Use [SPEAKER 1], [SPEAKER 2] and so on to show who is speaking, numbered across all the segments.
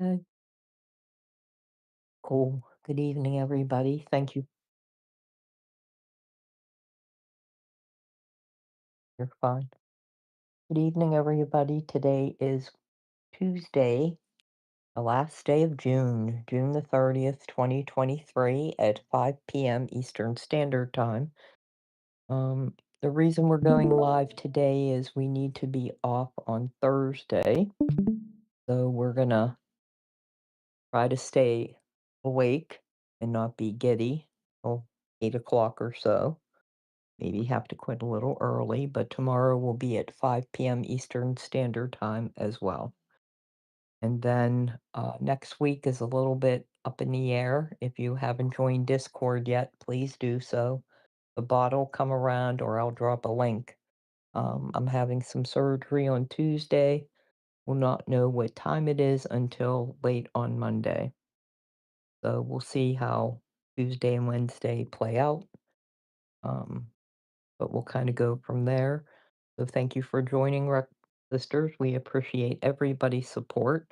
[SPEAKER 1] Uh, Cool. Good evening, everybody. Thank you. You're fine. Good evening, everybody. Today is Tuesday, the last day of June, June the 30th, 2023 at 5 p.m. Eastern Standard Time. The reason we're going live today is we need to be off on Thursday. So we're gonna try to stay awake and not be giddy till 8 o'clock or so. Maybe have to quit a little early, but tomorrow will be at 5 p.m. Eastern Standard Time as well. And then next week is a little bit up in the air. If you haven't joined Discord yet, please do so. The bot will come around or I'll drop a link. I'm having some surgery on Tuesday. Will not know what time it is until late on Monday. So we'll see how Tuesday and Wednesday play out. Um, but we'll kind of go from there. So thank you for joining, sisters. We appreciate everybody's support,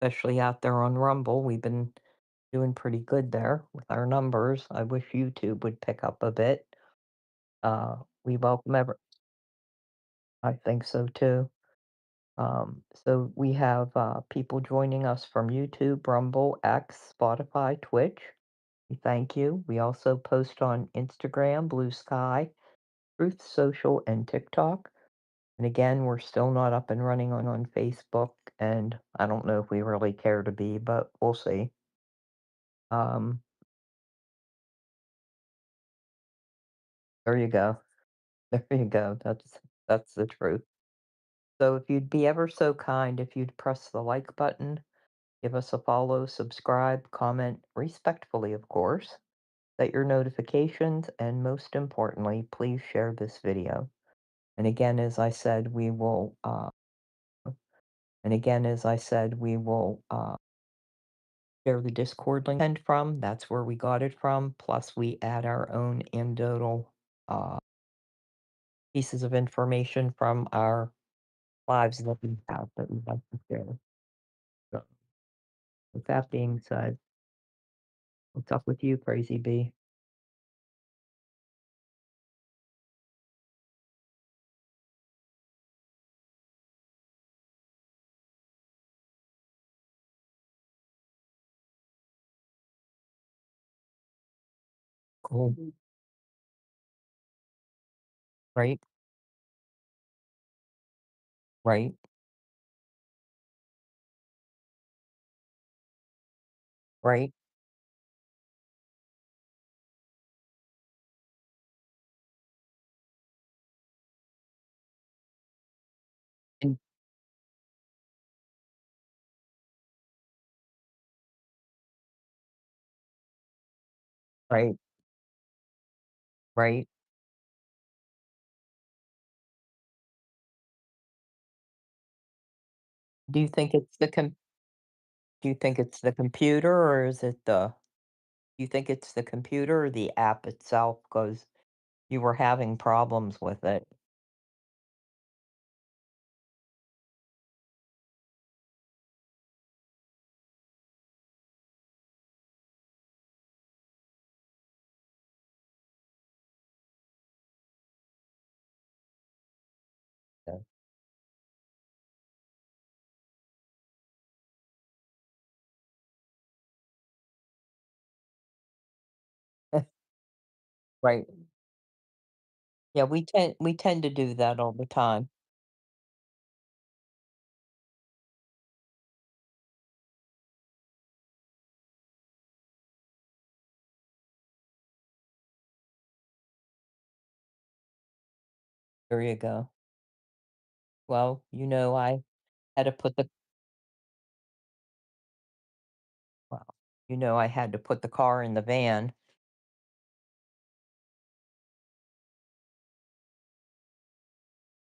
[SPEAKER 1] especially out there on Rumble. We've been doing pretty good there with our numbers. I wish YouTube would pick up a bit. We welcome ever. I think so too. So we have people joining us from YouTube, Rumble, X, Spotify, Twitch. We thank you. We also post on Instagram, Blue Sky, Truth Social, and TikTok. And again, we're still not up and running on Facebook, and I don't know if we really care to be, but we'll see. Um, there you go. There you go. That's the truth. So if you'd be ever so kind, if you'd press the like button, give us a follow, subscribe, comment respectfully, of course, set your notifications, and most importantly, please share this video. And again, as I said, we will. And again, as I said, we will. Share the Discord link and from. That's where we got it from. Plus, we add our own anecdotal pieces of information from our lives that we have that we'd like to share. So, with that being said, what's up with you, Crazy B? Cool. Right, right, right, and right, right. Do you think it's the do you think it's the computer or is it the do you think it's the computer or the app itself? Because you were having problems with it. Right. Yeah, we tend to do that all the time. There you go. Well, I had to put the well, I had to put the car in the van.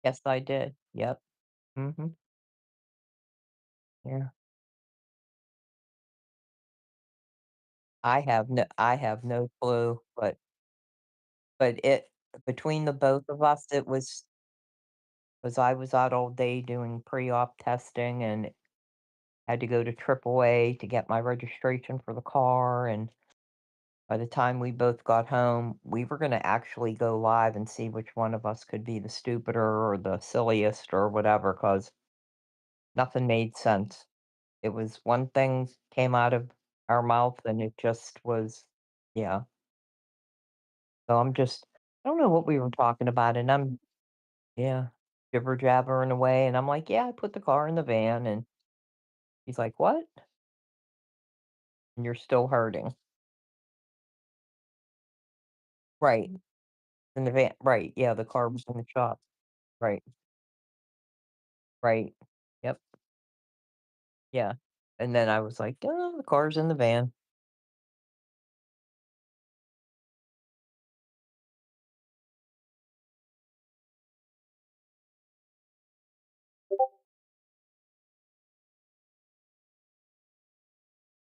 [SPEAKER 1] Yes, I did. Yep. Mhm. Yeah. I have no clue, but it between the both of us, it was 'cause I was out all day doing pre-op testing and had to go to AAA to get my registration for the car, and by the time we both got home, we were gonna actually go live and see which one of us could be the stupider or the silliest or whatever, cause nothing made sense. It was one thing came out of our mouth and it just was yeah. So I don't know what we were talking about, and I'm yeah, jibber jabbering away, and I'm like, "Yeah, I put the car in the van," and he's like, "What?" And you're still hurting. Right, in the van right, yeah, the car was in the shop. Right, right. Yep, yeah. And then I was like, "Oh, the car's in the van."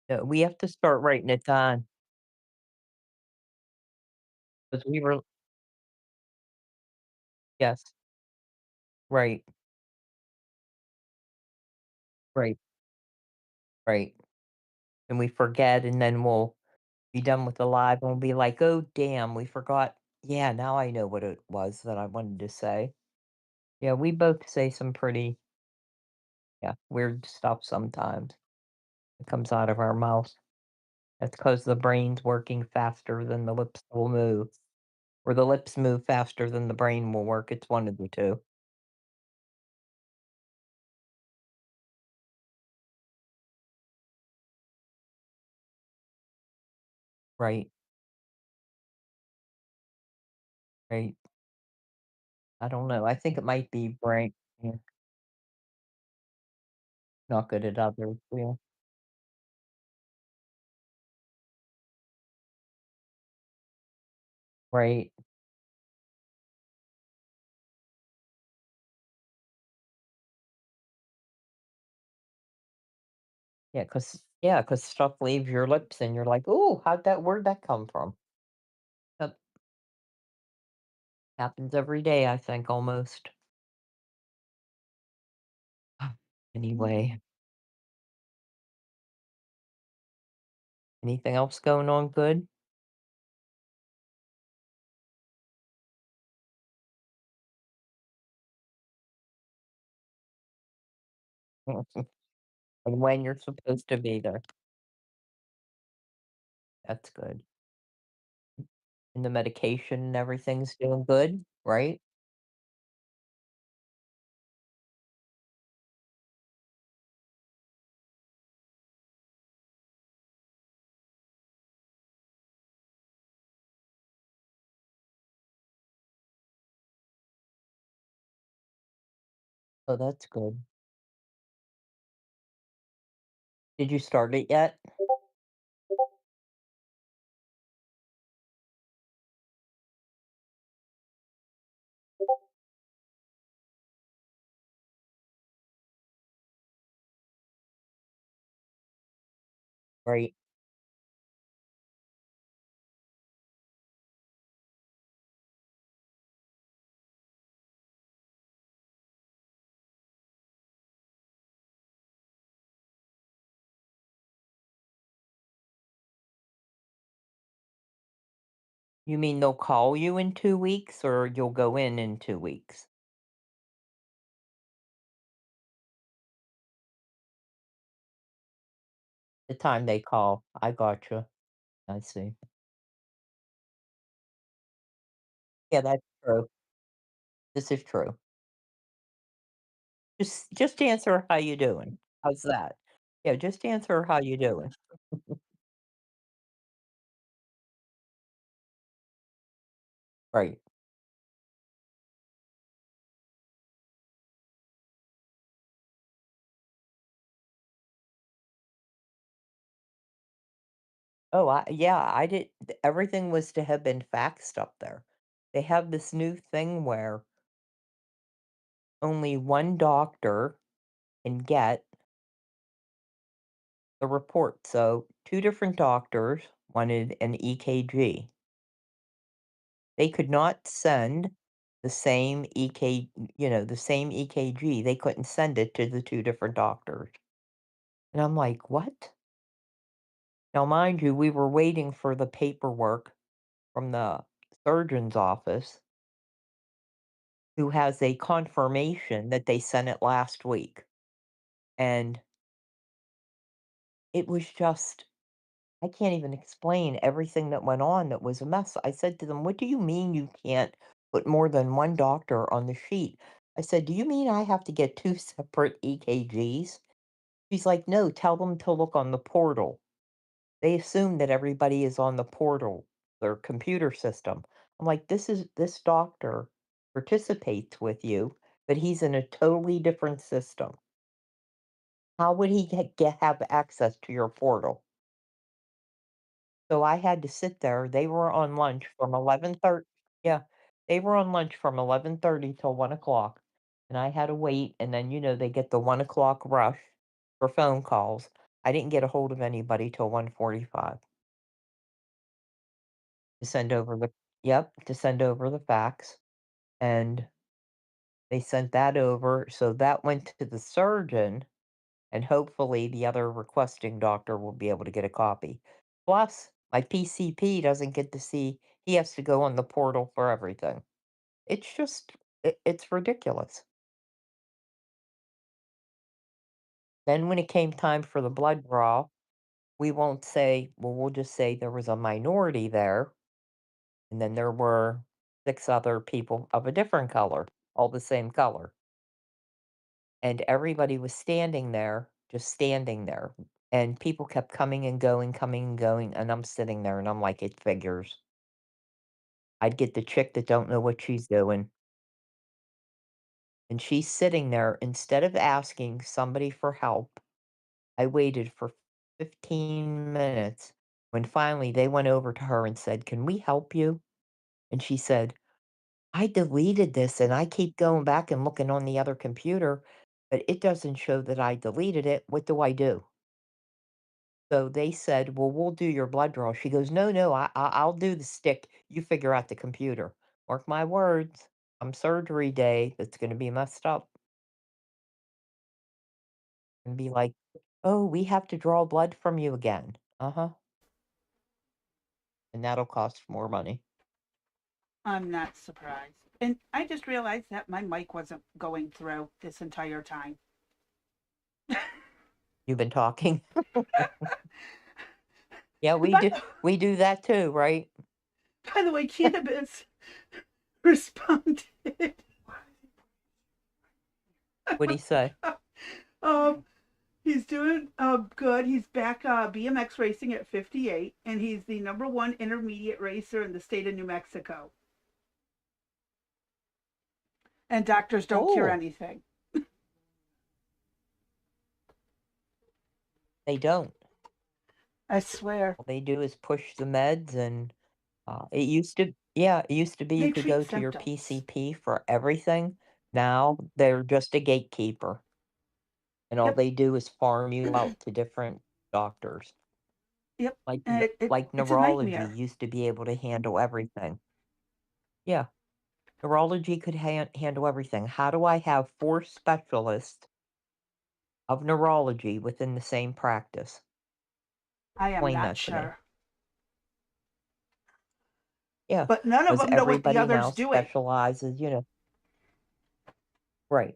[SPEAKER 1] Yeah, we have to start writing it down because we were yes, right, right, right. And we forget, and then we'll be done with the live, and we'll be like, "Oh, damn, we forgot." Yeah, now I know what it was that I wanted to say. Yeah, we both say some pretty, yeah, weird stuff sometimes. It comes out of our mouth. That's because the brain's working faster than the lips will move, or the lips move faster than the brain will work. It's one of the 2. Right, right. I don't know. I think it might be brain yeah, not good at others. Yeah, right. Yeah, cause stuff leaves your lips and you're like, "Ooh, where'd that come from?" That happens every day, I think, almost. Anyway, anything else going on good? And when you're supposed to be there. That's good. And the medication and everything's doing good, right? Oh, that's good. Did you start it yet? Right. You mean they'll call you in 2 weeks or you'll go in 2 weeks? The time they call. I gotcha. I see. Yeah, that's true. This is true. Just answer, "How you doing?" How's that? Yeah, just answer, "How you doing?" Right. Oh, I did everything was to have been faxed up there. They have this new thing where only one doctor can get the report. So, 2 different doctors wanted an EKG. They could not send the same the same EKG. They couldn't send it to the 2 different doctors. And I'm like, "What?" Now, mind you, we were waiting for the paperwork from the surgeon's office who has a confirmation that they sent it last week. And it was just I can't even explain everything that went on that was a mess. I said to them, "What do you mean you can't put more than one doctor on the sheet?" I said, "Do you mean I have to get 2 separate EKGs?" She's like, "No, tell them to look on the portal." They assume that everybody is on the portal, their computer system. I'm like, this doctor participates with you, but he's in a totally different system. How would he have access to your portal? So I had to sit there. They were on lunch from 11:30. Yeah, they were on lunch from 11:30 till 1 o'clock, and I had to wait. And then they get the 1 o'clock rush for phone calls. I didn't get a hold of anybody till 1:45 to send over the to send over the fax, and they sent that over. So that went to the surgeon, and hopefully the other requesting doctor will be able to get a copy. Plus, my PCP doesn't get to see, he has to go on the portal for everything. It's just, it's ridiculous. Then when it came time for the blood draw, we won't say, well, we'll just say there was a minority there, and then there were 6 other people of a different color, all the same color. And everybody was standing there, just standing there. And people kept coming and going, and I'm sitting there and I'm like, "It figures." I'd get the chick that don't know what she's doing, and she's sitting there. Instead of asking somebody for help, I waited for 15 minutes when finally they went over to her and said, "Can we help you?" And she said, "I deleted this and I keep going back and looking on the other computer, but it doesn't show that I deleted it. What do I do?" So they said, "Well, we'll do your blood draw." She goes, "No, no, I'll do the stick. You figure out the computer." Mark my words, on surgery day, that's gonna be messed up and be like, "Oh, we have to draw blood from you again." Uh-huh, and that'll cost more money.
[SPEAKER 2] I'm not surprised. And I just realized that my mic wasn't going through this entire time.
[SPEAKER 1] You've been talking. Yeah,
[SPEAKER 2] And by the,
[SPEAKER 1] we do that too, right?
[SPEAKER 2] by the way, Cannabis responded.
[SPEAKER 1] What'd he say?
[SPEAKER 2] um, he's doing good. He's back BMX racing at 58, and he's the #1 intermediate racer in the state of New Mexico. And doctors don't cure
[SPEAKER 1] Oh,
[SPEAKER 2] anything.
[SPEAKER 1] they don't.
[SPEAKER 2] I swear.
[SPEAKER 1] All they do is push the meds and, it used to be you
[SPEAKER 2] They
[SPEAKER 1] could
[SPEAKER 2] treat
[SPEAKER 1] go to your
[SPEAKER 2] symptoms.
[SPEAKER 1] PCP for everything. Now they're just a gatekeeper. And all
[SPEAKER 2] Yep.
[SPEAKER 1] they do is farm you out to different doctors.
[SPEAKER 2] Yep.
[SPEAKER 1] Like
[SPEAKER 2] And
[SPEAKER 1] like
[SPEAKER 2] it's a
[SPEAKER 1] neurology
[SPEAKER 2] nightmare.
[SPEAKER 1] used to be able to handle everything. Yeah, neurology could handle everything. How do I have 4 specialists of neurology within the same practice?
[SPEAKER 2] I am
[SPEAKER 1] Explain
[SPEAKER 2] not
[SPEAKER 1] that to me.
[SPEAKER 2] sure.
[SPEAKER 1] Yeah,
[SPEAKER 2] But none of
[SPEAKER 1] because
[SPEAKER 2] them know what the
[SPEAKER 1] everybody now
[SPEAKER 2] other's doing.
[SPEAKER 1] specializes, right.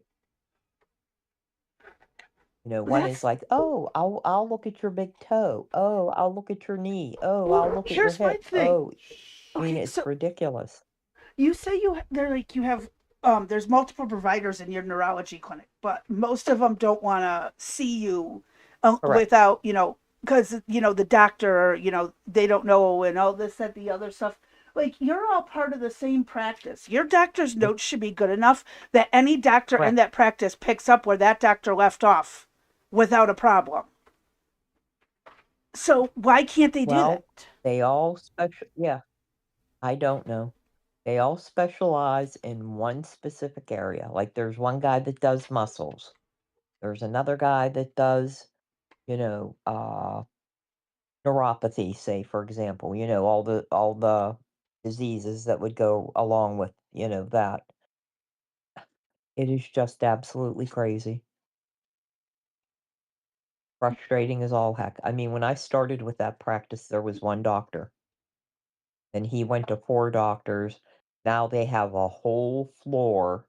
[SPEAKER 2] But
[SPEAKER 1] One is like, "Oh, I'll look at your big toe. Oh, I'll look at your knee. Oh,
[SPEAKER 2] well,
[SPEAKER 1] I'll look at your
[SPEAKER 2] here's my
[SPEAKER 1] hip.
[SPEAKER 2] thing.
[SPEAKER 1] Oh." I mean,
[SPEAKER 2] Okay,
[SPEAKER 1] it's
[SPEAKER 2] so
[SPEAKER 1] ridiculous.
[SPEAKER 2] you say they're like you have there's multiple providers in your neurology clinic, but most of them don't want to see you
[SPEAKER 1] Correct.
[SPEAKER 2] without because the doctor they don't know and all this that the other stuff. Like you're all part of the same practice. Your doctor's
[SPEAKER 1] Right.
[SPEAKER 2] notes should be good enough that any doctor in
[SPEAKER 1] Correct.
[SPEAKER 2] that practice picks up where that doctor left off without a problem. So why can't they do
[SPEAKER 1] Well,
[SPEAKER 2] that?
[SPEAKER 1] they all yeah, I don't know. They all specialize in one specific area. Like there's one guy that does muscles. There's another guy that does, you know, neuropathy, say for example, all the diseases that would go along with that. It is just absolutely crazy. Frustrating as all heck. I mean, when I started with that practice, there was one doctor, and he went to 4 doctors. Now they have a whole floor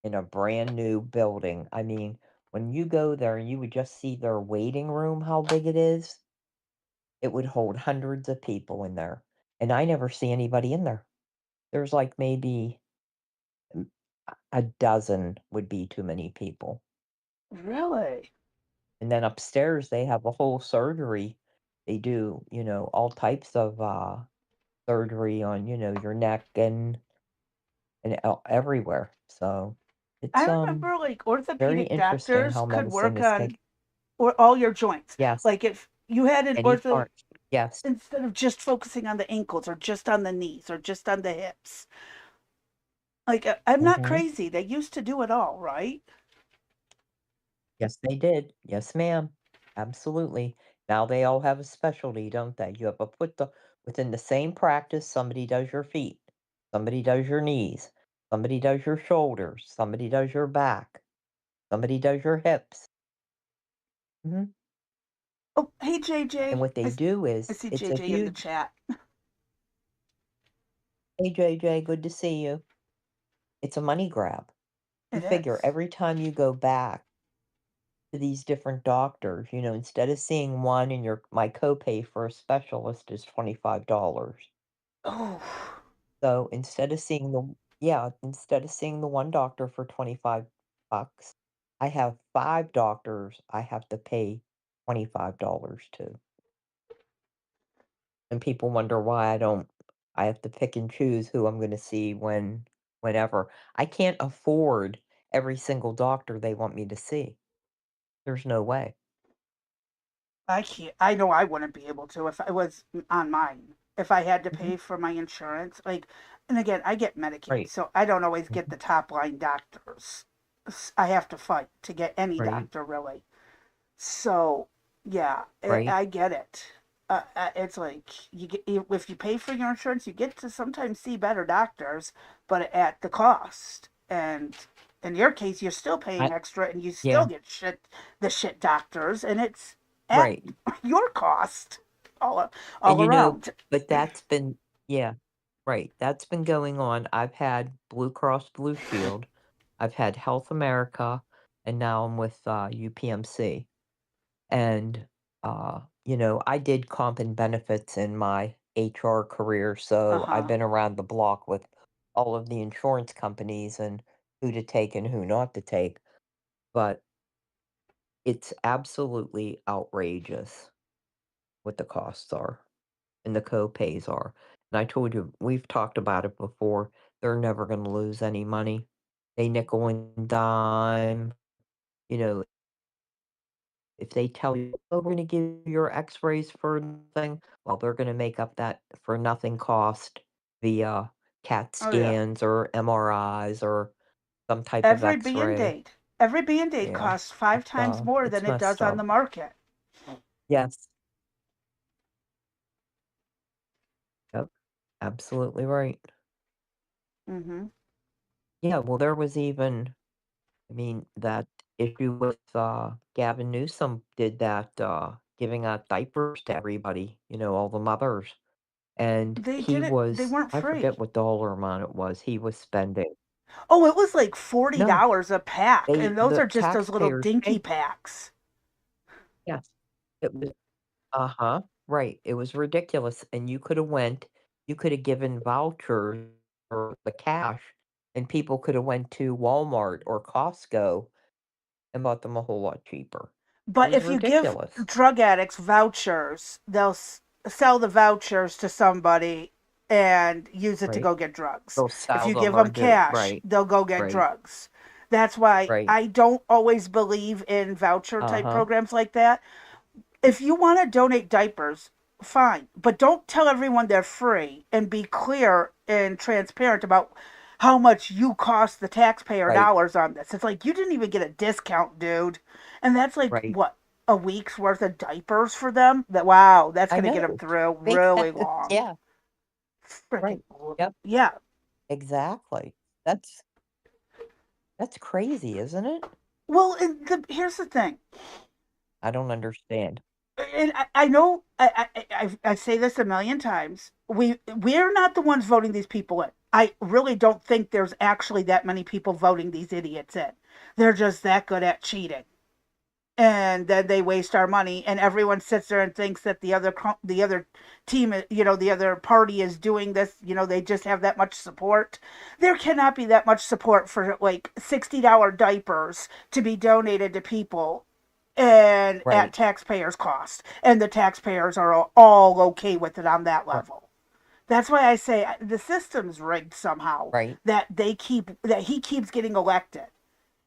[SPEAKER 1] in a brand new building. I mean, when you go there, you would just see their waiting room, how big it is. It would hold hundreds of people in there, and I never see anybody in there. There's, like, maybe a dozen would be too many people.
[SPEAKER 2] Really?
[SPEAKER 1] And then upstairs, they have a whole surgery. They do, all types of, surgery on, your neck and everywhere. So,
[SPEAKER 2] I
[SPEAKER 1] it's,
[SPEAKER 2] remember like
[SPEAKER 1] very
[SPEAKER 2] orthopedic
[SPEAKER 1] interesting
[SPEAKER 2] doctors
[SPEAKER 1] how
[SPEAKER 2] could
[SPEAKER 1] medicine
[SPEAKER 2] work
[SPEAKER 1] is
[SPEAKER 2] on
[SPEAKER 1] taking.
[SPEAKER 2] or all your joints.
[SPEAKER 1] Yes,
[SPEAKER 2] Like if you had an
[SPEAKER 1] any
[SPEAKER 2] ortho,
[SPEAKER 1] part. Yes.
[SPEAKER 2] instead of just focusing on the ankles or just on the knees or just on the hips. Like I'm not
[SPEAKER 1] Mhm.
[SPEAKER 2] crazy. They used to do it all, right?
[SPEAKER 1] Yes, they did. Yes, ma'am. Absolutely. Now they all have a specialty, don't they? You have a within the same practice, somebody does your feet, somebody does your knees, somebody does your shoulders, somebody does your back, somebody does your hips. Mhm.
[SPEAKER 2] Oh, hey
[SPEAKER 1] And
[SPEAKER 2] JJ.
[SPEAKER 1] what they do
[SPEAKER 2] I
[SPEAKER 1] is
[SPEAKER 2] see
[SPEAKER 1] it's a
[SPEAKER 2] JJ in the
[SPEAKER 1] huge,
[SPEAKER 2] chat.
[SPEAKER 1] "Hey, JJ, good to see you." It's a money grab. You
[SPEAKER 2] It
[SPEAKER 1] figure
[SPEAKER 2] is.
[SPEAKER 1] every time you go back to these different doctors, instead of seeing one and my copay for a specialist is $25.
[SPEAKER 2] Oh,
[SPEAKER 1] So instead of seeing the one doctor for 25 bucks, I have 5 doctors I have to pay $25 to. And people wonder why I have to pick and choose who I'm gonna see whenever. I can't afford every single doctor they want me to see. There's no way.
[SPEAKER 2] I can't. I know I wouldn't be able to if I was on mine. If I had to
[SPEAKER 1] Mhm.
[SPEAKER 2] pay for my insurance, like, and again, I get Medicaid,
[SPEAKER 1] Right.
[SPEAKER 2] so I don't always get
[SPEAKER 1] Mhm.
[SPEAKER 2] the top line doctors. I have to fight to get any
[SPEAKER 1] Right.
[SPEAKER 2] doctor really. So, yeah,
[SPEAKER 1] Right.
[SPEAKER 2] I get it. It's like if you pay for your insurance, you get to sometimes see better doctors, but at the cost. And in your case, you're still
[SPEAKER 1] I
[SPEAKER 2] paying extra, and you still
[SPEAKER 1] Yeah.
[SPEAKER 2] get the shit doctors, and it's at
[SPEAKER 1] Right.
[SPEAKER 2] your cost
[SPEAKER 1] And,
[SPEAKER 2] all around.
[SPEAKER 1] but that's been yeah, right, that's been going on. I've had Blue Cross Blue Shield, I've had Health America, and now I'm with, UPMC. And, I did comp and benefits in my HR career,
[SPEAKER 2] Uh
[SPEAKER 1] so I've
[SPEAKER 2] huh.
[SPEAKER 1] been around the block with all of the insurance companies and who to take and who not to take, but it's absolutely outrageous what the costs are and the co-pays are. And I told you, we've talked about it before, they're never gonna lose any money. They nickel and dime, you know, if they tell you, "Oh, we're gonna give you your X-rays for nothing," well, they're gonna make up that for nothing cost via CAT
[SPEAKER 2] Oh yeah.
[SPEAKER 1] scans or MRIs or some type of
[SPEAKER 2] Every band
[SPEAKER 1] X-ray.
[SPEAKER 2] aid, every band aid
[SPEAKER 1] Yeah,
[SPEAKER 2] costs five times more
[SPEAKER 1] it's
[SPEAKER 2] than it
[SPEAKER 1] messed
[SPEAKER 2] does on
[SPEAKER 1] up.
[SPEAKER 2] the market.
[SPEAKER 1] Yes. Yep, absolutely right.
[SPEAKER 2] Mm-hmm.
[SPEAKER 1] Yeah, well, there was even that issue with, Gavin Newsom did that, giving out diapers to everybody, all the mothers, and
[SPEAKER 2] They did it. They weren't
[SPEAKER 1] I
[SPEAKER 2] free.
[SPEAKER 1] forget what dollar amount it was he was spending.
[SPEAKER 2] Oh, it was like forty
[SPEAKER 1] No,
[SPEAKER 2] dollars a pack, and those
[SPEAKER 1] the
[SPEAKER 2] are just those little
[SPEAKER 1] taxpayers
[SPEAKER 2] dinky
[SPEAKER 1] paid.
[SPEAKER 2] packs.
[SPEAKER 1] Yes, it was uh-huh, right, it was ridiculous, and you coulda given vouchers for the cash, and people coulda went to Walmart or Costco and bought them a whole lot cheaper. It
[SPEAKER 2] But
[SPEAKER 1] was
[SPEAKER 2] if you give
[SPEAKER 1] ridiculous.
[SPEAKER 2] drug addicts vouchers, they'll sell the vouchers to somebody and use it to
[SPEAKER 1] Right.
[SPEAKER 2] go get drugs.
[SPEAKER 1] They'll
[SPEAKER 2] If
[SPEAKER 1] sell
[SPEAKER 2] you give
[SPEAKER 1] them or
[SPEAKER 2] them
[SPEAKER 1] do
[SPEAKER 2] cash,
[SPEAKER 1] right,
[SPEAKER 2] they'll go get
[SPEAKER 1] right,
[SPEAKER 2] drugs. That's why
[SPEAKER 1] right.
[SPEAKER 2] I don't always believe in voucher type
[SPEAKER 1] Uh-huh,
[SPEAKER 2] programs like that. If you want to donate diapers, fine, but don't tell everyone they're free, and be clear and transparent about how much you cost the taxpayer
[SPEAKER 1] right,
[SPEAKER 2] dollars on this. It's like you didn't even get a discount, dude. And that's like
[SPEAKER 1] right.
[SPEAKER 2] what, a week's worth of diapers for them? That, wow, that's
[SPEAKER 1] I
[SPEAKER 2] going to get them
[SPEAKER 1] know.
[SPEAKER 2] through
[SPEAKER 1] Think
[SPEAKER 2] really long.
[SPEAKER 1] yeah,
[SPEAKER 2] Freaking
[SPEAKER 1] right. Yep,
[SPEAKER 2] yeah.
[SPEAKER 1] exactly. That's that's crazy, isn't it?
[SPEAKER 2] Well, and here's the thing.
[SPEAKER 1] I don't understand.
[SPEAKER 2] And I know I say this a million times. We're not the ones voting these people in. I really don't think there's actually that many people voting these idiots in. They're just that good at cheating, and then they waste our money. And everyone sits there and thinks that the other team, the other party is doing this. They just have that much support. There cannot be that much support for like $60 diapers to be donated to people and at
[SPEAKER 1] Right,
[SPEAKER 2] taxpayers' cost, and the taxpayers are all okay with it on that
[SPEAKER 1] r
[SPEAKER 2] level. That's why I say the system's rigged somehow.
[SPEAKER 1] right.
[SPEAKER 2] That he keeps getting elected,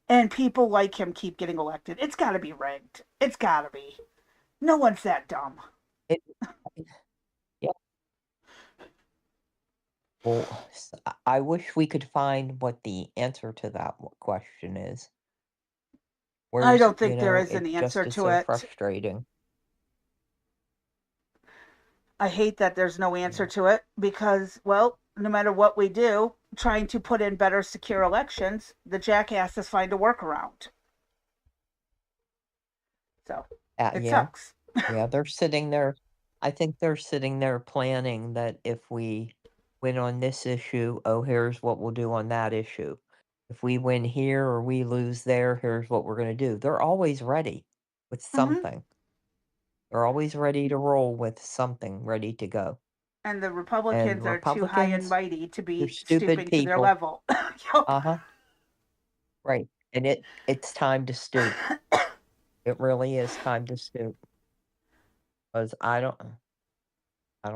[SPEAKER 2] and people like him keep getting elected. It's got to be rigged. It's got to be. No one's that dumb.
[SPEAKER 1] It yeah, well, I wish we could find what the answer to that question is.
[SPEAKER 2] I
[SPEAKER 1] Where's
[SPEAKER 2] don't think there is an
[SPEAKER 1] it
[SPEAKER 2] answer
[SPEAKER 1] just is
[SPEAKER 2] to
[SPEAKER 1] so
[SPEAKER 2] it.
[SPEAKER 1] frustrating.
[SPEAKER 2] I hate that there's no answer
[SPEAKER 1] Yeah.
[SPEAKER 2] to it because, well, no matter what we do, trying to put in better secure elections, the jackasses find a workaround. So it
[SPEAKER 1] Yeah.
[SPEAKER 2] sucks.
[SPEAKER 1] Yeah, they're sitting there. I think they're sitting there planning that if we win on this issue, oh, here's what we'll do on that issue. If we win here or we lose there, here's what we're going to do. They're always ready with
[SPEAKER 2] Mm-hmm.
[SPEAKER 1] something. They're always ready to roll with something ready to go.
[SPEAKER 2] And the
[SPEAKER 1] And
[SPEAKER 2] Republicans are too high and
[SPEAKER 1] Republicans,
[SPEAKER 2] mighty to
[SPEAKER 1] they're
[SPEAKER 2] be
[SPEAKER 1] stupid
[SPEAKER 2] stooping to their
[SPEAKER 1] people.
[SPEAKER 2] level. Yup.
[SPEAKER 1] Uh-huh. Right. And it's time to stoop. It really is time to stoop because I don't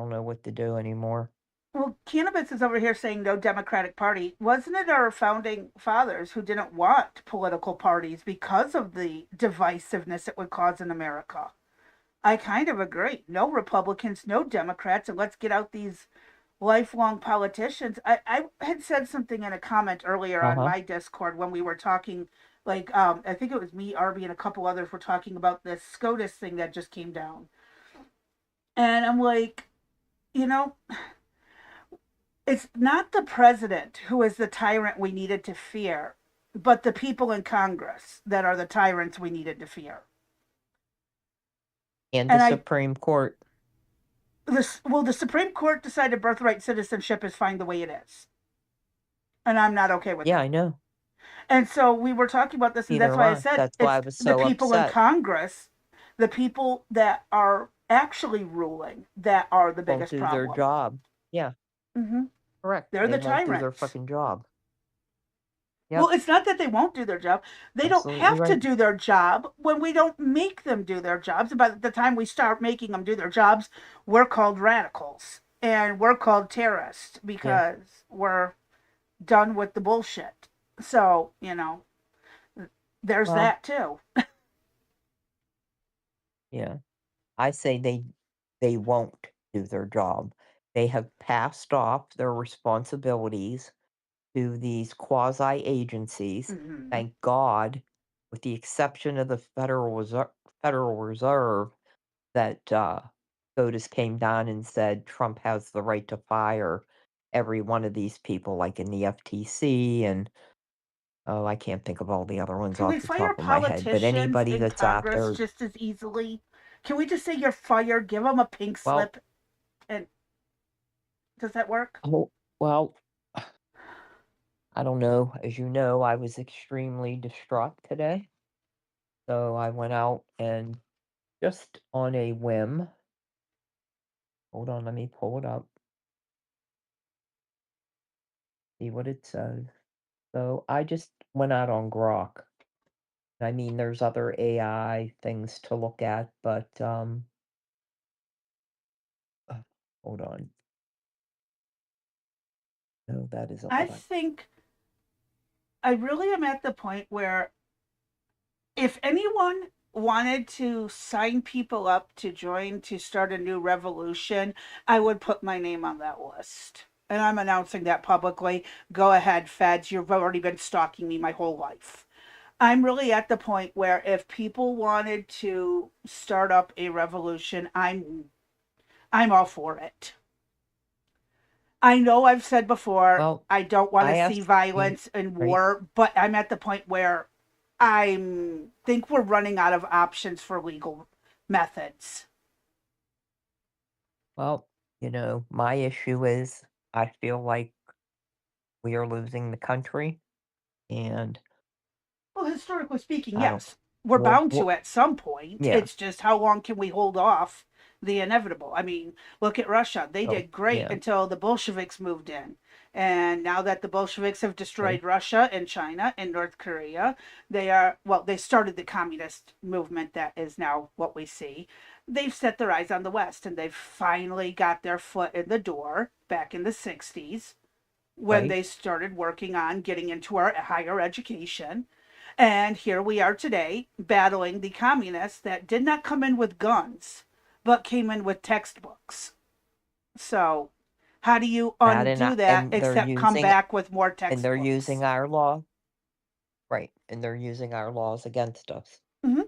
[SPEAKER 1] know what to do anymore.
[SPEAKER 2] Well, Cannabis is over here saying no Democratic Party. Wasn't it our founding fathers who didn't want political parties because of the divisiveness it would cause in America? I kind of agree. No Republicans, no Democrats, and let's get out these lifelong politicians. I had said something in a comment earlier on
[SPEAKER 1] Uh-huh.
[SPEAKER 2] my Discord when we were talking, like, I think it was me, Arby, and a couple others were talking about this SCOTUS thing that just came down. And I'm like, you know, it's not the president who is the tyrant we needed to fear, but the people in Congress that are the tyrants we needed to fear.
[SPEAKER 1] And the
[SPEAKER 2] And I,
[SPEAKER 1] Supreme Court.
[SPEAKER 2] the Supreme Court decided birthright citizenship is fine the way it is, and I'm not okay with
[SPEAKER 1] Yeah,
[SPEAKER 2] that.
[SPEAKER 1] I know.
[SPEAKER 2] And so we were talking about this, and
[SPEAKER 1] Neither
[SPEAKER 2] that's
[SPEAKER 1] am
[SPEAKER 2] why I
[SPEAKER 1] I.
[SPEAKER 2] said
[SPEAKER 1] That's why I
[SPEAKER 2] it's
[SPEAKER 1] was
[SPEAKER 2] the
[SPEAKER 1] so
[SPEAKER 2] people in
[SPEAKER 1] upset.
[SPEAKER 2] Congress, the people that are actually ruling, that are the
[SPEAKER 1] Won't
[SPEAKER 2] biggest
[SPEAKER 1] do their
[SPEAKER 2] problem.
[SPEAKER 1] job. Yeah,
[SPEAKER 2] Mm-hmm.
[SPEAKER 1] correct.
[SPEAKER 2] They're
[SPEAKER 1] They
[SPEAKER 2] the
[SPEAKER 1] won't do their
[SPEAKER 2] tyrants.
[SPEAKER 1] fucking job.
[SPEAKER 2] Well,
[SPEAKER 1] Yep,
[SPEAKER 2] it's not that they won't do their job. They don't
[SPEAKER 1] absolutely
[SPEAKER 2] have to
[SPEAKER 1] right.
[SPEAKER 2] do their job when we don't make them do their jobs. And by the time we start making them do their jobs, we're called radicals and we're called terrorists
[SPEAKER 1] Yeah.
[SPEAKER 2] because we're done with the bullshit. So, there's
[SPEAKER 1] Well,
[SPEAKER 2] that too.
[SPEAKER 1] yeah. I say they won't do their job. They have passed off their responsibilities to these quasi agencies.
[SPEAKER 2] Mm-hmm.
[SPEAKER 1] Thank God, with the exception of the Federal Reserve, that SCOTUS came down and said Trump has the right to fire every one of these people, like in the FTC and oh, I can't think of all the other ones
[SPEAKER 2] Can we
[SPEAKER 1] off the
[SPEAKER 2] fire
[SPEAKER 1] top of my head. But
[SPEAKER 2] politicians
[SPEAKER 1] anybody
[SPEAKER 2] in
[SPEAKER 1] that's out
[SPEAKER 2] Congress
[SPEAKER 1] there,
[SPEAKER 2] just as easily? Can we just say you're fired, give them a pink
[SPEAKER 1] well,
[SPEAKER 2] slip, and does that work?
[SPEAKER 1] oh, well, I don't know. As you know, I was extremely distraught today, so I went out and just on a whim. Hold on, let me pull it up. See what it says. So I just went out on Grok. I mean, there's other AI things to look at, but uh, hold on. No, that isn't
[SPEAKER 2] I
[SPEAKER 1] what I.
[SPEAKER 2] think I really am at the point where if anyone wanted to sign people up to join to start a new revolution, I would put my name on that list. And I'm announcing that publicly. Go ahead, feds. You've already been stalking me my whole life. I'm really at the point where if people wanted to start up a revolution, I'm all for it. I know I've said before
[SPEAKER 1] Well,
[SPEAKER 2] I don't want to
[SPEAKER 1] I
[SPEAKER 2] see
[SPEAKER 1] asked you,
[SPEAKER 2] violence and
[SPEAKER 1] right?
[SPEAKER 2] war, but I'm at the point where I think we're running out of options for legal methods.
[SPEAKER 1] Well, my issue is I feel like we are losing the country, and
[SPEAKER 2] Well, historically speaking,
[SPEAKER 1] I don't.
[SPEAKER 2] yes, we're
[SPEAKER 1] Well,
[SPEAKER 2] bound to
[SPEAKER 1] well,
[SPEAKER 2] at some point.
[SPEAKER 1] yeah.
[SPEAKER 2] It's just how long can we hold off the inevitable? I mean, look at Russia. They
[SPEAKER 1] Oh,
[SPEAKER 2] did great
[SPEAKER 1] yeah.
[SPEAKER 2] until the Bolsheviks moved in. And now that the Bolsheviks have
[SPEAKER 1] Right.
[SPEAKER 2] destroyed Russia and China and North Korea, they are, well, they started the communist movement that is now what we see. They've set their eyes on the West and they've finally got their foot in the door back in the 60s when
[SPEAKER 1] Right.
[SPEAKER 2] they started working on getting into our higher education. And here we are today battling the communists that did not come in with guns, but came in with textbooks. So, how do you
[SPEAKER 1] That and
[SPEAKER 2] undo that except come back with more
[SPEAKER 1] they're using
[SPEAKER 2] textbooks?
[SPEAKER 1] our law, right? And they're using our laws against us.
[SPEAKER 2] Mm-hmm.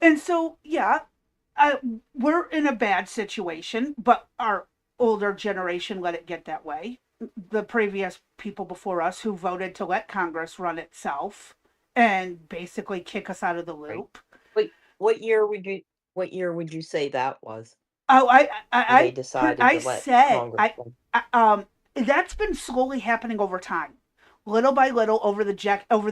[SPEAKER 2] And so, yeah, I, we're in a bad situation, but our older generation let it get that way. The previous people before us who voted to let Congress run itself and basically kick us out of the
[SPEAKER 1] Right.
[SPEAKER 2] loop.
[SPEAKER 1] Wait, what year would you say that was?
[SPEAKER 2] Oh,
[SPEAKER 1] When they decided
[SPEAKER 2] I
[SPEAKER 1] to let
[SPEAKER 2] say
[SPEAKER 1] Congress run?
[SPEAKER 2] I that's been slowly happening over time, little by little over the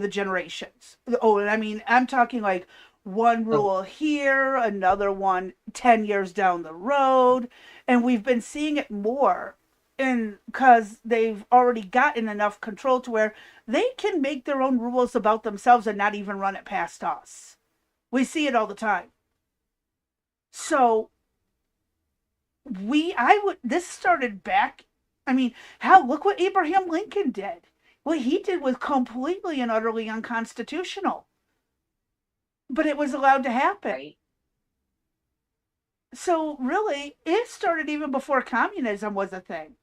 [SPEAKER 2] generations. Oh, and I mean, I'm talking like one
[SPEAKER 1] Oh,
[SPEAKER 2] rule here, another one 10 years down the road, and we've been seeing it more. And because they've already gotten enough control to where they can make their own rules about themselves and not even run it past us. We see it all the time. So I would, this started back, I mean, hell, look what Abraham Lincoln did. What he did was completely and utterly unconstitutional, but it was allowed to happen.
[SPEAKER 1] right.
[SPEAKER 2] So really, it started even before communism was a thing.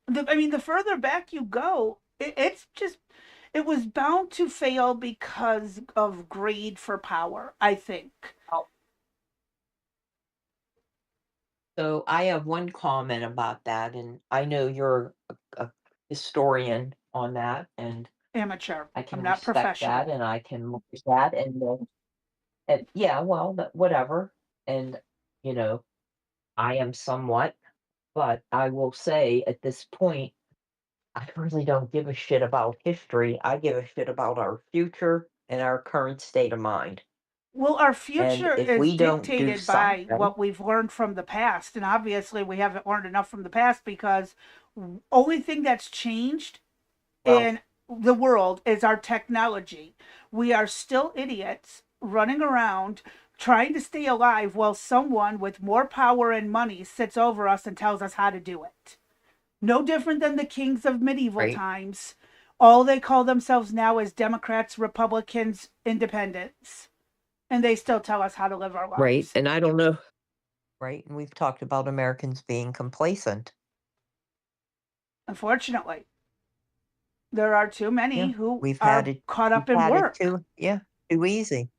[SPEAKER 2] I mean, the further back you go, it's just, it was bound to fail because of greed for power, I think.
[SPEAKER 1] Oh, so I have one comment about that, and I know you're a historian on that, and
[SPEAKER 2] Amateur.
[SPEAKER 1] I
[SPEAKER 2] I'm
[SPEAKER 1] can
[SPEAKER 2] not
[SPEAKER 1] respect that,
[SPEAKER 2] professional.
[SPEAKER 1] and I can look at that, and yeah, well, whatever. And you know, I am somewhat, but I will say at this point, I really don't give a shit about history. I give a shit about our future and our current state of mind.
[SPEAKER 2] Well, our
[SPEAKER 1] And
[SPEAKER 2] future
[SPEAKER 1] if
[SPEAKER 2] is
[SPEAKER 1] we don't do
[SPEAKER 2] dictated by
[SPEAKER 1] something,
[SPEAKER 2] what we've learned from the past. And obviously, we haven't learned enough from the past because only thing that's changed
[SPEAKER 1] well,
[SPEAKER 2] in the world is our technology. We are still idiots running around trying to stay alive while someone with more power and money sits over us and tells us how to do it. No different than the kings of medieval
[SPEAKER 1] right,
[SPEAKER 2] times. All they call themselves now is Democrats, Republicans, Independents, and they still tell us how to live our
[SPEAKER 1] right.
[SPEAKER 2] lives.
[SPEAKER 1] And I don't know. Right. And we've talked about Americans being complacent.
[SPEAKER 2] Unfortunately, there are too
[SPEAKER 1] Yeah.
[SPEAKER 2] many who are caught
[SPEAKER 1] We've
[SPEAKER 2] up in
[SPEAKER 1] had it
[SPEAKER 2] work.
[SPEAKER 1] too. Yeah. Too easy.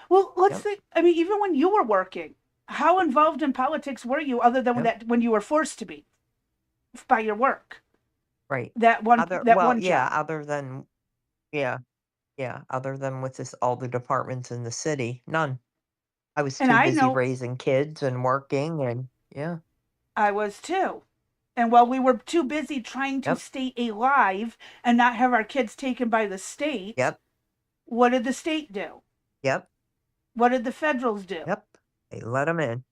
[SPEAKER 2] Well, let's
[SPEAKER 1] Yep.
[SPEAKER 2] think. I mean, even when you were working, how involved in politics were you, other than
[SPEAKER 1] Yep.
[SPEAKER 2] that when you were forced to be by your work?
[SPEAKER 1] Right.
[SPEAKER 2] That one
[SPEAKER 1] Yeah,
[SPEAKER 2] job.
[SPEAKER 1] yeah, other than with this, all the departments in the city, none. I was
[SPEAKER 2] And
[SPEAKER 1] too
[SPEAKER 2] I
[SPEAKER 1] busy
[SPEAKER 2] know
[SPEAKER 1] raising kids and working and yeah.
[SPEAKER 2] I was too. And while we were too busy trying to
[SPEAKER 1] Yep.
[SPEAKER 2] stay alive and not have our kids taken by the state,
[SPEAKER 1] Yep.
[SPEAKER 2] what did the state do?
[SPEAKER 1] Yep.
[SPEAKER 2] What did the federals do?
[SPEAKER 1] Yep. They let them in.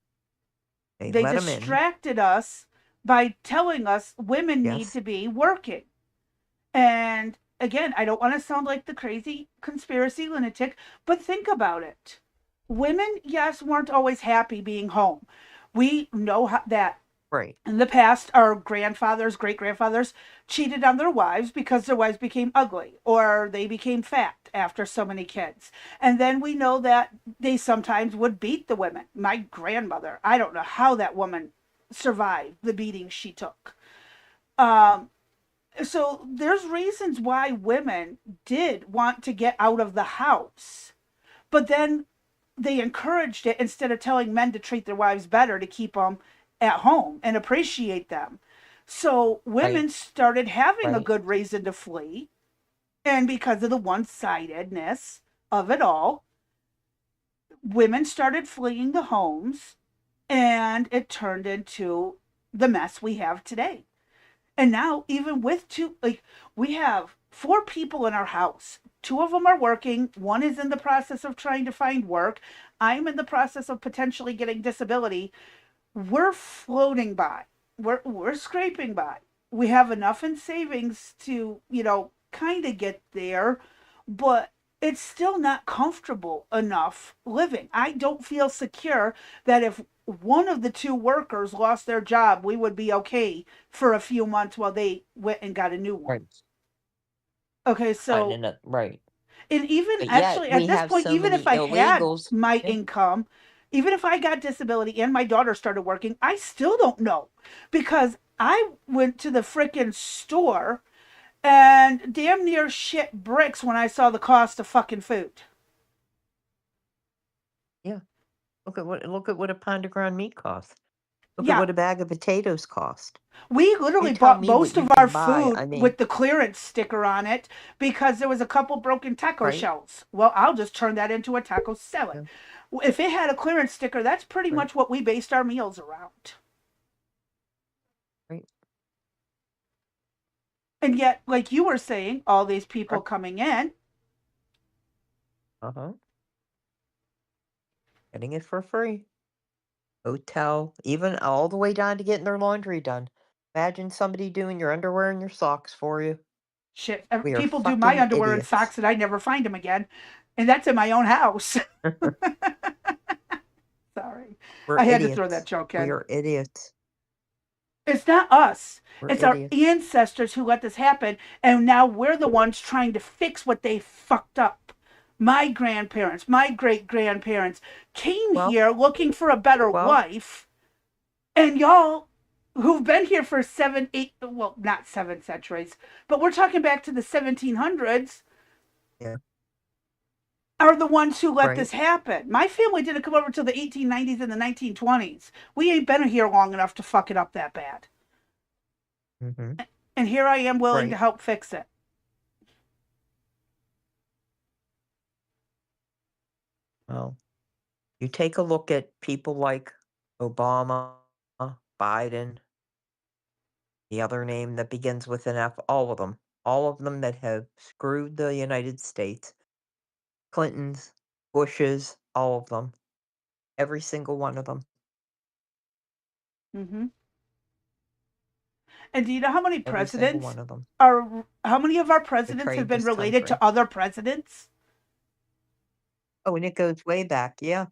[SPEAKER 1] They
[SPEAKER 2] They
[SPEAKER 1] let them in.
[SPEAKER 2] distracted us by telling us women need
[SPEAKER 1] Yes.
[SPEAKER 2] to be working. And again, I don't want to sound like the crazy conspiracy lunatic, but think about it. Women, yes, weren't always happy being home. We know that
[SPEAKER 1] Right.
[SPEAKER 2] in the past, our grandfathers, great grandfathers cheated on their wives because their wives became ugly or they became fat after so many kids. And then we know that they sometimes would beat the women. My grandmother, I don't know how that woman survived the beating she took. Um, so there's reasons why women did want to get out of the house, but then they encouraged it instead of telling men to treat their wives better to keep them at home and appreciate them. So
[SPEAKER 1] Right.
[SPEAKER 2] women started having a
[SPEAKER 1] Right.
[SPEAKER 2] good reason to flee. And because of the one sidedness of it all, women started fleeing the homes, and it turned into the mess we have today. And now, even with two, like, we have four people in our house. Two of them are working. One is in the process of trying to find work. I'm in the process of potentially getting disability. We're floating by. We're scraping by. We have enough in savings to, kind of get there, but it's still not comfortable enough living. I don't feel secure that if one of the two workers lost their job, we would be okay for a few months while they went and got a new one.
[SPEAKER 1] Right.
[SPEAKER 2] Okay, so,
[SPEAKER 1] Right.
[SPEAKER 2] and even
[SPEAKER 1] But yet
[SPEAKER 2] actually at
[SPEAKER 1] we
[SPEAKER 2] this
[SPEAKER 1] have
[SPEAKER 2] point,
[SPEAKER 1] so
[SPEAKER 2] even if
[SPEAKER 1] many
[SPEAKER 2] I had
[SPEAKER 1] illegals.
[SPEAKER 2] my
[SPEAKER 1] Yeah.
[SPEAKER 2] income, even if I got disability and my daughter started working, I still don't know, because I went to the frickin' store and damn near shit bricks when I saw the cost of fucking food.
[SPEAKER 1] Yeah. Look at what a pound of ground meat costs. Look at
[SPEAKER 2] Yeah,
[SPEAKER 1] what a bag of potatoes cost.
[SPEAKER 2] we
[SPEAKER 1] You
[SPEAKER 2] literally
[SPEAKER 1] tell
[SPEAKER 2] bought
[SPEAKER 1] me what
[SPEAKER 2] most
[SPEAKER 1] you
[SPEAKER 2] of our
[SPEAKER 1] can buy.
[SPEAKER 2] food
[SPEAKER 1] I mean,
[SPEAKER 2] with the clearance sticker on it because there was a couple broken taco
[SPEAKER 1] right?
[SPEAKER 2] shells. Well, I'll just turn that into a taco salad.
[SPEAKER 1] Yeah.
[SPEAKER 2] If it had a clearance sticker, that's pretty
[SPEAKER 1] Right.
[SPEAKER 2] much what we based our meals around.
[SPEAKER 1] Right.
[SPEAKER 2] And yet, like you were saying, all these people
[SPEAKER 1] Right.
[SPEAKER 2] coming in,
[SPEAKER 1] Uh-huh. Getting it for free. Hotel, even all the way down to getting their laundry done. Imagine somebody doing your underwear and your socks for you.
[SPEAKER 2] shit,
[SPEAKER 1] We are
[SPEAKER 2] people do my
[SPEAKER 1] fucking
[SPEAKER 2] underwear and
[SPEAKER 1] idiots.
[SPEAKER 2] socks and I never find them again. And that's in my own house. Sorry.
[SPEAKER 1] We're
[SPEAKER 2] I had to throw that
[SPEAKER 1] idiots.
[SPEAKER 2] joke
[SPEAKER 1] We
[SPEAKER 2] in.
[SPEAKER 1] are idiots.
[SPEAKER 2] It's not us.
[SPEAKER 1] We're
[SPEAKER 2] It's our
[SPEAKER 1] idiots.
[SPEAKER 2] ancestors who let this happen, and now we're the ones trying to fix what they fucked up. My grandparents, my great grandparents came
[SPEAKER 1] Well,
[SPEAKER 2] here looking for a better
[SPEAKER 1] well,
[SPEAKER 2] life, and y'all who've been here for 7, 8, well, not 7 centuries, but we're talking back to the 1700s,
[SPEAKER 1] yeah,
[SPEAKER 2] are the ones who let
[SPEAKER 1] right.
[SPEAKER 2] this happen. My family didn't come over till the 1890s and the 1920s. We ain't been here long enough to fuck it up that bad.
[SPEAKER 1] Mm-hmm.
[SPEAKER 2] And here I am willing to
[SPEAKER 1] Right.
[SPEAKER 2] help fix it.
[SPEAKER 1] Well, you take a look at people like Obama, Biden, the other name that begins with an F, all of them that have screwed the United States, Clintons, Bushes, all of them, every single one of them,
[SPEAKER 2] Mm-hmm. And do you know how many
[SPEAKER 1] every single
[SPEAKER 2] presidents
[SPEAKER 1] one of them
[SPEAKER 2] how many of our presidents have
[SPEAKER 1] betrayed
[SPEAKER 2] been
[SPEAKER 1] this
[SPEAKER 2] related to
[SPEAKER 1] country.
[SPEAKER 2] other presidents?
[SPEAKER 1] Oh, and it goes way back. Yeah,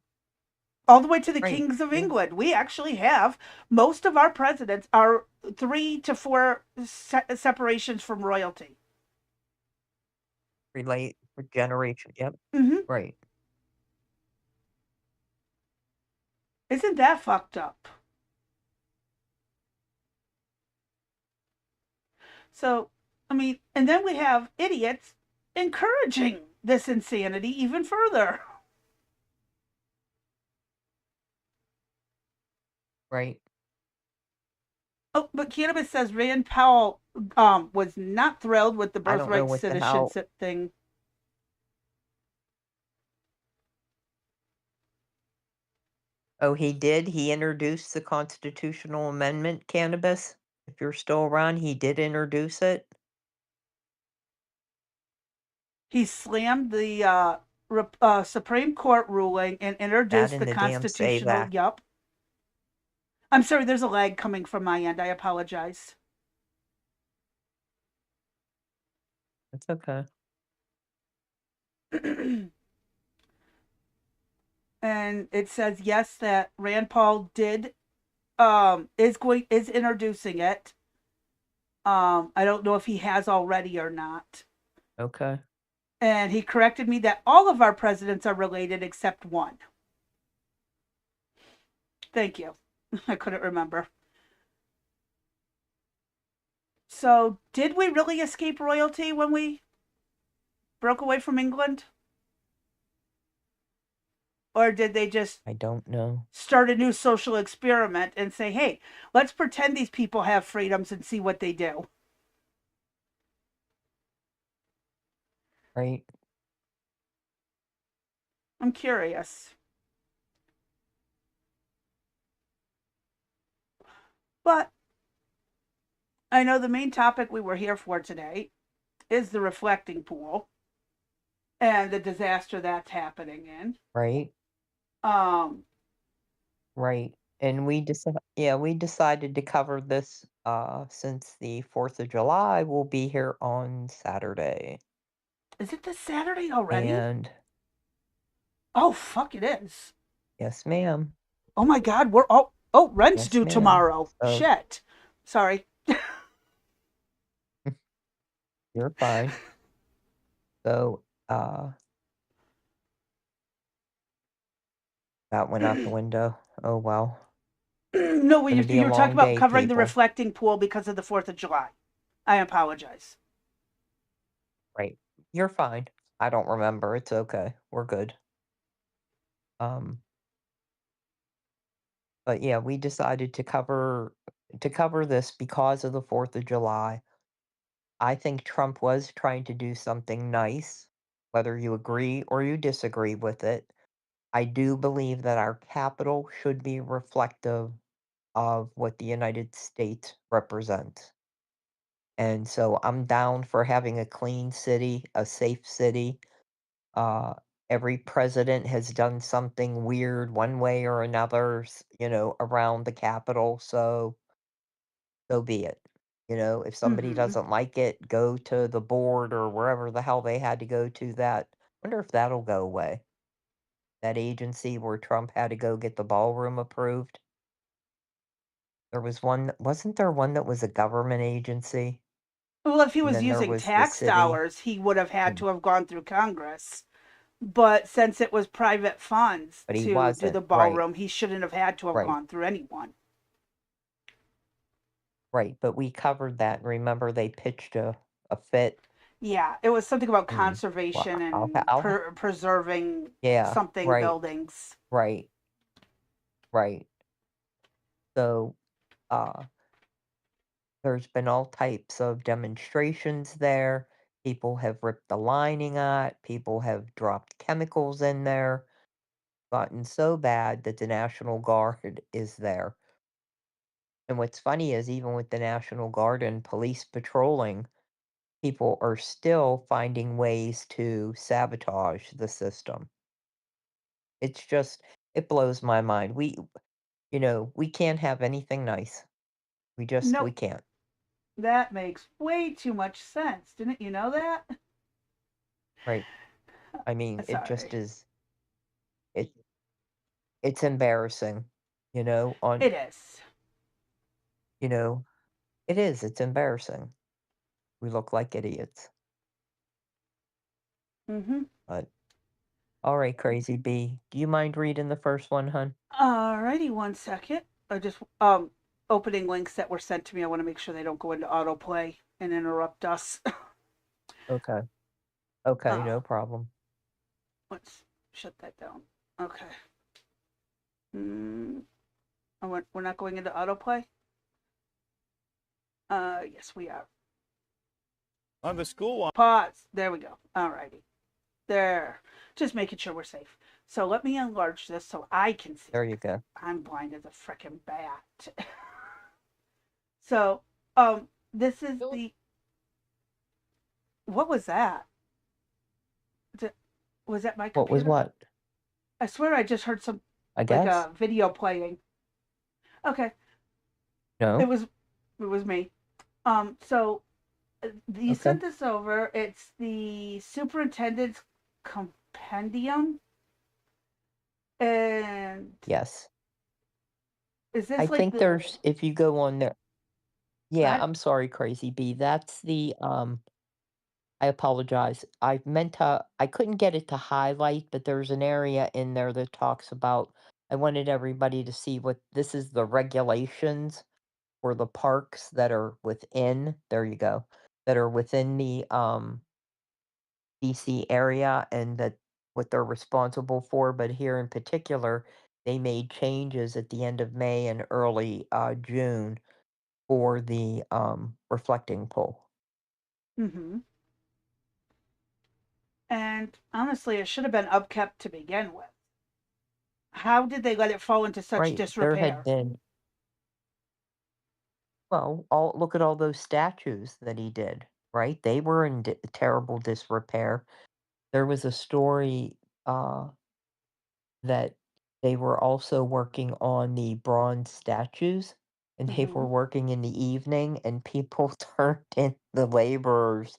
[SPEAKER 2] All the way to the
[SPEAKER 1] right.
[SPEAKER 2] kings of
[SPEAKER 1] Yeah,
[SPEAKER 2] England. We actually have most of our presidents are 3 to 4 separations from royalty.
[SPEAKER 1] relate for generation. Yep,
[SPEAKER 2] Mm-hmm.
[SPEAKER 1] right.
[SPEAKER 2] Isn't that fucked up? So, I mean, and then we have idiots encouraging this insanity even further.
[SPEAKER 1] Right.
[SPEAKER 2] Oh, but Cannabis says Rand Powell was not thrilled with the
[SPEAKER 1] I don't know
[SPEAKER 2] birthright
[SPEAKER 1] what the hell.
[SPEAKER 2] citizenship thing.
[SPEAKER 1] Oh, he did? He introduced the constitutional amendment, cannabis? If you're still around, he did introduce it?
[SPEAKER 2] He slammed the Supreme Court ruling and
[SPEAKER 1] That
[SPEAKER 2] introduced
[SPEAKER 1] and
[SPEAKER 2] the
[SPEAKER 1] the damn Save
[SPEAKER 2] constitutional.
[SPEAKER 1] Act.
[SPEAKER 2] Yup. I'm sorry, there's a lag coming from my end. I apologize.
[SPEAKER 1] That's okay.
[SPEAKER 2] And it says yes that Rand Paul did is introducing it. I don't know if he has already or not.
[SPEAKER 1] Okay.
[SPEAKER 2] And he corrected me that all of our presidents are related except one. Thank you. I couldn't remember. So, did we really escape royalty when we broke away from England? Or did they just
[SPEAKER 1] I don't know.
[SPEAKER 2] start a new social experiment and say, hey, let's pretend these people have freedoms and see what they do?
[SPEAKER 1] Right?
[SPEAKER 2] I'm curious. But I know the main topic we were here for today is the reflecting pool and the disaster that's happening in.
[SPEAKER 1] Right?
[SPEAKER 2] Um,
[SPEAKER 1] Right. And we decided to cover this since the 4th of July will be here on Saturday.
[SPEAKER 2] is it this Saturday already?
[SPEAKER 1] And
[SPEAKER 2] Oh fuck, it is.
[SPEAKER 1] yes, ma'am.
[SPEAKER 2] Oh my god, we're rent's
[SPEAKER 1] Yes,
[SPEAKER 2] due
[SPEAKER 1] ma'am.
[SPEAKER 2] tomorrow.
[SPEAKER 1] So
[SPEAKER 2] Shit. Sorry.
[SPEAKER 1] you're fine. So that went out the window. Oh well.
[SPEAKER 2] No,
[SPEAKER 1] Gonna be a
[SPEAKER 2] you were talking
[SPEAKER 1] long
[SPEAKER 2] about
[SPEAKER 1] day,
[SPEAKER 2] covering the
[SPEAKER 1] people.
[SPEAKER 2] reflecting pool because of the 4th of July. I apologize.
[SPEAKER 1] Right. You're fine. I don't remember. It's okay. We're good. Um, but yeah, we decided to cover this because of the 4th of July. I think Trump was trying to do something nice, whether you agree or you disagree with it. I do believe that our capital should be reflective of what the United States represents. And so I'm down for having a clean city, a safe city. Uh, every president has done something weird one way or another, around the Capitol. So be it. If somebody
[SPEAKER 2] Mm-hmm.
[SPEAKER 1] doesn't like it, go to the board or wherever the hell they had to go to that. Wonder if that'll go away. That agency where Trump had to go get the ballroom approved. Wasn't there one that was a government agency?
[SPEAKER 2] Well, if he
[SPEAKER 1] And
[SPEAKER 2] was
[SPEAKER 1] then there
[SPEAKER 2] using
[SPEAKER 1] was the
[SPEAKER 2] tax
[SPEAKER 1] city.
[SPEAKER 2] dollars, he would have had
[SPEAKER 1] Mm,
[SPEAKER 2] to have gone through Congress. But since it was private funds
[SPEAKER 1] but he
[SPEAKER 2] to do the
[SPEAKER 1] wasn't. Right,
[SPEAKER 2] ballroom, he shouldn't have had to have
[SPEAKER 1] right.
[SPEAKER 2] gone through anyone.
[SPEAKER 1] Right, but we covered that. Remember they pitched a fit.
[SPEAKER 2] Yeah, it was something about
[SPEAKER 1] Mm.
[SPEAKER 2] conservation
[SPEAKER 1] Well,
[SPEAKER 2] and preserving
[SPEAKER 1] yeah,
[SPEAKER 2] something
[SPEAKER 1] right,
[SPEAKER 2] buildings.
[SPEAKER 1] right, right. So, uh, there's been all types of demonstrations there. People have ripped the lining out. People have dropped chemicals in there. Gotten so bad that the National Guard is there. And what's funny is even with the National Guard and police patrolling, people are still finding ways to sabotage the system. It's just it blows my mind. We can't have anything nice. We
[SPEAKER 2] Nope,
[SPEAKER 1] can't.
[SPEAKER 2] that makes way too much sense. Didn't you know that?
[SPEAKER 1] Right. I mean, it just
[SPEAKER 2] Sorry.
[SPEAKER 1] is it it's embarrassing, on
[SPEAKER 2] It is.
[SPEAKER 1] you know, it is, it's embarrassing. We look like idiots.
[SPEAKER 2] Mm-hmm.
[SPEAKER 1] But all right, crazy B. Do you mind reading the first one, hun?
[SPEAKER 2] Alrighty, one second. I just opening links that were sent to me. I want to make sure they don't go into autoplay and interrupt us.
[SPEAKER 1] Okay. Okay,
[SPEAKER 2] uh,
[SPEAKER 1] no problem.
[SPEAKER 2] let's shut that down. Okay. Mm, we're not going into autoplay. Yes, we are.
[SPEAKER 3] On the school one.
[SPEAKER 2] Pause. There we go. Alrighty. There. Just making sure we're safe. So let me enlarge this so I can see
[SPEAKER 1] There
[SPEAKER 2] it
[SPEAKER 1] you
[SPEAKER 2] because
[SPEAKER 1] go.
[SPEAKER 2] I'm blind as a frickin' bat. So, this is the. What was that? Was that my
[SPEAKER 1] What was
[SPEAKER 2] computer?
[SPEAKER 1] what?
[SPEAKER 2] I swear I just heard some
[SPEAKER 1] I
[SPEAKER 2] like
[SPEAKER 1] guess?
[SPEAKER 2] a video playing. Okay, it
[SPEAKER 1] No?
[SPEAKER 2] was it was me. So you
[SPEAKER 1] Okay.
[SPEAKER 2] sent this over. It's the superintendent's compendium, and
[SPEAKER 1] Yes.
[SPEAKER 2] is
[SPEAKER 1] I
[SPEAKER 2] this like
[SPEAKER 1] think
[SPEAKER 2] the
[SPEAKER 1] there's if you go on there. Yeah,
[SPEAKER 2] what?
[SPEAKER 1] I'm sorry, crazy B. That's the I apologize. I couldn't get it to highlight, but there's an area in there that talks about I wanted everybody to see what this is the regulations for the parks that are within, there you go, that are within the DC area and that what they're responsible for, but here in particular, they made changes at the end of May and early June for the reflecting pool.
[SPEAKER 2] Mhm. And honestly, it should have been upkept to begin with. How did they let it fall into such
[SPEAKER 1] Right. There had
[SPEAKER 2] disrepair?
[SPEAKER 1] been, well, all look at all those statues that he did, right? They were in terrible disrepair. There was a story that they were also working on the bronze statues, and they were
[SPEAKER 2] Mhm.
[SPEAKER 1] working in the evening, and people turned in the laborers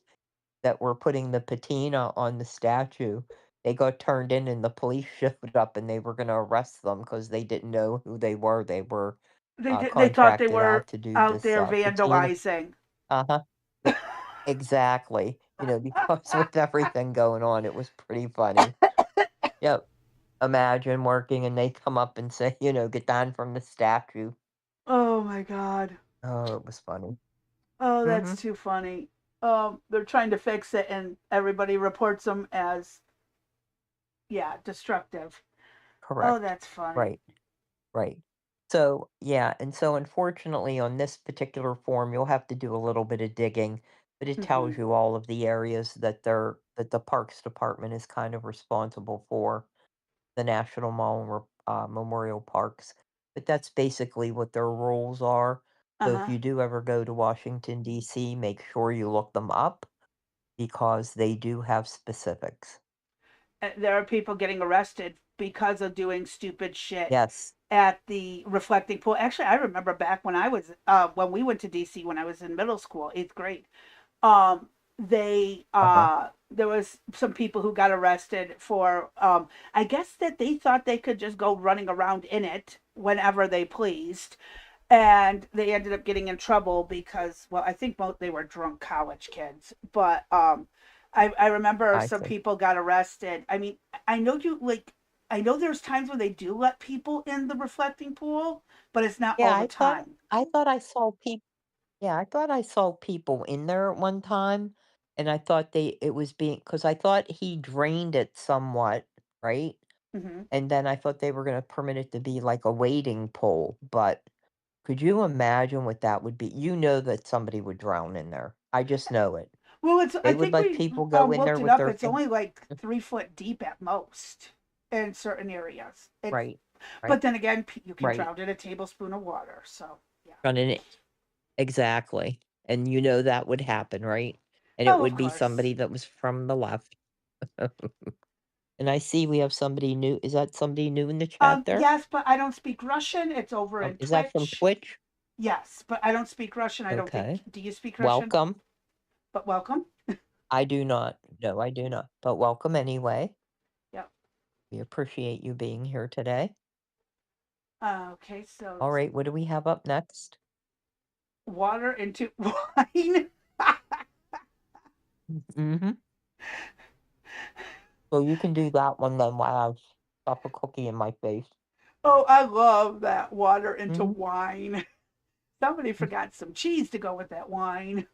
[SPEAKER 1] that were putting the patina on the statue. They got turned in, and the police showed up, and they were going to arrest them because they didn't know who they were. They were
[SPEAKER 2] They thought they
[SPEAKER 1] contracted
[SPEAKER 2] were
[SPEAKER 1] out to do
[SPEAKER 2] out
[SPEAKER 1] this
[SPEAKER 2] there
[SPEAKER 1] patina.
[SPEAKER 2] vandalizing.
[SPEAKER 1] Uh-huh. E- Exactly. Because with everything going on, it was pretty funny. Yep. Imagine working and they come up and say, "Get down from the statue."
[SPEAKER 2] Oh my god.
[SPEAKER 1] Oh, it was funny.
[SPEAKER 2] Oh, that's
[SPEAKER 1] Mhm.
[SPEAKER 2] too funny. They're trying to fix it, and everybody reports them as, yeah, destructive. Oh,
[SPEAKER 1] Correct.
[SPEAKER 2] that's funny.
[SPEAKER 1] Right. Right. So, yeah, and so unfortunately on this particular form, you'll have to do a little bit of digging, but it
[SPEAKER 2] Hmm.
[SPEAKER 1] tells you all of the areas that the Parks Department is kind of responsible for, the National Mall and Memorial Parks. But that's basically what their rules are.
[SPEAKER 2] Uh
[SPEAKER 1] So if
[SPEAKER 2] huh.
[SPEAKER 1] you do ever go to Washington, D.C., make sure you look them up because they do have specifics.
[SPEAKER 2] There are people getting arrested because of doing stupid shit
[SPEAKER 1] Yes.
[SPEAKER 2] at the reflecting pool. Actually, I remember back when we went to DC when I was in middle school, eighth grade. Um, they
[SPEAKER 1] Uh-huh.
[SPEAKER 2] there was some people who got arrested for I guess that they thought they could just go running around in it whenever they pleased, and they ended up getting in trouble because, well, I think both they were drunk college kids, but I remember
[SPEAKER 1] I
[SPEAKER 2] some
[SPEAKER 1] see.
[SPEAKER 2] people got arrested. I mean, I know you like I know there's times when they do let people in the reflecting pool, but it's not
[SPEAKER 1] Yeah,
[SPEAKER 2] all the
[SPEAKER 1] I
[SPEAKER 2] time.
[SPEAKER 1] I thought I saw people Yeah, I thought I saw people in there at one time, and I thought it was being because I thought he drained it somewhat, right?
[SPEAKER 2] Hmm.
[SPEAKER 1] And then I thought they were gonna permit it to be like a wading pool, but could you imagine what that would be? You know that somebody would drown in there. I just know it.
[SPEAKER 2] Well, it's
[SPEAKER 1] They
[SPEAKER 2] I
[SPEAKER 1] would
[SPEAKER 2] think
[SPEAKER 1] let
[SPEAKER 2] we
[SPEAKER 1] people go in there
[SPEAKER 2] looked it
[SPEAKER 1] with
[SPEAKER 2] up.
[SPEAKER 1] their
[SPEAKER 2] It's
[SPEAKER 1] thing.
[SPEAKER 2] only like 3 foot deep at most in certain areas. It's
[SPEAKER 1] Right,
[SPEAKER 2] but
[SPEAKER 1] right,
[SPEAKER 2] then again, you can
[SPEAKER 1] right.
[SPEAKER 2] drown in a tablespoon of water. So yeah.
[SPEAKER 1] Running it exactly, and you know that would happen, right? And it
[SPEAKER 2] Oh, of
[SPEAKER 1] would be
[SPEAKER 2] course.
[SPEAKER 1] somebody that was from the left. And I see we have somebody new. Is that somebody new in the chat there?
[SPEAKER 2] Yes, but I don't speak Russian. It's over in
[SPEAKER 1] Is that from
[SPEAKER 2] Twitch.
[SPEAKER 1] Twitch?
[SPEAKER 2] Yes, but I don't speak Russian. I don't think.
[SPEAKER 1] Okay.
[SPEAKER 2] Do you speak Russian?
[SPEAKER 1] Welcome.
[SPEAKER 2] But welcome.
[SPEAKER 1] I do not. No, I do not. But welcome anyway.
[SPEAKER 2] Yep.
[SPEAKER 1] We appreciate you being here today.
[SPEAKER 2] Okay, so
[SPEAKER 1] All right, what do we have up next?
[SPEAKER 2] water into wine.
[SPEAKER 1] Mm-hmm. So you can do that one then while I stuff a cookie in my face.
[SPEAKER 2] Oh, I love that water into
[SPEAKER 1] Mm-hmm.
[SPEAKER 2] wine. Somebody forgot some cheese to go with that wine.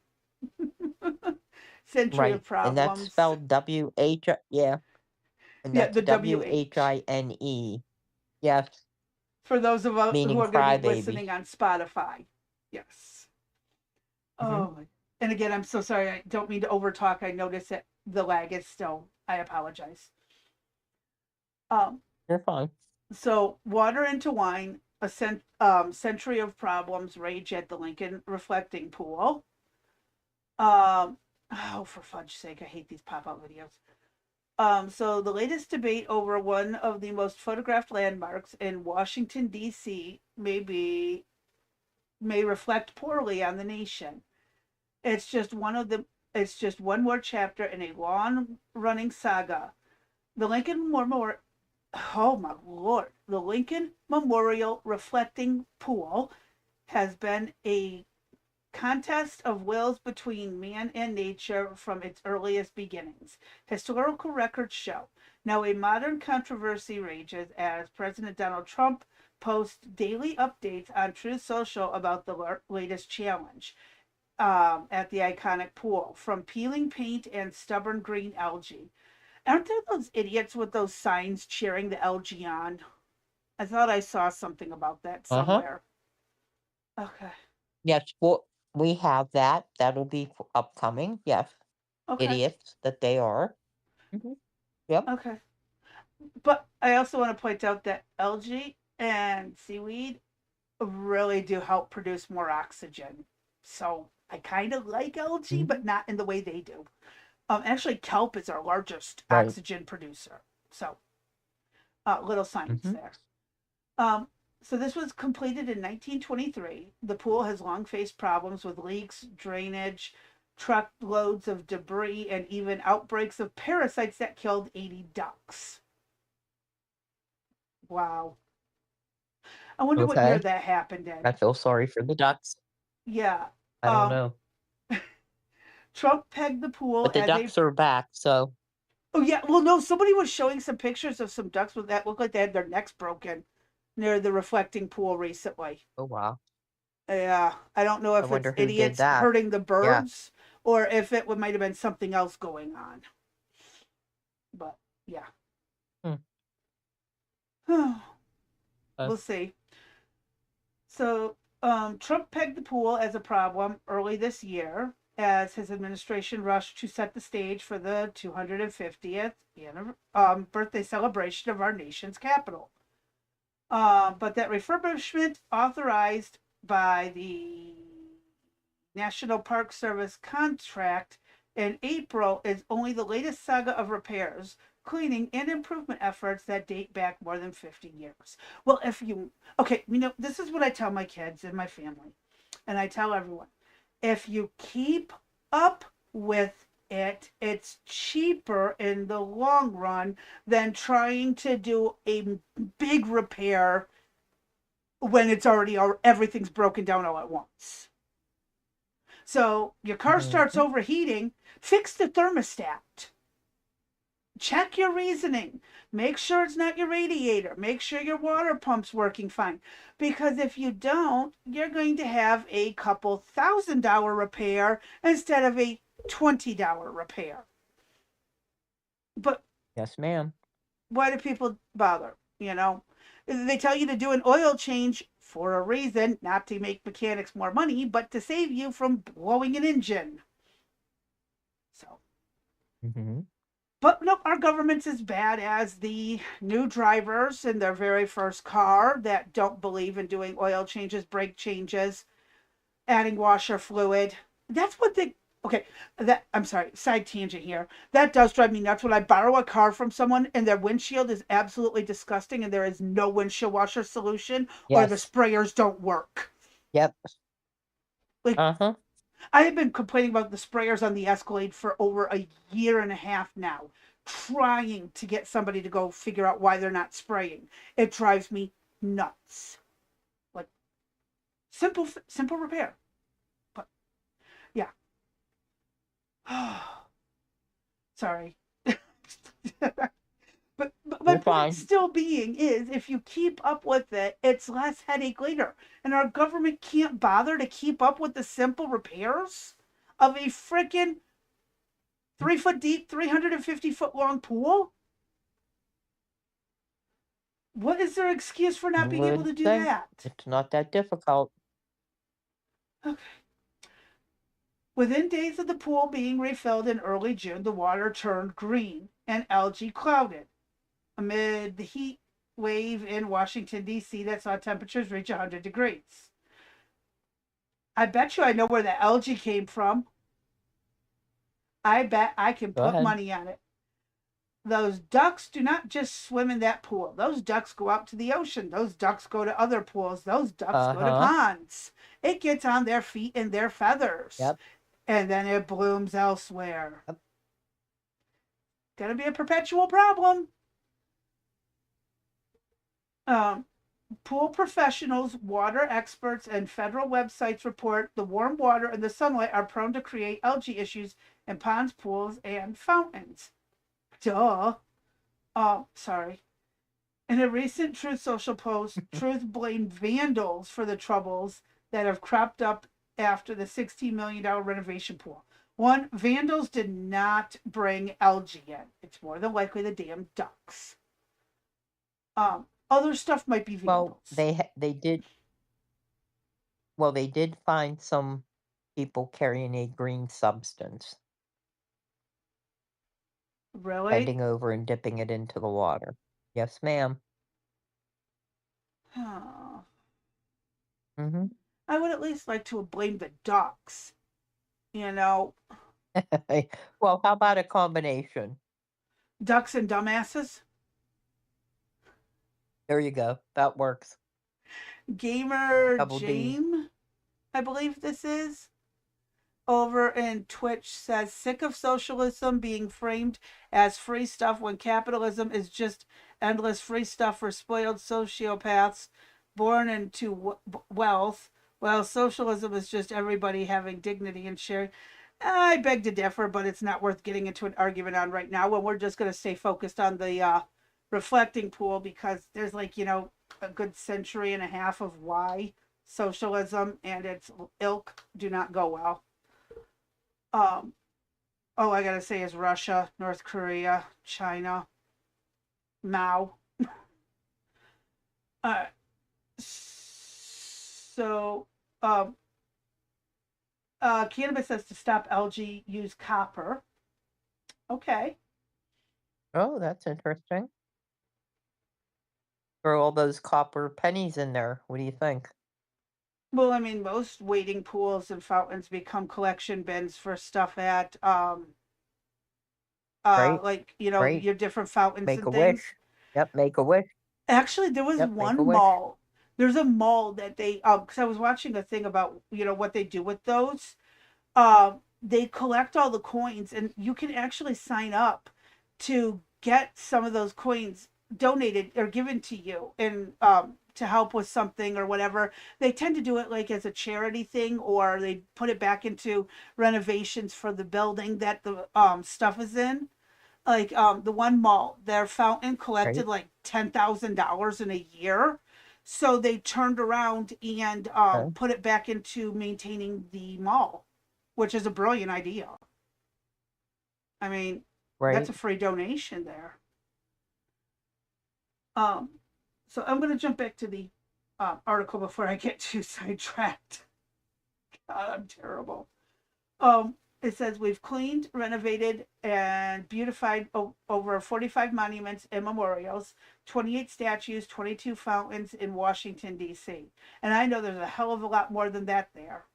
[SPEAKER 2] Century of
[SPEAKER 1] Right. And that's
[SPEAKER 2] problems.
[SPEAKER 1] spelled W-H, yeah. And
[SPEAKER 2] Yeah,
[SPEAKER 1] that's
[SPEAKER 2] the WH.
[SPEAKER 1] WHINE. Yes,
[SPEAKER 2] For those of us who
[SPEAKER 1] meaning
[SPEAKER 2] are going to be
[SPEAKER 1] crybaby.
[SPEAKER 2] listening on Spotify. Yes.
[SPEAKER 1] Mm-hmm.
[SPEAKER 2] Oh, and again, I'm so sorry. I don't mean to overtalk. I notice that the lag is still. I apologize. Um,
[SPEAKER 1] You're fine.
[SPEAKER 2] so water into wine. Century of problems rage at the Lincoln reflecting pool. Um, oh, for fudge's sake, I hate these pop-up videos. So the latest debate over one of the most photographed landmarks in Washington, D.C. may reflect poorly on the nation. It's just one of the it's just one more chapter in a long running saga. The Lincoln Memorial Oh my lord. The Lincoln Memorial Reflecting Pool has been a contest of wills between man and nature from its earliest beginnings. Historical records show. Now, a modern controversy rages as President Donald Trump posts daily updates on Truth Social about the latest challenge at the iconic pool, from peeling paint and stubborn green algae. Aren't there those idiots with those signs cheering the LG on? I thought I saw something about that
[SPEAKER 1] Uh-huh.
[SPEAKER 2] somewhere. Okay.
[SPEAKER 1] Yes, well, we have that. That'll be upcoming. Yes,
[SPEAKER 2] Okay.
[SPEAKER 1] idiots that they are. Hmm. Yep.
[SPEAKER 2] Okay. But I also want to point out that algae and seaweed really do help produce more oxygen. So I kind of like algae,
[SPEAKER 1] Hmm.
[SPEAKER 2] but not in the way they do. Actually, kelp is our largest
[SPEAKER 1] Right.
[SPEAKER 2] oxygen producer. So, little science
[SPEAKER 1] Hmm.
[SPEAKER 2] there. Um, so this was completed in 1923. The pool has long faced problems with leaks, drainage, truckloads of debris, and even outbreaks of parasites that killed 80 ducks. Wow. I wonder what year
[SPEAKER 1] Okay.
[SPEAKER 2] that happened
[SPEAKER 1] I
[SPEAKER 2] in.
[SPEAKER 1] feel sorry for the ducks.
[SPEAKER 2] Yeah.
[SPEAKER 1] I don't
[SPEAKER 2] Um,
[SPEAKER 1] know.
[SPEAKER 2] Trump pegged the pool
[SPEAKER 1] But the
[SPEAKER 2] as a.
[SPEAKER 1] ducks are back, so
[SPEAKER 2] Oh yeah. Well, no. Somebody was showing some pictures of some ducks with that looked like they had their necks broken near the reflecting pool recently.
[SPEAKER 1] oh wow.
[SPEAKER 2] Yeah, I don't know
[SPEAKER 1] I
[SPEAKER 2] if it's
[SPEAKER 1] wonder who did
[SPEAKER 2] idiots
[SPEAKER 1] that.
[SPEAKER 2] hurting the
[SPEAKER 1] Yeah.
[SPEAKER 2] birds or if it might have been something else going on. But yeah,
[SPEAKER 1] Hmm. Uh,
[SPEAKER 2] we'll see. So Trump pegged the pool as a problem early this year as his administration rushed to set the stage for the 250th birthday celebration of our nation's capital. But that refurbishment authorized by the National Park Service contract in April is only the latest saga of repairs, cleaning, and improvement efforts that date back more than 50 years. Well, okay, this is what I tell my kids and my family, and I tell everyone if you keep up with it, it's cheaper in the long run than trying to do a big repair when it's already everything's broken down all at once. So your car starts
[SPEAKER 1] mhm.
[SPEAKER 2] overheating, fix the thermostat. Check your reasoning. Make sure it's not your radiator. Make sure your water pump's working fine. Because if you don't, you're going to have a couple $1,000 repair instead of a $20 repair. But
[SPEAKER 1] Yes, ma'am.
[SPEAKER 2] why do people bother? They tell you to do an oil change for a reason, not to make mechanics more money, but to save you from blowing an engine. So,
[SPEAKER 1] Mhm.
[SPEAKER 2] but no, our government's as bad as the new drivers in their very first car that don't believe in doing oil changes, brake changes, adding washer fluid. That's what they. Okay, that I'm sorry, side tangent here. That does drive me nuts when I borrow a car from someone and their windshield is absolutely disgusting and there is no windshield washer solution or the
[SPEAKER 1] Yes.
[SPEAKER 2] sprayers don't work.
[SPEAKER 1] Yep.
[SPEAKER 2] Like
[SPEAKER 1] Uh-huh.
[SPEAKER 2] I have been complaining about the sprayers on the Escalade for over a year and a half now, trying to get somebody to go figure out why they're not spraying. It drives me nuts. Like simple repair. But yeah. Sorry. But my
[SPEAKER 1] You're
[SPEAKER 2] point
[SPEAKER 1] fine.
[SPEAKER 2] still being is if you keep up with it, it's less headache later. And our government can't bother to keep up with the simple repairs of a freaking 3 foot deep, 350-foot long pool. What is their excuse for not
[SPEAKER 1] You
[SPEAKER 2] being able
[SPEAKER 1] would
[SPEAKER 2] to do
[SPEAKER 1] think
[SPEAKER 2] that?
[SPEAKER 1] it's not that difficult.
[SPEAKER 2] Okay. Within days of the pool being refilled in early June, the water turned green and algae clouded amid the heat wave in Washington, D.C. that saw temperatures reach 100 degrees. I bet you I know where the algae came from. I bet I can
[SPEAKER 1] Go
[SPEAKER 2] put
[SPEAKER 1] ahead.
[SPEAKER 2] money on it. Those ducks do not just swim in that pool. Those ducks go out to the ocean. Those ducks go to other pools. Those ducks go to
[SPEAKER 1] Uh-huh.
[SPEAKER 2] ponds. It gets on their feet and their feathers,
[SPEAKER 1] Yep.
[SPEAKER 2] and then it blooms elsewhere.
[SPEAKER 1] Yep.
[SPEAKER 2] Gonna be a perpetual problem. Um, Pool professionals, water experts, and federal websites report the warm water and the sunlight are prone to create algae issues in ponds, pools, and fountains. Duh. Oh, sorry. In a recent Truth Social post, Truth blamed vandals for the troubles that have cropped up after the $16 million renovation pool. One, vandals did not bring algae in. It's more than likely the damn ducks. Other stuff might be
[SPEAKER 1] Well,
[SPEAKER 2] vandals.
[SPEAKER 1] they did. Well, they did find some people carrying a green substance,
[SPEAKER 2] Really?
[SPEAKER 1] bending over and dipping it into the water. Yes, ma'am.
[SPEAKER 2] Oh,
[SPEAKER 1] Mm-hmm.
[SPEAKER 2] I would at least like to blame the ducks. You know,
[SPEAKER 1] Well, how about a combination?
[SPEAKER 2] ducks and dumbasses.
[SPEAKER 1] There you go. That works.
[SPEAKER 2] Gamer
[SPEAKER 1] Double D.
[SPEAKER 2] Jame, I believe this is, over in Twitch says, sick of socialism being framed as free stuff when capitalism is just endless free stuff for spoiled sociopaths born into wealth, while socialism is just everybody having dignity and sharing. I beg to differ, but it's not worth getting into an argument on right now when we're just going to stay focused on the reflecting pool, because there's like, a good century and a half of why socialism and its ilk do not go well. Um, oh, I gotta say is Russia, North Korea, China, Mao. Uh, so, um, cannabis says to stop algae, use copper. Okay.
[SPEAKER 1] Oh, that's interesting. Throw all those copper pennies in there. What do you think?
[SPEAKER 2] Well, I mean, most wading pools and fountains become collection bins for stuff at,
[SPEAKER 1] Right?
[SPEAKER 2] like,
[SPEAKER 1] Right?
[SPEAKER 2] your different fountains
[SPEAKER 1] Make a
[SPEAKER 2] and things.
[SPEAKER 1] wish. Yep, make a wish.
[SPEAKER 2] Actually, there was
[SPEAKER 1] Yep, make a
[SPEAKER 2] one
[SPEAKER 1] wish.
[SPEAKER 2] mall. There's a mall that they, because I was watching a thing about, what they do with those. They collect all the coins, and you can actually sign up to get some of those coins donated or given to you, and to help with something or whatever. They tend to do it like as a charity thing, or they put it back into renovations for the building that the stuff is in. Like the one mall, their fountain collected
[SPEAKER 1] Right?
[SPEAKER 2] like $10,000 in a year. So they turned around and
[SPEAKER 1] Okay.
[SPEAKER 2] put it back into maintaining the mall, which is a brilliant idea. I mean, that's
[SPEAKER 1] Right?
[SPEAKER 2] a free donation there. Um, so I'm going to jump back to the article before I get too sidetracked. God, I'm terrible. Um, it says we've cleaned, renovated, and beautified over 45 monuments and memorials, 28 statues, 22 fountains in Washington, D.C. And I know there's a hell of a lot more than that there.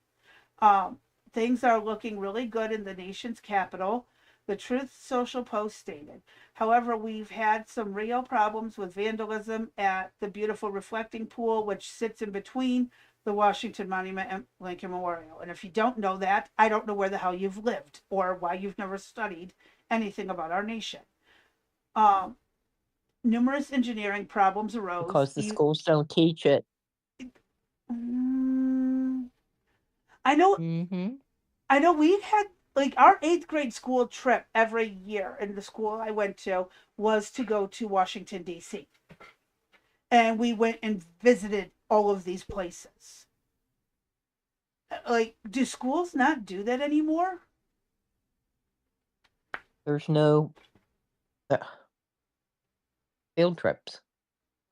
[SPEAKER 2] Um, Things are looking really good in the nation's capital, the Truth Social Post stated. However, we've had some real problems with vandalism at the beautiful reflecting pool, which sits in between the Washington Monument and Lincoln Memorial. And if you don't know that, I don't know where the hell you've lived or why you've never studied anything about our nation. Um, Numerous engineering problems arose.
[SPEAKER 1] Because the schools don't teach it.
[SPEAKER 2] Mm, I know
[SPEAKER 1] Mm-hmm.
[SPEAKER 2] I know we've had like our eighth grade school trip every year in the school I went to was to go to Washington, D.C. And we went and visited all of these places. Like, do schools not do that anymore?
[SPEAKER 1] There's no uh, field trips.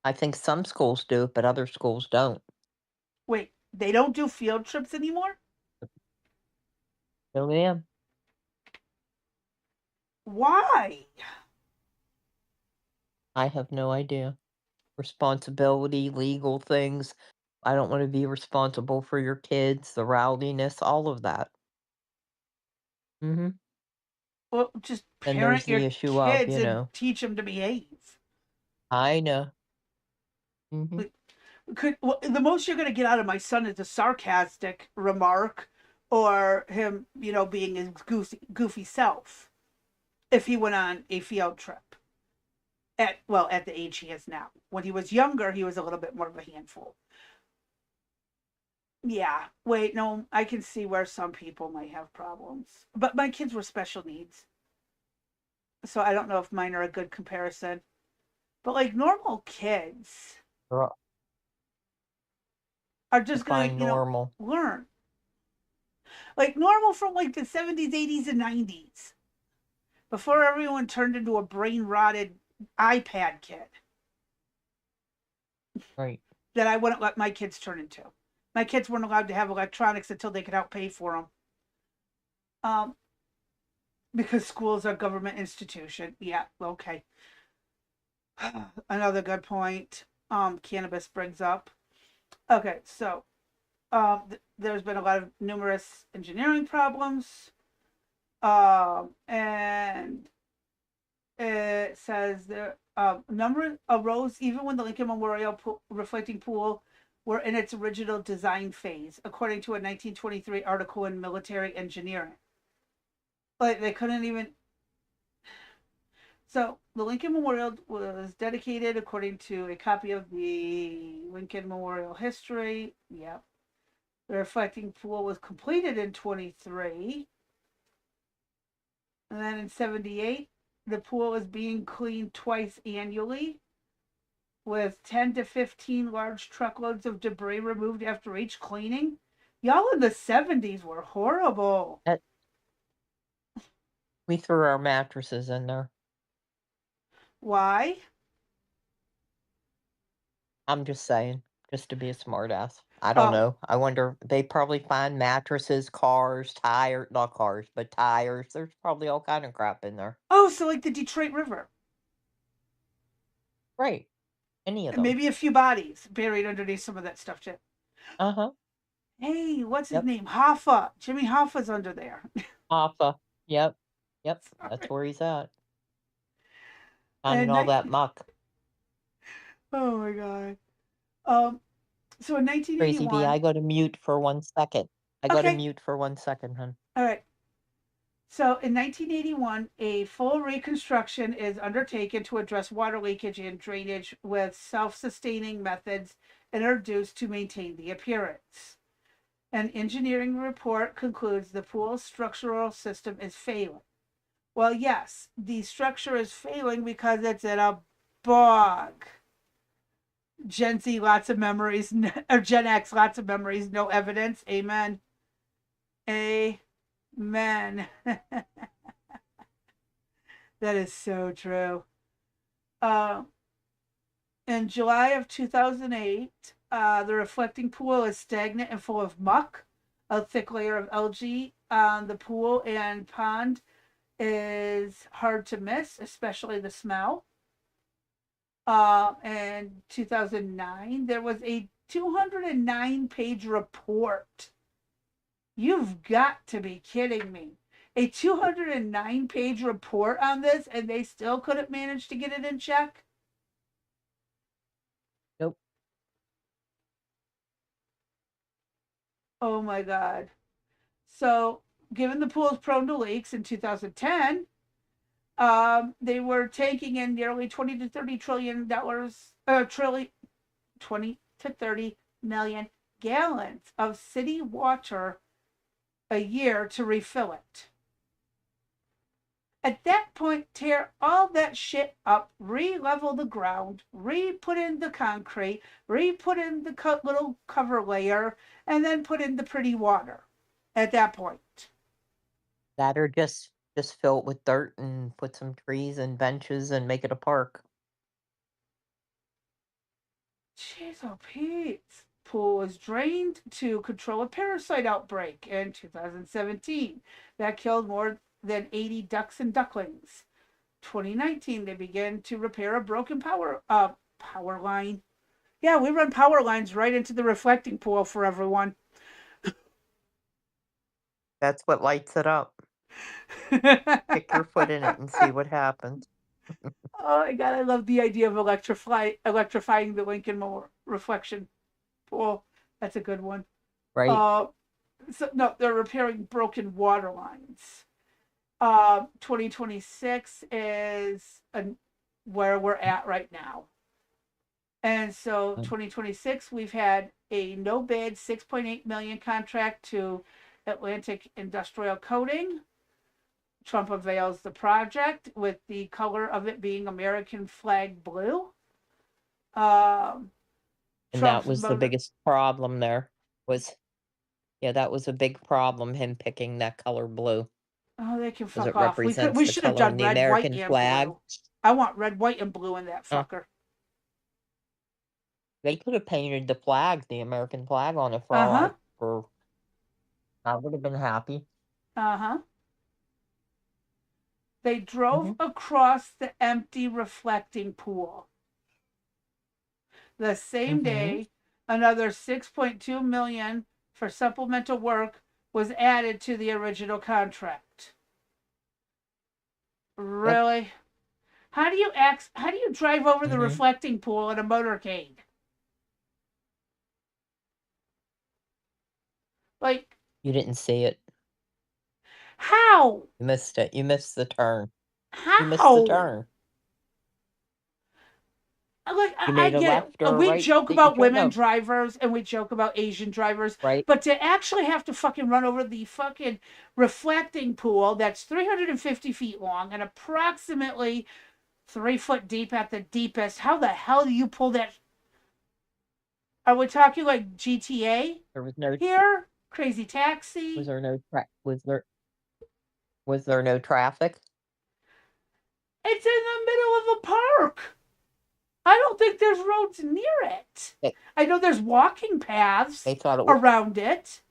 [SPEAKER 1] I think some schools do, but other schools don't.
[SPEAKER 2] Wait, they don't do field trips anymore?
[SPEAKER 1] No, ma'am.
[SPEAKER 2] Why?
[SPEAKER 1] I have no idea. Responsibility, legal things. I don't want to be responsible for your kids, the rowdiness, all of that. Mm-hmm.
[SPEAKER 2] Well, just
[SPEAKER 1] And there's
[SPEAKER 2] parent
[SPEAKER 1] the
[SPEAKER 2] your
[SPEAKER 1] issue of,
[SPEAKER 2] kids and teach them to behave.
[SPEAKER 1] I know. Mm-hmm.
[SPEAKER 2] Like, the most you're going to get out of my son is a sarcastic remark or him, being his goofy self if he went on a field trip at the age he is now. When he was younger, he was a little bit more of a handful. Yeah, wait, no, I can see where some people might have problems. But my kids were special needs. So I don't know if mine are a good comparison. But like normal kids
[SPEAKER 1] Or
[SPEAKER 2] are just going to,
[SPEAKER 1] define normal.
[SPEAKER 2] learn. Like normal from like the 70s, 80s, and 90s. Before everyone turned into a brain rotted iPad kid
[SPEAKER 1] Right.
[SPEAKER 2] that I wouldn't let my kids turn into. My kids weren't allowed to have electronics until they could help pay for them. Because school's a government institution. Yeah, okay. Another good point cannabis brings up. Okay, so there's been a lot of numerous engineering problems. And it says the number arose even when the Lincoln Memorial reflecting pool were in its original design phase, according to a 1923 article in Military Engineering. Like they couldn't even. So the Lincoln Memorial was dedicated according to a copy of the Lincoln Memorial history. Yep. The reflecting pool was completed in 23. And then in 78, the pool is being cleaned twice annually with 10 to 15 large truckloads of debris removed after each cleaning. Y'all in the 70s were horrible.
[SPEAKER 1] We threw our mattresses in there.
[SPEAKER 2] Why?
[SPEAKER 1] I'm just saying, just to be a smartass. I don't
[SPEAKER 2] Oh,
[SPEAKER 1] know. I wonder, they probably find mattresses, cars, not cars, but tires. There's probably all kind of crap in there.
[SPEAKER 2] oh, so like the Detroit River.
[SPEAKER 1] Right. Any of
[SPEAKER 2] And
[SPEAKER 1] them.
[SPEAKER 2] maybe a few bodies buried underneath some of that stuff too.
[SPEAKER 1] Uh-huh.
[SPEAKER 2] Hey, what's his
[SPEAKER 1] Yep.
[SPEAKER 2] name? Hoffa. Jimmy Hoffa's under there.
[SPEAKER 1] Alpha. Yep. Yep. That's
[SPEAKER 2] Sorry.
[SPEAKER 1] where he's at. Finding
[SPEAKER 2] And
[SPEAKER 1] all that muck.
[SPEAKER 2] oh my god. Um. So in
[SPEAKER 1] Crazy B,
[SPEAKER 2] 1981.
[SPEAKER 1] I go to mute for 1 second. I go to
[SPEAKER 2] Okay.
[SPEAKER 1] mute for 1 second, hun.
[SPEAKER 2] All right. So in 1981, a full reconstruction is undertaken to address water leakage and drainage with self-sustaining methods introduced to maintain the appearance. An engineering report concludes the pool's structural system is failing. Well, yes, the structure is failing because it's in a bog. Gen Z, lots of memories, or Gen X, lots of memories, no evidence. Amen. Amen. That is so true. Uh, in July of 2008, the reflecting pool is stagnant and full of muck. A thick layer of algae on the pool and pond is hard to miss, especially the smell. In 2009, there was a 209-page report. You've got to be kidding me. A 209-page report on this, and they still couldn't manage to get it in check?
[SPEAKER 1] Nope.
[SPEAKER 2] Oh my God. So, given the pool is prone to leaks in 2010, they were taking in nearly 20 to 30 trillion dollars, 20 to 30 million gallons of city water a year to refill it. At that point, tear all that shit up, re-level the ground, re-put in the concrete, re-put in the little cover layer, and then put in the pretty water at that point.
[SPEAKER 1] That or just fill it with dirt and put some trees and benches and make it a park.
[SPEAKER 2] Jeez, oh Pete. Pool was drained to control a parasite outbreak in 2017 that killed more than 80 ducks and ducklings. 2019, they began to repair a broken power line. Yeah, we run power lines right into the reflecting pool for everyone.
[SPEAKER 1] That's what lights it up. Stick your foot in it and see what happens.
[SPEAKER 2] Oh my god, I love the idea of electrifying the Lincoln reflection pool. That's a good one.
[SPEAKER 1] Right?
[SPEAKER 2] So no, they're repairing broken water lines. 2026 is where we're at right now. And so 2026, we've had a no bid 6.8 million contract to Atlantic Industrial Coating. Trump unveils the project with the color of it being American flag blue.
[SPEAKER 1] And that was the biggest problem there was Yeah, that was a big problem, him picking that color blue,
[SPEAKER 2] Oh, they can
[SPEAKER 1] 'cause
[SPEAKER 2] fuck
[SPEAKER 1] it
[SPEAKER 2] off.
[SPEAKER 1] represents
[SPEAKER 2] We
[SPEAKER 1] the
[SPEAKER 2] should have
[SPEAKER 1] color in
[SPEAKER 2] done
[SPEAKER 1] the
[SPEAKER 2] red, white,
[SPEAKER 1] American
[SPEAKER 2] and
[SPEAKER 1] flag.
[SPEAKER 2] blue. I want red, white, and blue in that
[SPEAKER 1] Uh,
[SPEAKER 2] fucker.
[SPEAKER 1] they could have painted the flag, the American flag on it
[SPEAKER 2] Uh huh.
[SPEAKER 1] for I would have been happy.
[SPEAKER 2] Uh huh. They drove
[SPEAKER 1] Mhm,
[SPEAKER 2] across the empty reflecting pool. The same
[SPEAKER 1] mhm.
[SPEAKER 2] day, another 6.2 million for supplemental work was added to the original contract.
[SPEAKER 1] Yep,
[SPEAKER 2] Really? How do you drive over the
[SPEAKER 1] mhm.
[SPEAKER 2] reflecting pool in a motorcade? Like,
[SPEAKER 1] You didn't see it.
[SPEAKER 2] how?
[SPEAKER 1] You missed it. You missed the turn. You missed the
[SPEAKER 2] How?
[SPEAKER 1] turn.
[SPEAKER 2] Like,
[SPEAKER 1] You
[SPEAKER 2] I
[SPEAKER 1] made a
[SPEAKER 2] get
[SPEAKER 1] left or
[SPEAKER 2] it.
[SPEAKER 1] a
[SPEAKER 2] We
[SPEAKER 1] right
[SPEAKER 2] joke
[SPEAKER 1] that you
[SPEAKER 2] about
[SPEAKER 1] shouldn't
[SPEAKER 2] women
[SPEAKER 1] have,
[SPEAKER 2] drivers and we joke about Asian drivers,
[SPEAKER 1] right?
[SPEAKER 2] but to actually have to fucking run over the fucking reflecting pool that's 350 feet long and approximately 3 foot deep at the deepest, how the hell do you pull that? Are we talking like GTA
[SPEAKER 1] There was no
[SPEAKER 2] here? Crazy Taxi?
[SPEAKER 1] was there no traffic?
[SPEAKER 2] It's in the middle of a park. I don't think there's roads near it.
[SPEAKER 1] They
[SPEAKER 2] I know there's walking paths
[SPEAKER 1] they thought it wa
[SPEAKER 2] around it.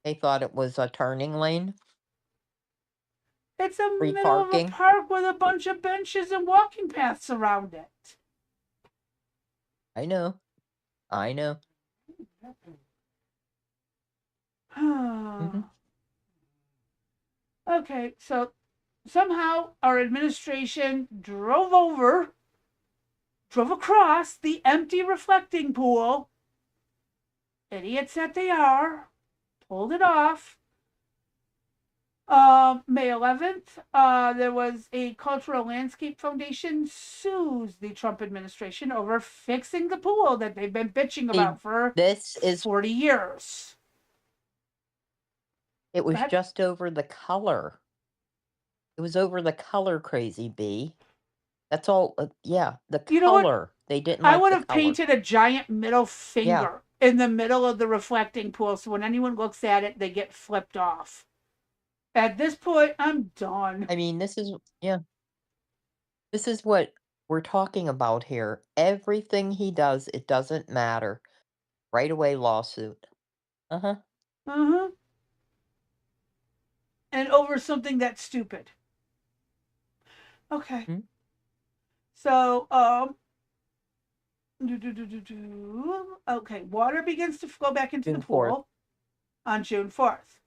[SPEAKER 1] they thought it was a turning lane,
[SPEAKER 2] It's a
[SPEAKER 1] free
[SPEAKER 2] middle of a
[SPEAKER 1] parking.
[SPEAKER 2] park with a bunch of benches and walking paths around it.
[SPEAKER 1] I know. I know. Mhm.
[SPEAKER 2] Okay, so somehow our administration drove across the empty reflecting pool. Idiots that they are, pulled it off. May 11th, there was a Cultural Landscape Foundation sues the Trump administration over fixing the pool that they've been bitching
[SPEAKER 1] See,
[SPEAKER 2] about for
[SPEAKER 1] this is
[SPEAKER 2] 40 years.
[SPEAKER 1] it
[SPEAKER 2] Go
[SPEAKER 1] was
[SPEAKER 2] ahead.
[SPEAKER 1] just over the color. It was over the color, Crazy Bee. That's all, yeah, the
[SPEAKER 2] You know what?
[SPEAKER 1] color. They didn't
[SPEAKER 2] I
[SPEAKER 1] like
[SPEAKER 2] would
[SPEAKER 1] the
[SPEAKER 2] have
[SPEAKER 1] color.
[SPEAKER 2] painted a giant middle
[SPEAKER 1] Yeah.
[SPEAKER 2] finger in the middle of the reflecting pool so when anyone looks at it, they get flipped off. At this point, I'm done.
[SPEAKER 1] I mean, this is what we're talking about here. Everything he does, it doesn't matter. Right away lawsuit. Uh-huh.
[SPEAKER 2] Uh-huh. And over something that's stupid. Okay.
[SPEAKER 1] Mhm.
[SPEAKER 2] So, okay, water begins to flow back into the
[SPEAKER 1] June 4th.
[SPEAKER 2] pool on June 4th.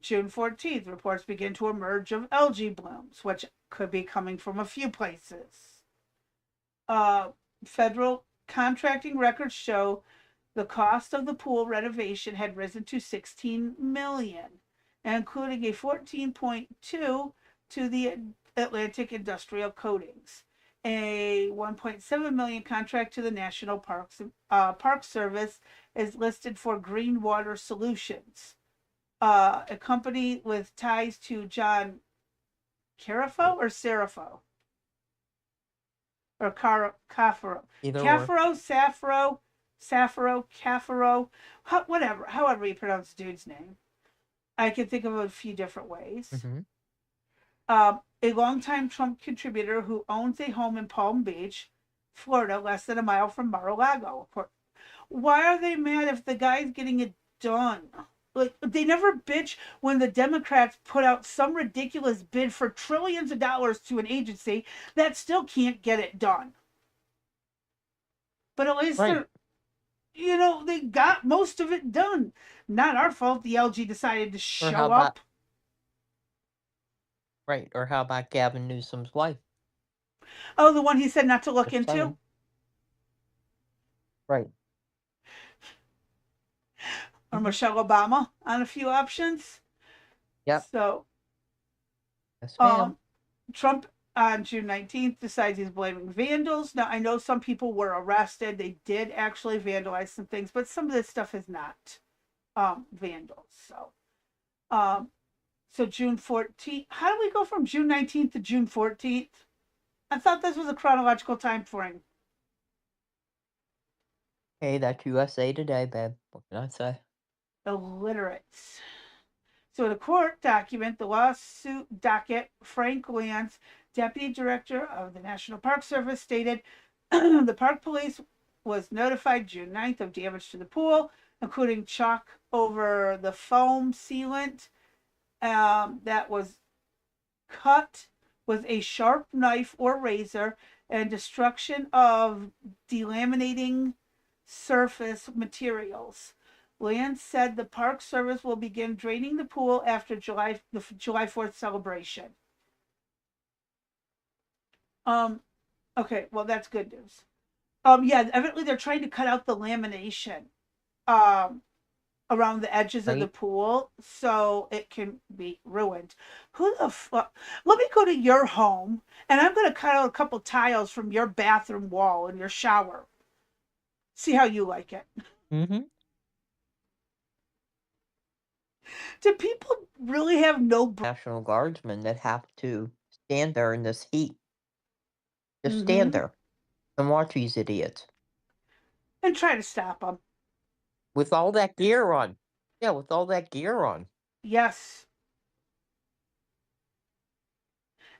[SPEAKER 2] June 14th, reports begin to emerge of algae blooms, which could be coming from a few places. Uh, Federal contracting records show the cost of the pool renovation had risen to 16 million, including a 14.2 to the Atlantic Industrial Coatings, a 1.7 million contract to the National Park Service is listed for Green Water Solutions, a company with ties to John Carafo or Serafo or Cafaro,
[SPEAKER 1] Either or.
[SPEAKER 2] Cafaro, Safaro, Cafaro, whatever, however you pronounce the dude's name. I can think of a few different ways.
[SPEAKER 1] Mhm.
[SPEAKER 2] A longtime Trump contributor who owns a home in Palm Beach, Florida, less than a mile from Mar-a-Lago. Why are they mad if the guy's getting it done? Like, they never bitch when the Democrats put out some ridiculous bid for trillions of dollars to an agency that still can't get it done. But at least
[SPEAKER 1] Right.
[SPEAKER 2] they got most of it done. Not our fault the LG decided to
[SPEAKER 1] Or how
[SPEAKER 2] show
[SPEAKER 1] about
[SPEAKER 2] up.
[SPEAKER 1] right, or how about Gavin Newsom's wife?
[SPEAKER 2] Oh, the one he said not to look
[SPEAKER 1] Just
[SPEAKER 2] into?
[SPEAKER 1] saying. Right.
[SPEAKER 2] Or
[SPEAKER 1] Mhm.
[SPEAKER 2] Michelle Obama on a few options.
[SPEAKER 1] Yep.
[SPEAKER 2] So,
[SPEAKER 1] Yes, ma'am.
[SPEAKER 2] um, Trump on June 19th decides he's blaming vandals. Now, I know some people were arrested. They did actually vandalize some things, but some of this stuff is not vandals. Um, so June 14th. How do we go from June 19th to June 14th? I thought this was a chronological time frame.
[SPEAKER 1] Hey, that's USA Today, babe. What can I say?
[SPEAKER 2] Illiterates. So, in a court document, the lawsuit docket, Frank Lance, deputy director of the National Park Service, stated the park police was notified June 9th of damage to the pool, including chalk over the foam sealant that was cut with a sharp knife or razor, and destruction of delaminating surface materials. Land said the Park Service will begin draining the pool after the July 4th celebration. Okay, well that's good news. Yeah, evidently they're trying to cut out the lamination around the edges of the
[SPEAKER 1] Right?
[SPEAKER 2] pool so it can be ruined. Who the fuck? Let me go to your home and I'm going to cut out a couple tiles from your bathroom wall in your shower. See how you like it.
[SPEAKER 1] Mm-hmm.
[SPEAKER 2] Do people really have no
[SPEAKER 1] National Guardsmen that have to stand there in this heat. Just stand
[SPEAKER 2] Mm-hmm.
[SPEAKER 1] there and watch these idiots
[SPEAKER 2] And try to stop them?
[SPEAKER 1] with all that gear on. Yeah, with all that gear on.
[SPEAKER 2] Yes.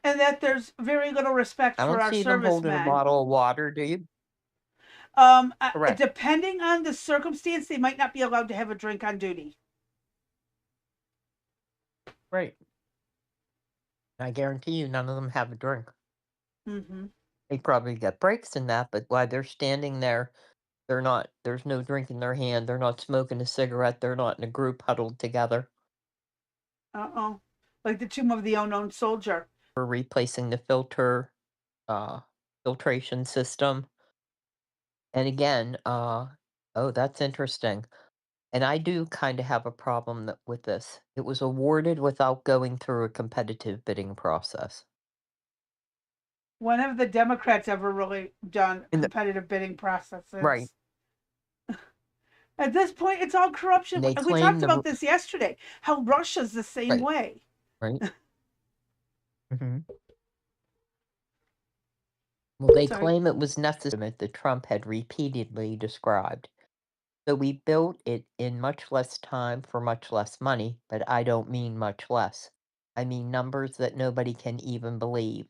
[SPEAKER 2] And that there's very little respect
[SPEAKER 1] I
[SPEAKER 2] for
[SPEAKER 1] don't
[SPEAKER 2] our
[SPEAKER 1] see them holding a
[SPEAKER 2] servicemen.
[SPEAKER 1] bottle of water, do you? Correct.
[SPEAKER 2] Depending on the circumstance, they might not be allowed to have a drink on duty.
[SPEAKER 1] Right. I guarantee you none of them have a drink.
[SPEAKER 2] Mm-hmm.
[SPEAKER 1] They probably get breaks in that, but while they're standing there, there's no drink in their hand, they're not smoking a cigarette, they're not in a group huddled together.
[SPEAKER 2] Uh-oh. Like the Tomb of the Unknown Soldier.
[SPEAKER 1] We're replacing the filtration system. And again, oh, that's interesting. And I do kind of have a problem with this. It was awarded without going through a competitive bidding process.
[SPEAKER 2] When have the Democrats ever really done
[SPEAKER 1] In the,
[SPEAKER 2] competitive bidding
[SPEAKER 1] right.
[SPEAKER 2] processes? At this point, it's all corruption.
[SPEAKER 1] And they
[SPEAKER 2] We
[SPEAKER 1] claim
[SPEAKER 2] talked
[SPEAKER 1] the
[SPEAKER 2] about this yesterday, how Russia's the same
[SPEAKER 1] right,
[SPEAKER 2] way.
[SPEAKER 1] right. Hmm. Well, they
[SPEAKER 2] Sorry.
[SPEAKER 1] claim it was necessary that Trump had repeatedly described. So we built it in much less time for much less money, but I don't mean much less. I mean numbers that nobody can even believe.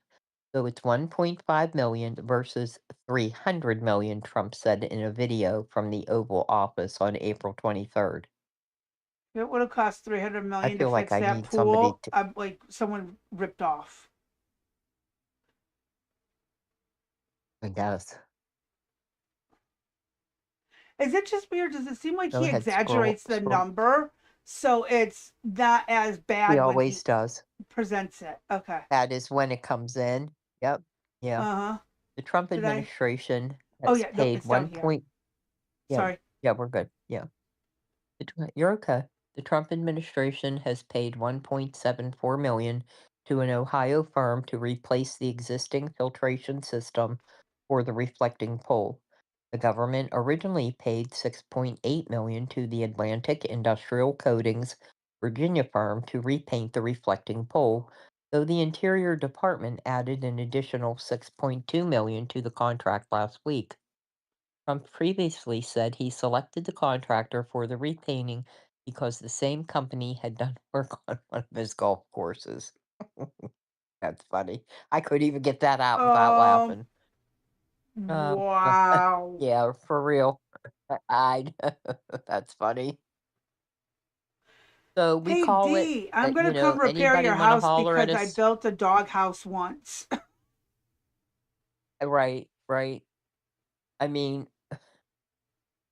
[SPEAKER 1] So it's 1.5 million versus 300 million, Trump said in a video from the Oval Office on April 23rd.
[SPEAKER 2] It would have cost $300
[SPEAKER 1] I
[SPEAKER 2] million to
[SPEAKER 1] feel like
[SPEAKER 2] fix
[SPEAKER 1] I
[SPEAKER 2] that
[SPEAKER 1] need somebody
[SPEAKER 2] pool.
[SPEAKER 1] to
[SPEAKER 2] Like someone ripped off.
[SPEAKER 1] I guess.
[SPEAKER 2] Is it just weird? Does it seem like
[SPEAKER 1] Go
[SPEAKER 2] he
[SPEAKER 1] ahead, scroll
[SPEAKER 2] exaggerates the
[SPEAKER 1] scroll.
[SPEAKER 2] number so it's not as
[SPEAKER 1] He
[SPEAKER 2] bad when he
[SPEAKER 1] always does.
[SPEAKER 2] presents it? Okay.
[SPEAKER 1] That is when it comes in. Yep. Yeah.
[SPEAKER 2] Uh-huh.
[SPEAKER 1] The Trump
[SPEAKER 2] Did I?
[SPEAKER 1] administration
[SPEAKER 2] Oh,
[SPEAKER 1] has
[SPEAKER 2] yeah. Nope.
[SPEAKER 1] paid
[SPEAKER 2] It's down
[SPEAKER 1] one
[SPEAKER 2] here.
[SPEAKER 1] point. Yeah.
[SPEAKER 2] Sorry.
[SPEAKER 1] Yeah, we're good. Yeah. You're okay. The Trump administration has paid 1.74 million to an Ohio firm to replace the existing filtration system for the reflecting pole. The government originally paid 6.8 million to the Atlantic Industrial Coatings Virginia firm to repaint the reflecting pole, though the Interior Department added an additional 6.2 million to the contract last week. Trump previously said he selected the contractor for the repainting because the same company had done work on one of his golf courses. That's funny. I couldn't even get that out without
[SPEAKER 2] Um.
[SPEAKER 1] laughing. Um,
[SPEAKER 2] Wow.
[SPEAKER 1] yeah, for real. I that's funny. So we
[SPEAKER 2] Hey
[SPEAKER 1] call it,
[SPEAKER 2] D, I'm gonna
[SPEAKER 1] you know,
[SPEAKER 2] come repair
[SPEAKER 1] anybody
[SPEAKER 2] your
[SPEAKER 1] want to
[SPEAKER 2] house
[SPEAKER 1] holler at
[SPEAKER 2] because I
[SPEAKER 1] us?
[SPEAKER 2] built a doghouse once.
[SPEAKER 1] Right, right. I mean,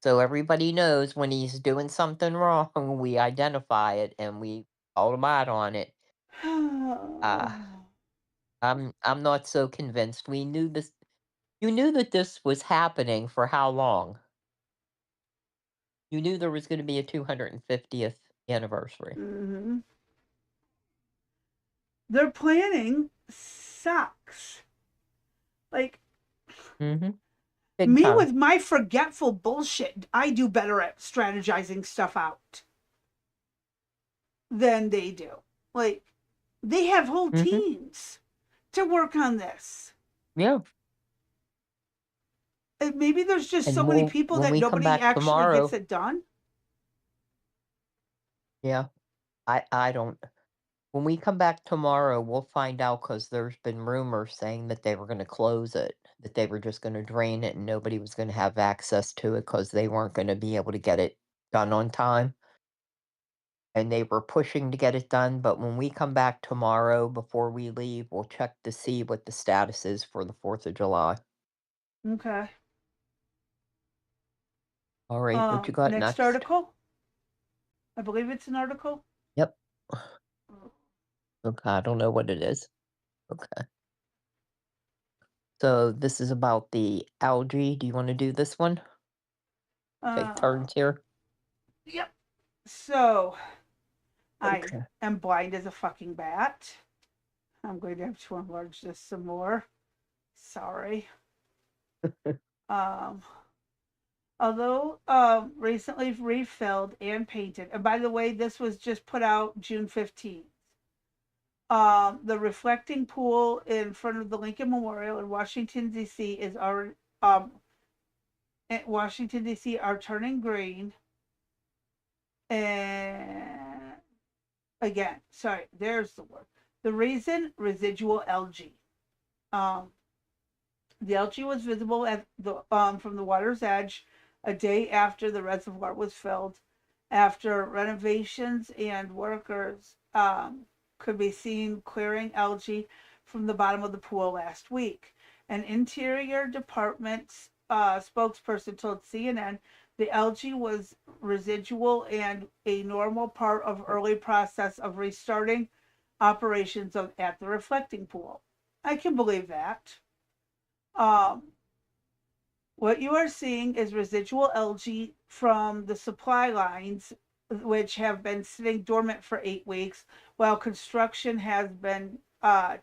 [SPEAKER 1] so everybody knows when he's doing something wrong, we identify it and we call him out on it. Uh, I'm not so convinced. We knew this. You knew that this was happening for how long? You knew there was going to be a 250th anniversary.
[SPEAKER 2] Hmm. Their planning sucks. Like
[SPEAKER 1] Mm-hmm. Big
[SPEAKER 2] me
[SPEAKER 1] time.
[SPEAKER 2] with my forgetful bullshit, I do better at strategizing stuff out than they do. Like they have whole
[SPEAKER 1] Mm-hmm.
[SPEAKER 2] teams to work on this.
[SPEAKER 1] Yeah.
[SPEAKER 2] And maybe there's just so
[SPEAKER 1] And
[SPEAKER 2] many people
[SPEAKER 1] when
[SPEAKER 2] that
[SPEAKER 1] we come
[SPEAKER 2] nobody
[SPEAKER 1] back
[SPEAKER 2] actually gets
[SPEAKER 1] tomorrow,
[SPEAKER 2] it done.
[SPEAKER 1] yeah, I don't. When we come back tomorrow, we'll find out because there's been rumors saying that they were going to close it, that they were just going to drain it, and nobody was going to have access to it because they weren't going to be able to get it done on time. And they were pushing to get it done. But when we come back tomorrow, before we leave, we'll check to see what the status is for the 4th of July.
[SPEAKER 2] Okay.
[SPEAKER 1] All right, what you got
[SPEAKER 2] Next
[SPEAKER 1] next?
[SPEAKER 2] article. I believe it's an article.
[SPEAKER 1] Yep. Okay, I don't know what it is. Okay. So this is about the algae. Do you want to do this one? Take
[SPEAKER 2] Uh,
[SPEAKER 1] turns here.
[SPEAKER 2] yep. So I
[SPEAKER 1] Okay.
[SPEAKER 2] am blind as a fucking bat. I'm going to have to enlarge this some more. Sorry. Um, although recently refilled and painted. And by the way, this was just put out June 15th. The reflecting pool in front of the Lincoln Memorial in Washington D.C. is already at Washington D.C. are turning green. And again, sorry, there's the word. The reason residual algae. Um, the algae was visible at the from the water's edge a day after the reservoir was filled. After renovations and workers could be seen clearing algae from the bottom of the pool last week. An Interior Department spokesperson told CNN the algae was residual and a normal part of early process of restarting operations at the reflecting pool. I can believe that. Um, what you are seeing is residual algae from the supply lines, which have been sitting dormant for 8 weeks while construction has been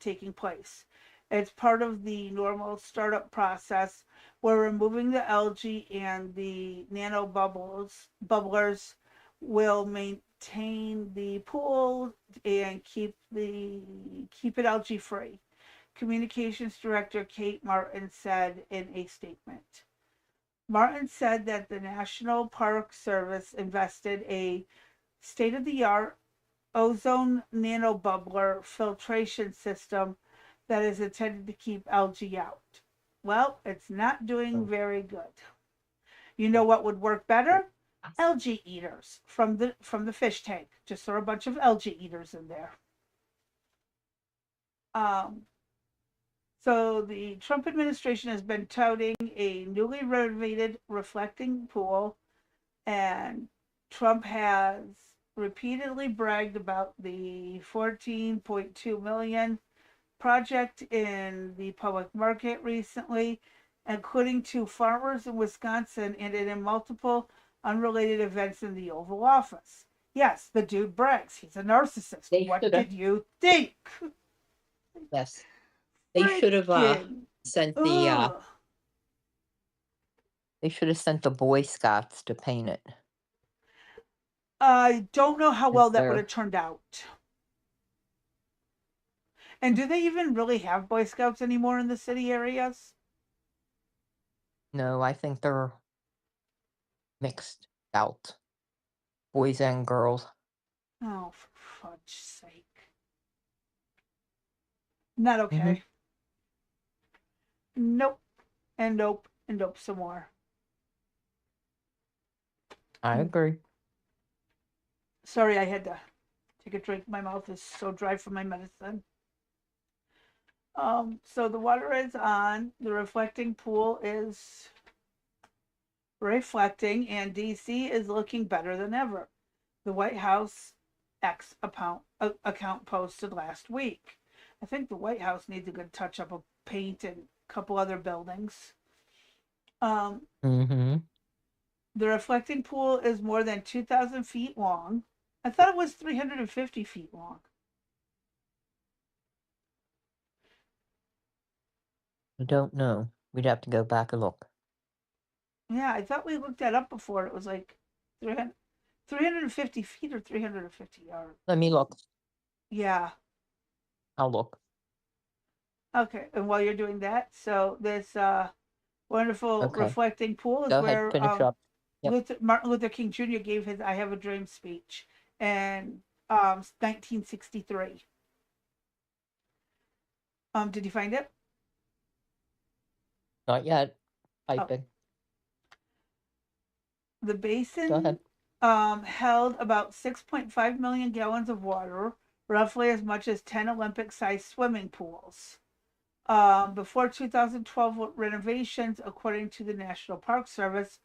[SPEAKER 2] taking place. It's part of the normal startup process where removing the algae and the nano bubblers will maintain the pool and keep it algae free. Communications Director Kate Martin said in a statement. Martin said that the National Park Service invested a state of the art ozone nanobubbler filtration system that is intended to keep algae out. Well, it's not doing
[SPEAKER 1] Oh,
[SPEAKER 2] very good. You know what would work better? Algae eaters from the fish tank. Just throw a bunch of algae eaters in there. Um, So the Trump administration has been touting a newly renovated reflecting pool, and Trump has repeatedly bragged about the 14.2 million project in the public market recently, including to farmers in Wisconsin and in multiple unrelated events in the Oval Office. Yes, the dude brags. He's a narcissist.
[SPEAKER 1] they
[SPEAKER 2] What
[SPEAKER 1] should have.
[SPEAKER 2] did you think?
[SPEAKER 1] Yes, they should have
[SPEAKER 2] Freaking
[SPEAKER 1] sent the
[SPEAKER 2] ugh.
[SPEAKER 1] they should have sent the Boy Scouts to paint it.
[SPEAKER 2] I don't know how well
[SPEAKER 1] Is
[SPEAKER 2] that would
[SPEAKER 1] there?
[SPEAKER 2] have turned out. And do they even really have Boy Scouts anymore in the city areas?
[SPEAKER 1] No, I think they're mixed out, boys and girls.
[SPEAKER 2] Oh, for fudge's sake. Not
[SPEAKER 1] Hmm.
[SPEAKER 2] okay. Nope. And nope. And nope some more.
[SPEAKER 1] I agree.
[SPEAKER 2] Sorry, I had to take a drink. My mouth is so dry from my medicine. So the water is on. The reflecting pool is reflecting, and DC is looking better than ever. The White House account posted last week. I think the White House needs a good touch up of paint and a couple other buildings. Um,
[SPEAKER 1] Hmm.
[SPEAKER 2] the reflecting pool is more than 2,000 feet long. I thought it was 350 feet long.
[SPEAKER 1] I don't know. We'd have to go back and look.
[SPEAKER 2] Yeah, I thought we looked that up before. It was like 300, 350 feet or 350 yards.
[SPEAKER 1] Let me look.
[SPEAKER 2] Yeah.
[SPEAKER 1] I'll look.
[SPEAKER 2] Okay. And while you're doing that, so this Wonderful
[SPEAKER 1] Okay.
[SPEAKER 2] reflecting pool is
[SPEAKER 1] Go ahead,
[SPEAKER 2] where
[SPEAKER 1] finish up. Yep.
[SPEAKER 2] Martin Luther King Jr. gave his "I Have a Dream" speech in 1963. Did you find it?
[SPEAKER 1] Not yet.
[SPEAKER 2] Oh,
[SPEAKER 1] Typing.
[SPEAKER 2] the
[SPEAKER 1] Go
[SPEAKER 2] basin
[SPEAKER 1] ahead.
[SPEAKER 2] held about 6.5 million gallons of water, roughly as much as 10 Olympic-sized swimming pools. Before 2012 renovations, according to the National Park Service,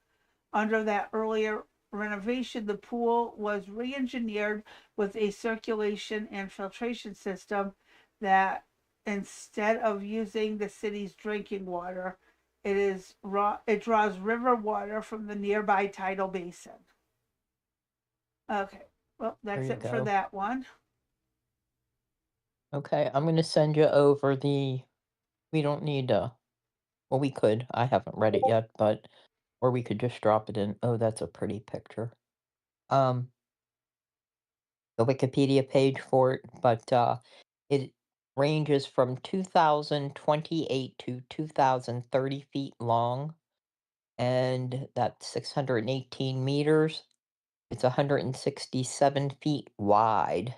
[SPEAKER 2] under that earlier renovation, the pool was re engineered with a circulation and filtration system that instead of using the city's drinking water, it draws river water from the nearby tidal basin. Okay, well,
[SPEAKER 1] There
[SPEAKER 2] that's
[SPEAKER 1] you
[SPEAKER 2] it for
[SPEAKER 1] go.
[SPEAKER 2] that one.
[SPEAKER 1] Okay, I'm gonna send you over we don't need well, we could. I haven't read it yet, but or we could just drop it in. Oh, that's a pretty picture. Um, the Wikipedia page for it, but it ranges from 2028 to 2030 feet long, and that's 618 meters. It's 167 feet wide,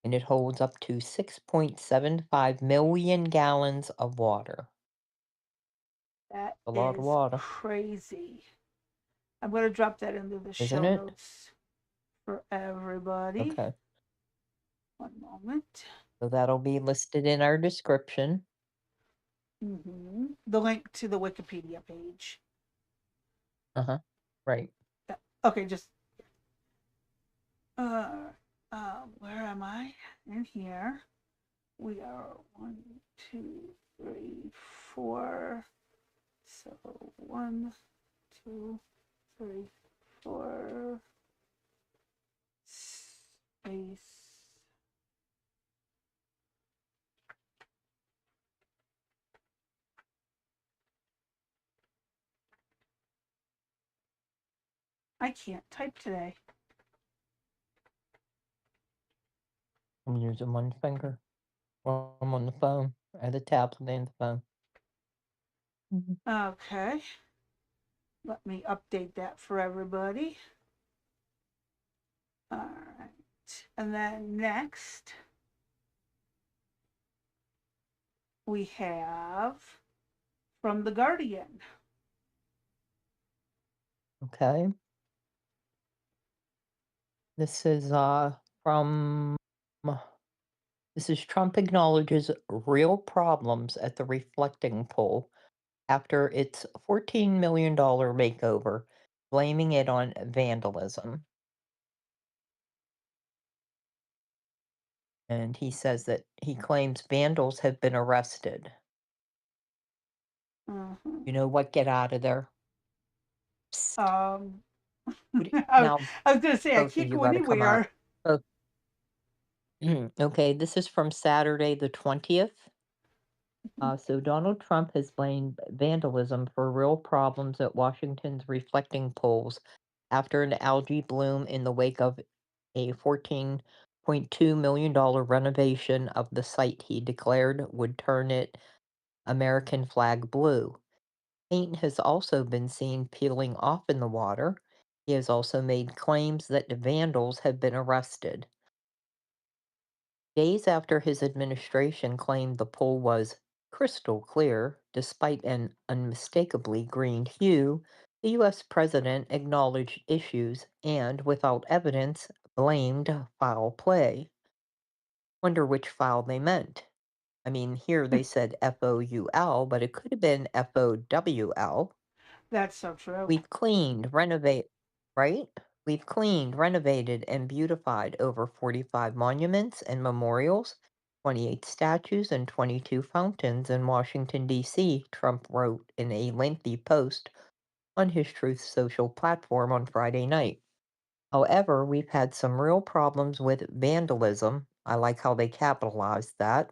[SPEAKER 1] and it holds up to 6.75 million gallons of water.
[SPEAKER 2] That
[SPEAKER 1] A lot of
[SPEAKER 2] is
[SPEAKER 1] water,
[SPEAKER 2] crazy. I'm going to drop that into the
[SPEAKER 1] isn't
[SPEAKER 2] show
[SPEAKER 1] it?
[SPEAKER 2] notes for everybody.
[SPEAKER 1] Okay.
[SPEAKER 2] One moment.
[SPEAKER 1] So that'll be listed in our description.
[SPEAKER 2] The link to the Wikipedia page.
[SPEAKER 1] Uh-huh. Right.
[SPEAKER 2] Yeah. Okay, just uh, where am I? In here. We are one, two, three, four. So one, two, three, four. Space. I can't type today.
[SPEAKER 1] I'm using one finger while I'm on the phone, and the tablet and the phone. Mhm.
[SPEAKER 2] Okay. Let me update that for everybody. All right. And then next, we have from The Guardian.
[SPEAKER 1] Okay. This is from this is Trump acknowledges real problems at the reflecting pool after its $14 million makeover, blaming it on vandalism. And he says that he claims vandals have been arrested. You
[SPEAKER 2] Mhm.
[SPEAKER 1] know what? Get out of there. Psst.
[SPEAKER 2] Um, I,
[SPEAKER 1] Now,
[SPEAKER 2] I was going to say, I
[SPEAKER 1] both of
[SPEAKER 2] can't
[SPEAKER 1] you
[SPEAKER 2] go
[SPEAKER 1] got to come out.
[SPEAKER 2] anywhere.
[SPEAKER 1] Both. Okay, this is from Saturday the 20th. So Donald Trump has blamed vandalism for real problems at Washington's reflecting pools after an algae bloom in the wake of a $14.2 million renovation of the site he declared would turn it American flag blue. Paint has also been seen peeling off in the water. He has also made claims that vandals have been arrested. Days after his administration claimed the pool was crystal clear, despite an unmistakably green hue, the US president acknowledged issues and, without evidence, blamed foul play. Wonder which foul they meant. I mean, here they said FOUL, but it could have been FOWL.
[SPEAKER 2] That's so true.
[SPEAKER 1] We've cleaned, renovate, right? We've cleaned, renovated, and beautified over 45 monuments and memorials, 28 statues, and 22 fountains in Washington, D.C., Trump wrote in a lengthy post on his Truth Social platform on Friday night. However, we've had some real problems with vandalism. I like how they capitalized that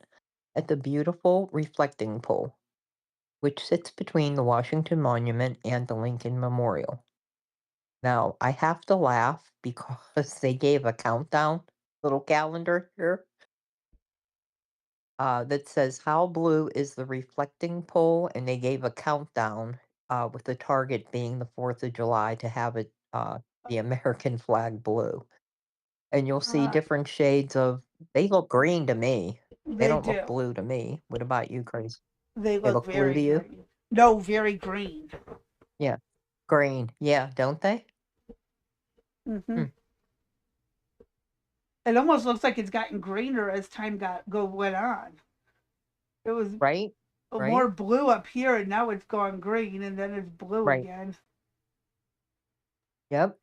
[SPEAKER 1] at the beautiful reflecting pool, which sits between the Washington Monument and the Lincoln Memorial. Now, I have to laugh because they gave a countdown little calendar here that says how blue is the reflecting pole, and they gave a countdown. with the target being the 4th of July to have it, the American flag blue. And you'll see
[SPEAKER 2] Uh,
[SPEAKER 1] different shades of they look green to me. They
[SPEAKER 2] they
[SPEAKER 1] don't look
[SPEAKER 2] do.
[SPEAKER 1] blue to me. What about you, Grace?
[SPEAKER 2] They
[SPEAKER 1] They
[SPEAKER 2] look
[SPEAKER 1] look blue to
[SPEAKER 2] very
[SPEAKER 1] you?
[SPEAKER 2] green. No, very green.
[SPEAKER 1] Yeah. Green. Yeah, don't they?
[SPEAKER 2] Hmm.
[SPEAKER 1] Hmm.
[SPEAKER 2] It almost looks like it's gotten greener as time went on. It was
[SPEAKER 1] Right?
[SPEAKER 2] more
[SPEAKER 1] Right?
[SPEAKER 2] blue up here, and now it's gone green, and then it's blue
[SPEAKER 1] Right.
[SPEAKER 2] again.
[SPEAKER 1] Yep.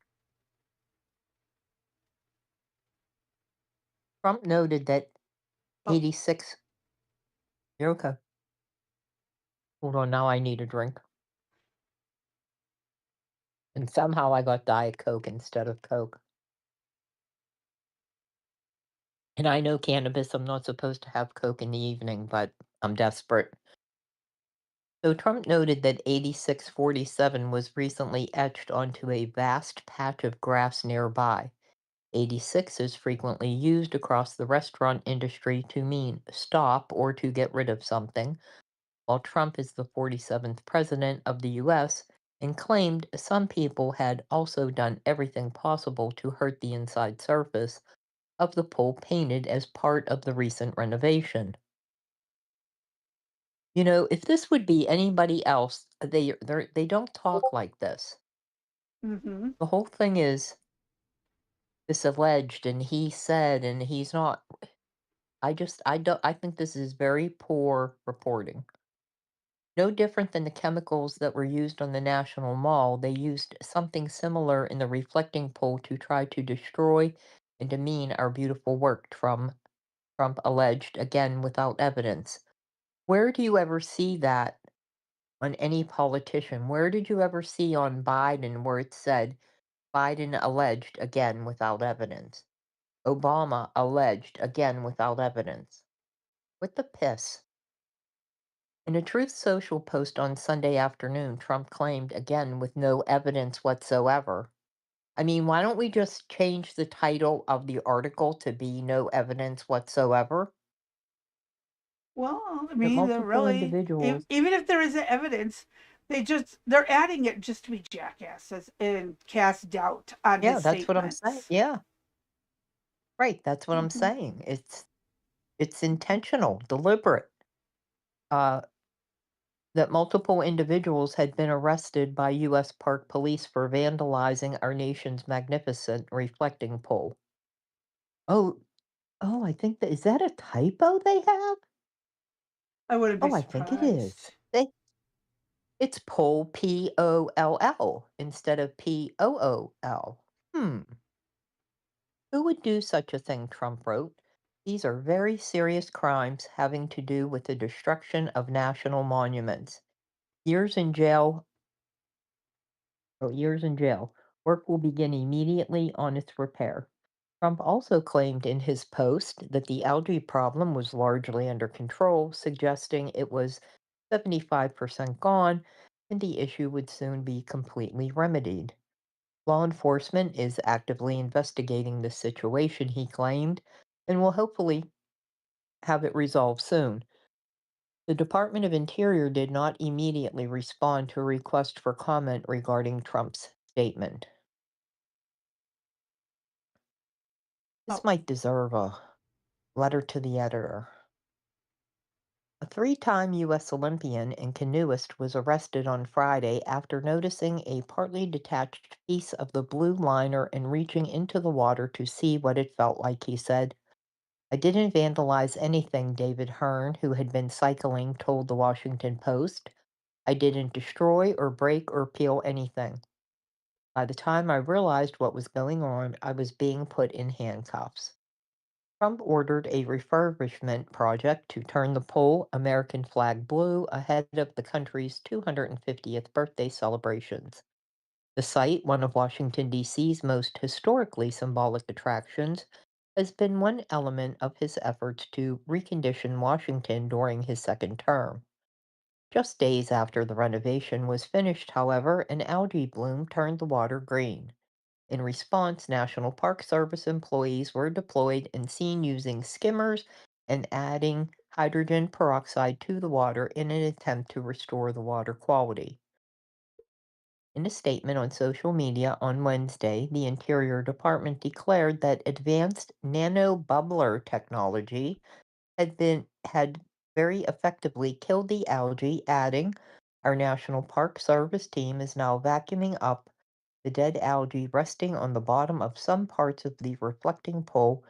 [SPEAKER 1] Trump noted that
[SPEAKER 2] Oh,
[SPEAKER 1] 86 you're okay. Hold on, now I need a drink. And somehow I got Diet Coke instead of Coke. And I know cannabis, I'm not supposed to have Coke in the evening, but I'm desperate. So Trump noted that 8647 was recently etched onto a vast patch of grass nearby. 86 is frequently used across the restaurant industry to mean stop or to get rid of something, while Trump is the 47th president of the US and claimed some people had also done everything possible to hurt the inside surface of the pole painted as part of the recent renovation. You know, if this would be anybody else, they don't talk like this.
[SPEAKER 2] hmm.
[SPEAKER 1] The whole thing is this alleged and he said and he's not. I think this is very poor reporting. No different than the chemicals that were used on the National Mall, they used something similar in the reflecting pole to try to destroy and demean our beautiful work, Trump alleged, again without evidence. Where do you ever see that on any politician? Where did you ever see on Biden where it said Biden alleged, again without evidence? Obama alleged, again without evidence. What the piss? In a Truth Social post on Sunday afternoon, Trump claimed, again with no evidence whatsoever. I mean, why don't we just change the title of the article to be No Evidence Whatsoever?
[SPEAKER 2] Well, I
[SPEAKER 1] That
[SPEAKER 2] mean, they're
[SPEAKER 1] multiple
[SPEAKER 2] really
[SPEAKER 1] individuals.
[SPEAKER 2] even if there isn't evidence, they're adding it just to be jackasses and cast doubt on
[SPEAKER 1] Yeah,
[SPEAKER 2] his
[SPEAKER 1] that's what I'm saying.
[SPEAKER 2] statements.
[SPEAKER 1] Yeah, right. That's what I'm
[SPEAKER 2] Hmm.
[SPEAKER 1] saying. It's intentional, deliberate. Uh, that multiple individuals had been arrested by U.S. Park Police for vandalizing our nation's magnificent reflecting pole. Oh, oh, I think that is that a typo they have?
[SPEAKER 2] I wouldn't be
[SPEAKER 1] Oh, I think it is.
[SPEAKER 2] surprised.
[SPEAKER 1] It's pole Poll instead of Pool. Hmm. Who would do such a thing? Trump wrote. These are very serious crimes having to do with the destruction of national monuments. Years in jail years in jail. Work will begin immediately on its repair. Trump also claimed in his post that the algae problem was largely under control, suggesting it was 75% gone and the issue would soon be completely remedied. Law enforcement is actively investigating the situation, he claimed, and will hopefully have it resolved soon. The Department of Interior did not immediately respond to a request for comment regarding Trump's statement. This
[SPEAKER 2] Oh,
[SPEAKER 1] might deserve a letter to the editor. A three-time U.S. Olympian and canoeist was arrested on Friday after noticing a partly detached piece of the blue liner and reaching into the water to see what it felt like, he said. I didn't vandalize anything, David Hearn, who had been cycling, told the Washington Post. I didn't destroy or break or peel anything. By the time I realized what was going on, I was being put in handcuffs. Trump ordered a refurbishment project to turn the pole American flag blue ahead of the country's 250th birthday celebrations. The site, one of Washington, D.C.'s most historically symbolic attractions, has been one element of his efforts to recondition Washington during his second term. Just days after the renovation was finished, however, an algae bloom turned the water green. In response, National Park Service employees were deployed and seen using skimmers and adding hydrogen peroxide to the water in an attempt to restore the water quality. In a statement on social media on Wednesday, the Interior Department declared that advanced nano-bubbler technology had very effectively killed the algae, adding, "Our National Park Service team is now vacuuming up the dead algae resting on the bottom of some parts of the reflecting pool,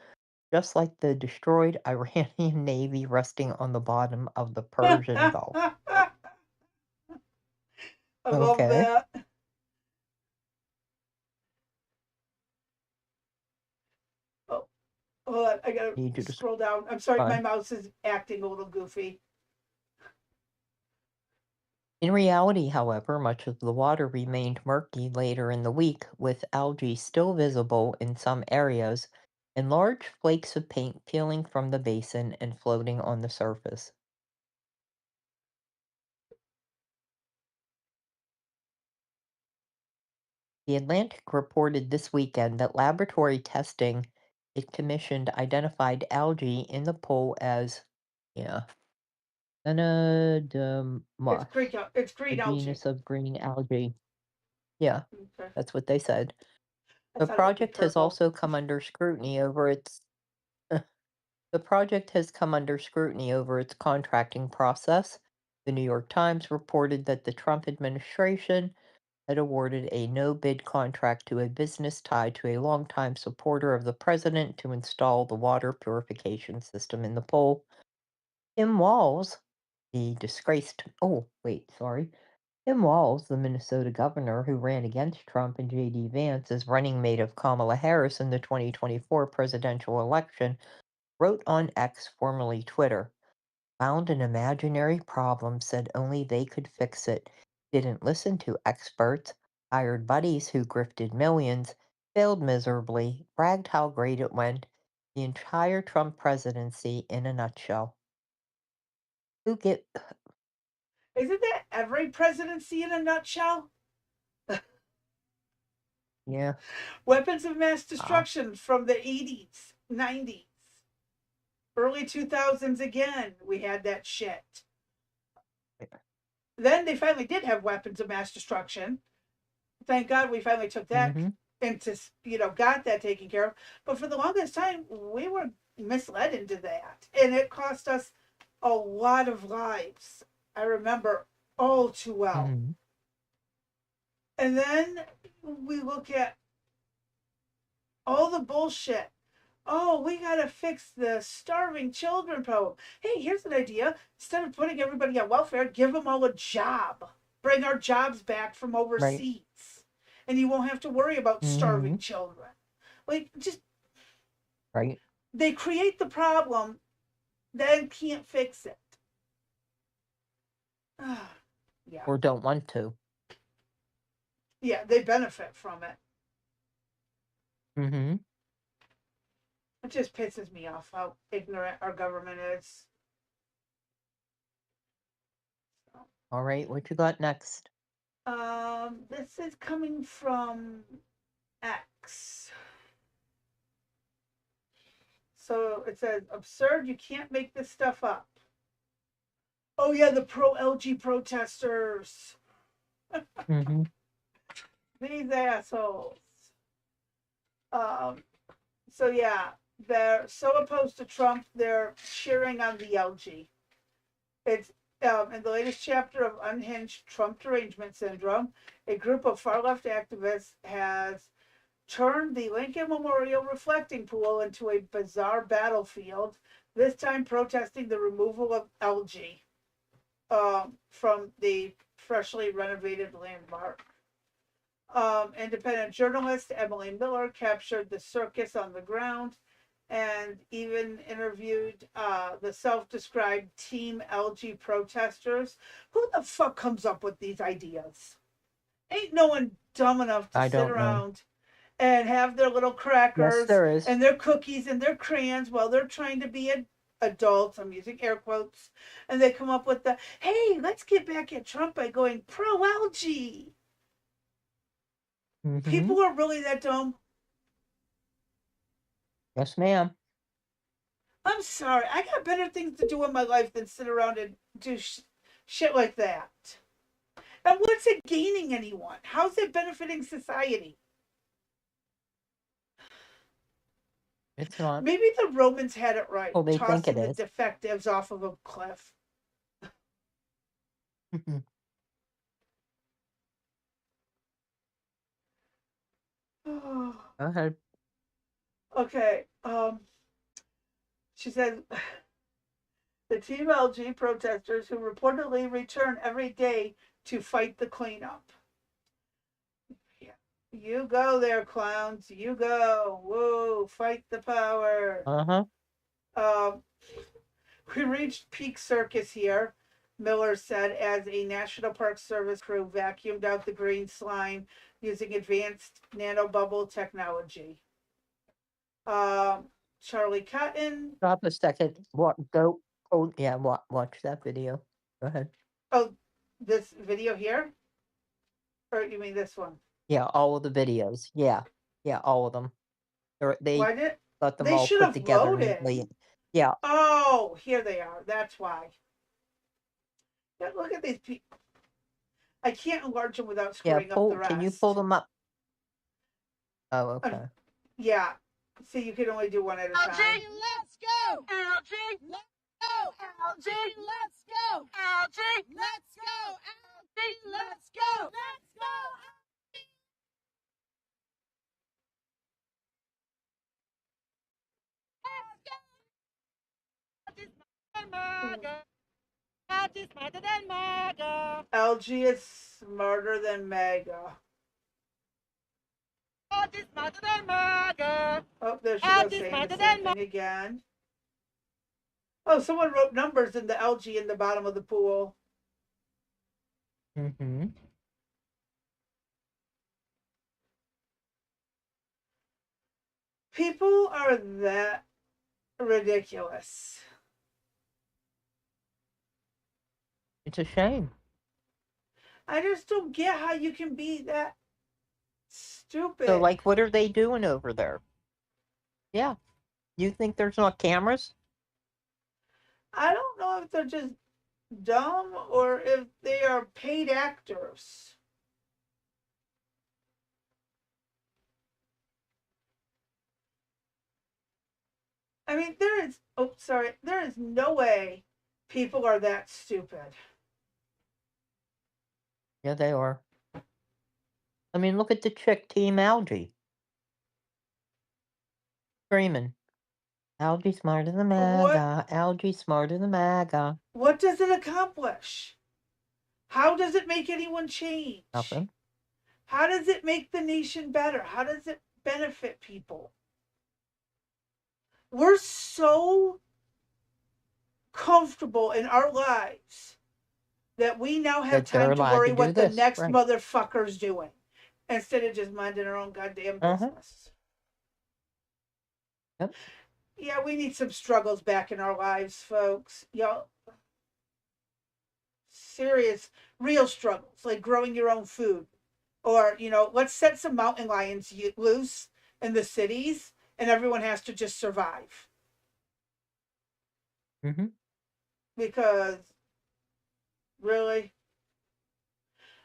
[SPEAKER 1] just like the destroyed Iranian Navy resting on the bottom of the Persian Gulf."
[SPEAKER 2] I love
[SPEAKER 1] Okay.
[SPEAKER 2] that. Oh, hold on. I gotta
[SPEAKER 1] Need you to
[SPEAKER 2] scroll down. I'm sorry, my
[SPEAKER 1] respond.
[SPEAKER 2] mouse is acting a little goofy.
[SPEAKER 1] In reality, however, much of the water remained murky later in the week, with algae still visible in some areas and large flakes of paint peeling from the basin and floating on the surface. The Atlantic reported this weekend that laboratory testing it commissioned identified algae in the pool as, yeah,
[SPEAKER 2] It's
[SPEAKER 1] Anadromous,
[SPEAKER 2] green. It's
[SPEAKER 1] a
[SPEAKER 2] green algae.
[SPEAKER 1] genus of green algae. Yeah,
[SPEAKER 2] Okay.
[SPEAKER 1] that's what they said.
[SPEAKER 2] I
[SPEAKER 1] The
[SPEAKER 2] thought it would be
[SPEAKER 1] project has
[SPEAKER 2] purple.
[SPEAKER 1] also come under scrutiny over its The project has come under scrutiny over its contracting process. The New York Times reported that the Trump administration had awarded a no bid contract to a business tied to a longtime supporter of the president to install the water purification system in the pool. Tim Walz, the disgraced, oh, wait, sorry. Tim Walz, the Minnesota governor who ran against Trump and J.D. Vance as running mate of Kamala Harris in the 2024 presidential election, wrote on X, formerly Twitter, "Found an imaginary problem, said only they could fix it. Didn't listen to experts, hired buddies who grifted millions, failed miserably, bragged how great it went. The entire Trump presidency in a nutshell." Who get,
[SPEAKER 2] Isn't that every presidency in a nutshell?
[SPEAKER 1] yeah,
[SPEAKER 2] Weapons of mass
[SPEAKER 1] wow.
[SPEAKER 2] destruction from the 80s, 90s, early 2000s again. We had that shit. Then they finally did have weapons of mass destruction. Thank God we finally took that
[SPEAKER 1] Mm-hmm,
[SPEAKER 2] into, got that taken care of. But for the longest time, we were misled into that. And it cost us a lot of lives. I remember all too well.
[SPEAKER 1] mm-hmm,
[SPEAKER 2] And then we look at all the bullshit. Oh, we gotta fix the starving children problem. Hey, here's an idea. Instead of putting everybody on welfare, give them all a job. Bring our jobs back from
[SPEAKER 1] right,
[SPEAKER 2] overseas. And you won't have to worry about
[SPEAKER 1] mm-hmm,
[SPEAKER 2] starving children. Like, just,
[SPEAKER 1] right.
[SPEAKER 2] they create the problem, then can't fix it. Yeah.
[SPEAKER 1] Or don't want to.
[SPEAKER 2] Yeah, they benefit from it.
[SPEAKER 1] Mm-hmm.
[SPEAKER 2] It just pisses me off how ignorant our government is.
[SPEAKER 1] All right, what you got next?
[SPEAKER 2] This is coming from X. So it says, absurd, you can't make this stuff up. Oh, yeah, the pro LG protesters.
[SPEAKER 1] Mm-hmm,
[SPEAKER 2] These assholes. Um, so, yeah, they're so opposed to Trump, they're cheering on the LG. It's in the latest chapter of Unhinged Trump Derangement Syndrome, a group of far left activists has turned the Lincoln Memorial reflecting pool into a bizarre battlefield, this time protesting the removal of algae from the freshly renovated landmark. Independent journalist Emily Miller captured the circus on the ground and even interviewed the self-described Team Algae protesters. Who the fuck comes up with these ideas? Ain't no one dumb enough to
[SPEAKER 1] I
[SPEAKER 2] sit
[SPEAKER 1] don't know.
[SPEAKER 2] around and have their little
[SPEAKER 1] Yes,
[SPEAKER 2] crackers
[SPEAKER 1] there is.
[SPEAKER 2] and their cookies and their crayons while they're trying to be adults. I'm using air quotes. And they come up with the, hey, let's get back at Trump by going pro algae.
[SPEAKER 1] Mm-hmm.
[SPEAKER 2] People are really that dumb.
[SPEAKER 1] Yes, ma'am.
[SPEAKER 2] I'm sorry. I got better things to do in my life than sit around and do shit like that. And what's it gaining anyone? How's it benefiting society?
[SPEAKER 1] It's not.
[SPEAKER 2] Maybe the Romans had it right,
[SPEAKER 1] Well, they think it
[SPEAKER 2] tossing the
[SPEAKER 1] is.
[SPEAKER 2] defectives off of a cliff.
[SPEAKER 1] Go ahead.
[SPEAKER 2] Okay. She said the Team LG protesters who reportedly return every day to fight the cleanup. Yeah. You go there, clowns. You go. Whoa, fight the power.
[SPEAKER 1] Uh-huh.
[SPEAKER 2] We reached peak circus here, Miller said, as a National Park Service crew vacuumed out the green slime using advanced nanobubble technology. Charlie Cotton.
[SPEAKER 1] Stop a second. What? Go. Oh, yeah. Watch that video. Go ahead.
[SPEAKER 2] Oh, this video here? Or you mean this one?
[SPEAKER 1] Yeah, all of the videos. Yeah, all of them. They
[SPEAKER 2] Why did
[SPEAKER 1] got them
[SPEAKER 2] they
[SPEAKER 1] all
[SPEAKER 2] should
[SPEAKER 1] put
[SPEAKER 2] have
[SPEAKER 1] together
[SPEAKER 2] loaded?
[SPEAKER 1] neatly. Yeah.
[SPEAKER 2] Oh, here they are. That's why. Yeah, look at these people. I can't enlarge them without
[SPEAKER 1] Yeah.
[SPEAKER 2] screwing up the rest.
[SPEAKER 1] Can you pull them up? Oh, okay.
[SPEAKER 2] Yeah. See, you can only do one at a time.
[SPEAKER 4] Algae, let's go! Algae, let's go! Algae, let's go! Algae, let's go! Algae, let's go! Let's go! Algae smarter than MAGA.
[SPEAKER 2] Algae is smarter than MAGA.
[SPEAKER 4] Algae smarter than MAGA.
[SPEAKER 2] Oh, there she
[SPEAKER 4] Algae
[SPEAKER 2] goes saying
[SPEAKER 4] smarter
[SPEAKER 2] the
[SPEAKER 4] than
[SPEAKER 2] same thing again. Oh, someone wrote numbers in the algae in the bottom of the pool.
[SPEAKER 1] Mm-hmm.
[SPEAKER 2] People are that ridiculous.
[SPEAKER 1] It's a shame.
[SPEAKER 2] I just don't get how you can be that stupid.
[SPEAKER 1] So, like, what are they doing over there? Yeah. You think there's not cameras?
[SPEAKER 2] I don't know if they're just dumb or if they are paid actors. I mean, there is no way people are that stupid.
[SPEAKER 1] Yeah, they are. I mean, look at the chick, Team Algae. Screaming. Algae smarter than MAGA. Algae smarter than MAGA.
[SPEAKER 2] What does it accomplish? How does it make anyone change?
[SPEAKER 1] Nothing.
[SPEAKER 2] How does it make the nation better? How does it benefit people? We're so comfortable in our lives that we now have time to worry what the next motherfucker's doing instead of just minding our own goddamn business.
[SPEAKER 1] Yep.
[SPEAKER 2] Yeah, we need some struggles back in our lives, folks. Y'all, serious, real struggles, like growing your own food. Or, let's set some mountain lions loose in the cities and everyone has to just survive.
[SPEAKER 1] Mm-hmm.
[SPEAKER 2] Because, really?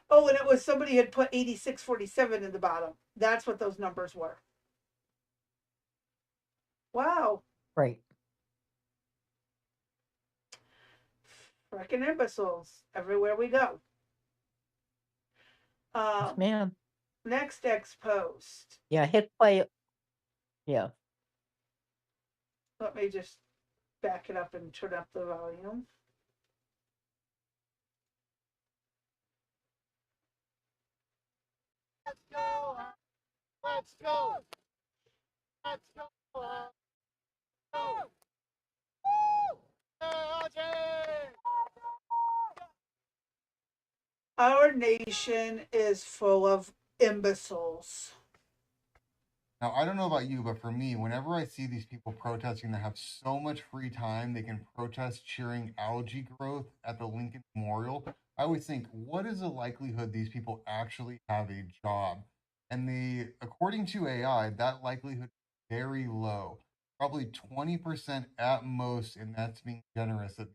[SPEAKER 2] Oh, and it was somebody had put 8647 in the bottom. That's what those numbers were. Wow.
[SPEAKER 1] Right.
[SPEAKER 2] Frickin' imbeciles everywhere we go.
[SPEAKER 1] Yes, ma'am.
[SPEAKER 2] Next X post.
[SPEAKER 1] Yeah, hit play. Yeah.
[SPEAKER 2] Let me just back it up and turn up the volume.
[SPEAKER 4] Let's go! Let's go! Let's go! Go!
[SPEAKER 2] Our nation is full of imbeciles.
[SPEAKER 5] Now, I don't know about you, but for me, whenever I see these people protesting that have so much free time, they can protest cheering algae growth at the Lincoln Memorial, I always think, what is the likelihood these people actually have a job? And according to AI, that likelihood is very low, probably 20% at most, and that's being generous, that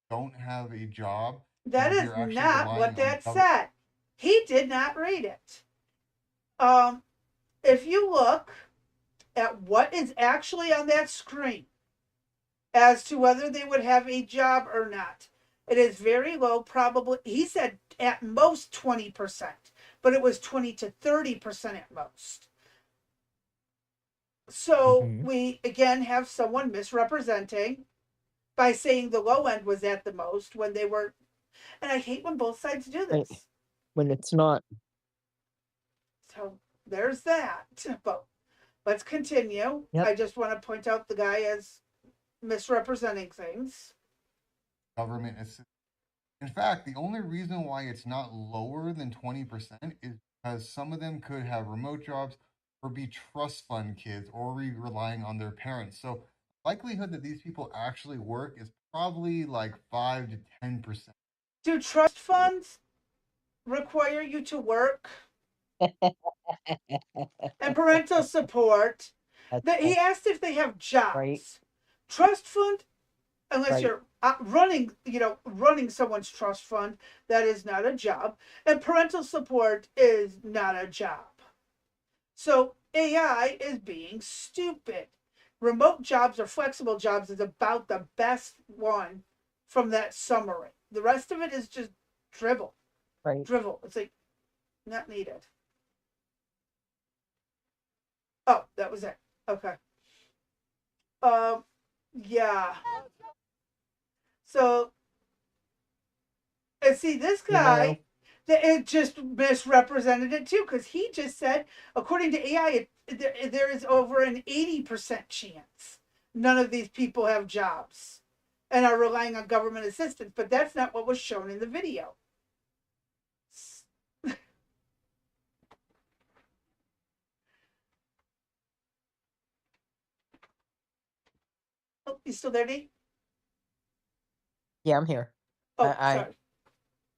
[SPEAKER 5] don't have a job.
[SPEAKER 2] That is not what that said. He did not read it. If you look at what is actually on that screen as to whether they would have a job or not, it is very low. Probably, he said at most 20%, but it was 20 to 30% at most. So
[SPEAKER 1] Mhm.
[SPEAKER 2] we again have someone misrepresenting by saying the low end was at the most when they were, and I hate when both sides do
[SPEAKER 1] Right.
[SPEAKER 2] this.
[SPEAKER 1] When it's not.
[SPEAKER 2] So there's that. But let's continue.
[SPEAKER 1] Yep.
[SPEAKER 2] I just want to point out the guy is misrepresenting things.
[SPEAKER 5] Government assistance. In fact, the only reason why it's not lower than 20% is because some of them could have remote jobs or be trust fund kids or be relying on their parents. So likelihood that these people actually work is probably like 5 to 10%.
[SPEAKER 2] Do trust funds require you to work? And parental support.
[SPEAKER 1] That's
[SPEAKER 2] That he
[SPEAKER 1] funny.
[SPEAKER 2] asked if they have
[SPEAKER 1] Right,
[SPEAKER 2] jobs. Trust fund, unless
[SPEAKER 1] right,
[SPEAKER 2] you're running someone's trust fund, that is not a job. And parental support is not a job. So AI is being stupid. Remote jobs or flexible jobs is about the best one from that summary. The rest of it is just dribble.
[SPEAKER 1] right.
[SPEAKER 2] Drivel. It's like not needed. Oh, that was it. Okay. Um, yeah. So, and see, this
[SPEAKER 1] You know,
[SPEAKER 2] guy, it just misrepresented it too, because he just said, according to AI, there is over an 80% chance none of these people have jobs and are relying on government assistance. But that's not what was shown in the video. Oh, you still there, D?
[SPEAKER 1] yeah, I'm here.
[SPEAKER 2] Oh,
[SPEAKER 1] I
[SPEAKER 2] sorry.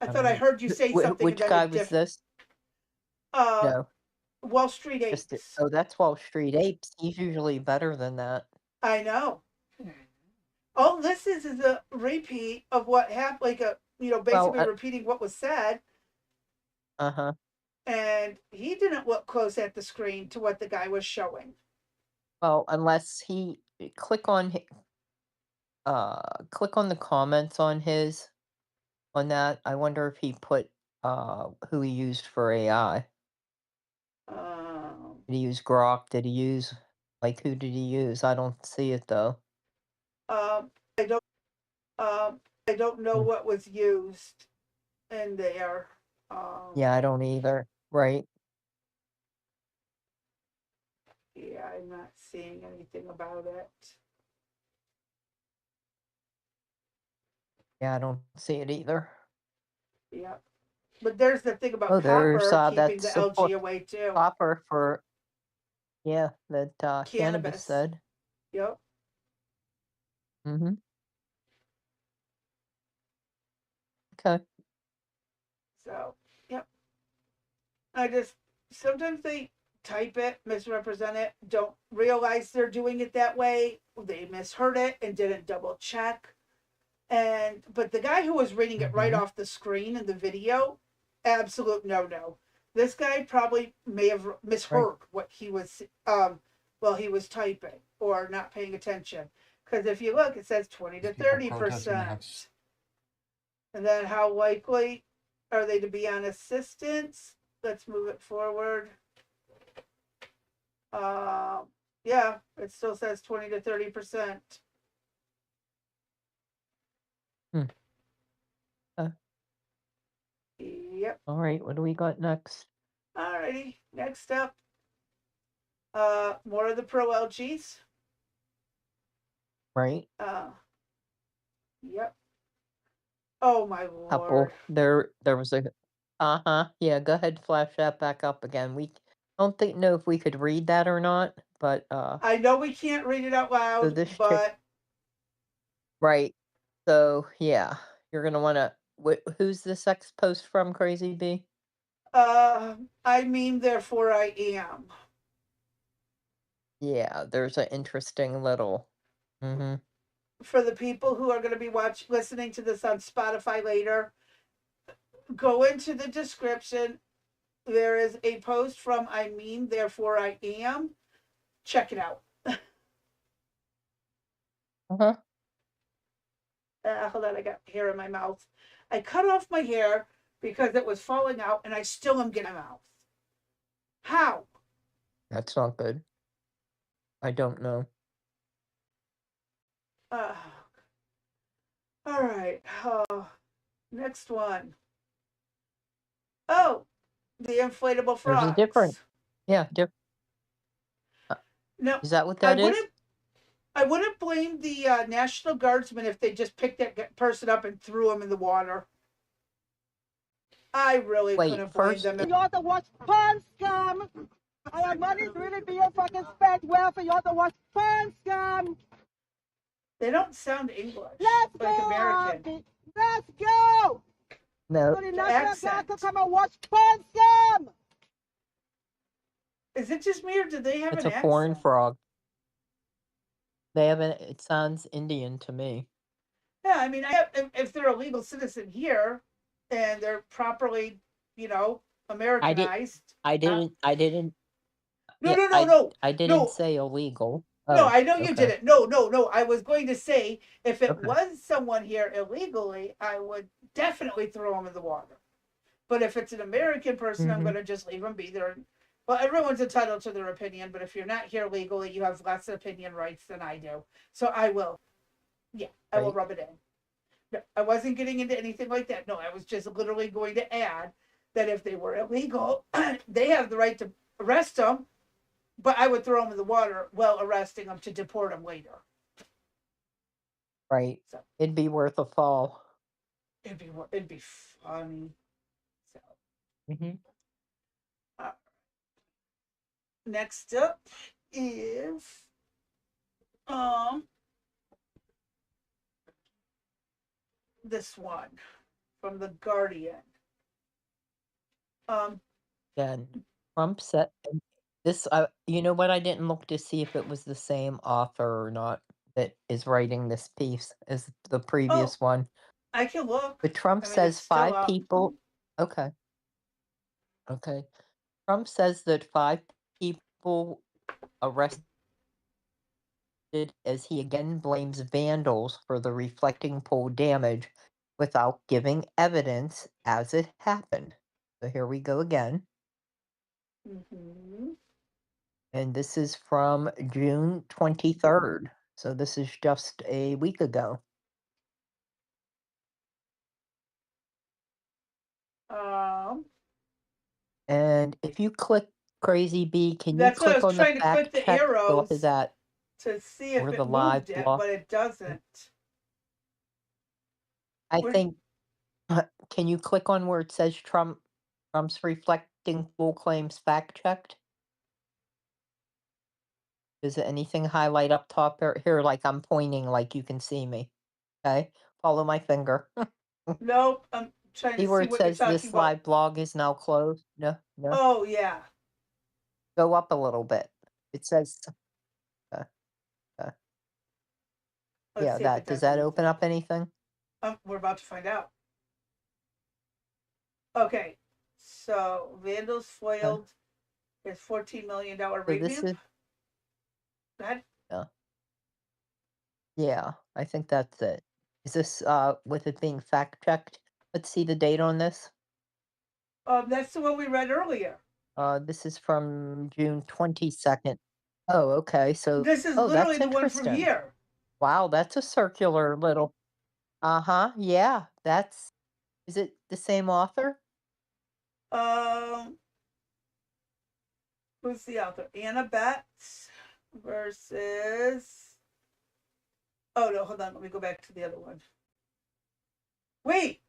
[SPEAKER 2] I
[SPEAKER 1] I
[SPEAKER 2] thought
[SPEAKER 1] don't
[SPEAKER 2] I
[SPEAKER 1] know.
[SPEAKER 2] heard you say something and
[SPEAKER 1] Which
[SPEAKER 2] then
[SPEAKER 1] guy
[SPEAKER 2] it
[SPEAKER 1] was
[SPEAKER 2] different.
[SPEAKER 1] this?
[SPEAKER 2] Uh,
[SPEAKER 1] No,
[SPEAKER 2] Wall Street
[SPEAKER 1] just it.
[SPEAKER 2] Apes.
[SPEAKER 1] Oh, that's Wall Street Apes. He's usually better than that.
[SPEAKER 2] I know. All this is a repeat of what happened, like
[SPEAKER 1] Well,
[SPEAKER 2] basically repeating what was said.
[SPEAKER 1] uh-huh.
[SPEAKER 2] And he didn't look close at the screen to what the guy was showing.
[SPEAKER 1] Well, unless he click on the comments on his on that. I wonder if he put who he used for AI.
[SPEAKER 2] Um,
[SPEAKER 1] Did he use Grok? Did he use like who did he use? I don't see it though.
[SPEAKER 2] um, I don't know
[SPEAKER 1] Hmm.
[SPEAKER 2] what was used in there.
[SPEAKER 1] Yeah, I don't either. Right.
[SPEAKER 2] Yeah, I'm not seeing anything about it.
[SPEAKER 1] Yeah, I don't see it either.
[SPEAKER 2] Yeah, but there's the thing about
[SPEAKER 1] Oh, there's
[SPEAKER 2] copper
[SPEAKER 1] that
[SPEAKER 2] keeping the
[SPEAKER 1] support
[SPEAKER 2] LG away too.
[SPEAKER 1] copper for yeah, that cannabis
[SPEAKER 2] Cannabis.
[SPEAKER 1] said.
[SPEAKER 2] Yep.
[SPEAKER 1] Mm-hmm. Okay.
[SPEAKER 2] So, yep. I just sometimes they type it, misrepresent it, don't realize they're doing it that way. They misheard it and didn't double check. And but the guy who was reading it right
[SPEAKER 1] Mm-hmm.
[SPEAKER 2] off the screen in the video, absolute no. This guy probably may have
[SPEAKER 1] Right.
[SPEAKER 2] misheard what he was while he was typing or not paying attention. Because if you look, it says 20
[SPEAKER 5] These
[SPEAKER 2] to
[SPEAKER 5] people protesting that have
[SPEAKER 2] 30%. And then how likely are they to be on assistance? Let's move it forward. Uh, yeah, it still says 20 to 30%.
[SPEAKER 1] Hmm. Uh,
[SPEAKER 2] Yep.
[SPEAKER 1] all right, what do we got next?
[SPEAKER 2] Alrighty. Next up, more of the pro LGs.
[SPEAKER 1] Right?
[SPEAKER 2] Uh, yep. Oh my lord.
[SPEAKER 1] Couple. There was a uh-huh. Yeah, go ahead, flash that back up again. We don't think know if we could read that or not, but
[SPEAKER 2] I know we can't read it out
[SPEAKER 1] so
[SPEAKER 2] loud,
[SPEAKER 1] this chick
[SPEAKER 2] but
[SPEAKER 1] right. So yeah, you're gonna wanna who's this ex post from Crazy B?
[SPEAKER 2] I mean, therefore I am.
[SPEAKER 1] Yeah, there's an interesting little mm-hmm.
[SPEAKER 2] For the people who are going to be listening to this on Spotify later, go into the description. There is a post from I mean, therefore I am. Check it out.
[SPEAKER 1] Uh-huh.
[SPEAKER 2] Hold on, I got hair in my mouth. I cut off my hair because it was falling out, and I still am getting a mouth. How?
[SPEAKER 1] That's not good. I don't know.
[SPEAKER 2] Uh, all right. Next one. Oh, the inflatable
[SPEAKER 1] There's a different.
[SPEAKER 2] frogs.
[SPEAKER 1] Yeah,
[SPEAKER 2] No,
[SPEAKER 1] is that what
[SPEAKER 2] I
[SPEAKER 1] that is?
[SPEAKER 2] wouldn't. I wouldn't blame the National Guardsmen if they just picked that person up and threw him in the water. I really
[SPEAKER 1] Wait,
[SPEAKER 2] couldn't blame
[SPEAKER 1] first,
[SPEAKER 2] them.
[SPEAKER 4] You ought to watch porn scum. Our money's really being fucking spent well for you ought to watch porn scum.
[SPEAKER 2] They don't sound English,
[SPEAKER 4] Let's
[SPEAKER 2] like
[SPEAKER 4] go,
[SPEAKER 2] American.
[SPEAKER 4] Algae. Let's go.
[SPEAKER 1] no,
[SPEAKER 4] So the National Guard
[SPEAKER 2] accent.
[SPEAKER 4] to come and watch porn scum.
[SPEAKER 2] Is it just me or do they have
[SPEAKER 1] it's
[SPEAKER 2] an
[SPEAKER 1] a foreign
[SPEAKER 2] accent?
[SPEAKER 1] frog. They haven't. It sounds Indian to me.
[SPEAKER 2] Yeah, I mean, if they're a legal citizen here and they're properly,
[SPEAKER 1] I
[SPEAKER 2] Americanized.
[SPEAKER 1] didn't. I didn't.
[SPEAKER 2] No,
[SPEAKER 1] Yeah,
[SPEAKER 2] no, no, no,
[SPEAKER 1] I didn't
[SPEAKER 2] no,
[SPEAKER 1] say illegal.
[SPEAKER 2] no.
[SPEAKER 1] Oh,
[SPEAKER 2] I know you
[SPEAKER 1] okay,
[SPEAKER 2] didn't. No, no, no. I was going to say if it
[SPEAKER 1] okay.
[SPEAKER 2] was someone here illegally, I would definitely throw them in the water. But if it's an American person, I'm
[SPEAKER 1] Mm-hmm.
[SPEAKER 2] going to just leave them be there. Well, everyone's entitled to their opinion, but if you're not here legally, you have less opinion rights than I do. So I will, yeah, I will
[SPEAKER 1] Right.
[SPEAKER 2] rub it in. No, I wasn't getting into anything like that. No, I was just literally going to add that if they were illegal, they have the right to arrest them, but I would throw them in the water while arresting them to deport them later.
[SPEAKER 1] Right.
[SPEAKER 2] So
[SPEAKER 1] It'd be worth a fall.
[SPEAKER 2] it'd be funny. So
[SPEAKER 1] Mm-hmm.
[SPEAKER 2] uh, next up is um this one from the Guardian. Um,
[SPEAKER 1] Then Trump said this. You know what? I didn't look to see if it was the same author or not that is writing this piece as the
[SPEAKER 2] oh,
[SPEAKER 1] previous one.
[SPEAKER 2] I can look.
[SPEAKER 1] But Trump
[SPEAKER 2] I mean, it's
[SPEAKER 1] says
[SPEAKER 2] still
[SPEAKER 1] 5
[SPEAKER 2] up.
[SPEAKER 1] people. Okay. Okay. Trump says that 5 people arrested as he again blames vandals for the reflecting pole damage without giving evidence as it happened. So here we go again.
[SPEAKER 2] Mm-hmm.
[SPEAKER 1] And this is from June 23rd. So this is just a week ago.
[SPEAKER 2] Um,
[SPEAKER 1] And if you click Crazy Bee, can you
[SPEAKER 2] that's what I
[SPEAKER 1] click
[SPEAKER 2] was
[SPEAKER 1] on the
[SPEAKER 2] trying to click
[SPEAKER 1] fact
[SPEAKER 2] the
[SPEAKER 1] check? Go up to
[SPEAKER 2] arrows
[SPEAKER 1] that
[SPEAKER 2] to see
[SPEAKER 1] or
[SPEAKER 2] if
[SPEAKER 1] the
[SPEAKER 2] it
[SPEAKER 1] live
[SPEAKER 2] moved it,
[SPEAKER 1] blog.
[SPEAKER 2] but it doesn't.
[SPEAKER 1] I
[SPEAKER 2] Where,
[SPEAKER 1] think can you click on where it says Trump's reflecting full claims fact checked? Does it anything highlight up top or here like I'm pointing like you can see me? Okay. Follow my finger.
[SPEAKER 2] nope, I'm trying to
[SPEAKER 1] See where
[SPEAKER 2] see
[SPEAKER 1] it
[SPEAKER 2] what you're
[SPEAKER 1] says
[SPEAKER 2] talking
[SPEAKER 1] this
[SPEAKER 2] about.
[SPEAKER 1] live blog is now closed? No, no.
[SPEAKER 2] Oh, yeah.
[SPEAKER 1] Go up a little bit. It says uh, uh,
[SPEAKER 2] Let's
[SPEAKER 1] yeah,
[SPEAKER 2] see if it
[SPEAKER 1] does
[SPEAKER 2] does
[SPEAKER 1] that open
[SPEAKER 2] anything.
[SPEAKER 1] up anything?
[SPEAKER 2] We're about to find out. Okay, so Vandals
[SPEAKER 1] Uh,
[SPEAKER 2] foiled his $14 million
[SPEAKER 1] so this
[SPEAKER 2] revamp.
[SPEAKER 1] is
[SPEAKER 2] That
[SPEAKER 1] yeah. Yeah, I think that's it. Is this with it being fact checked? Let's see the date on this.
[SPEAKER 2] that's the one we read earlier.
[SPEAKER 1] This is from June 22nd. Oh, okay. So,
[SPEAKER 2] This is
[SPEAKER 1] oh,
[SPEAKER 2] literally
[SPEAKER 1] that's
[SPEAKER 2] the one from
[SPEAKER 1] interesting.
[SPEAKER 2] here.
[SPEAKER 1] Wow, that's a circular little. Uh-huh. Yeah, is it the same author?
[SPEAKER 2] Um, who's the author? Anna Betts versus. Oh no, hold on. Let me go back to the other one. Wait,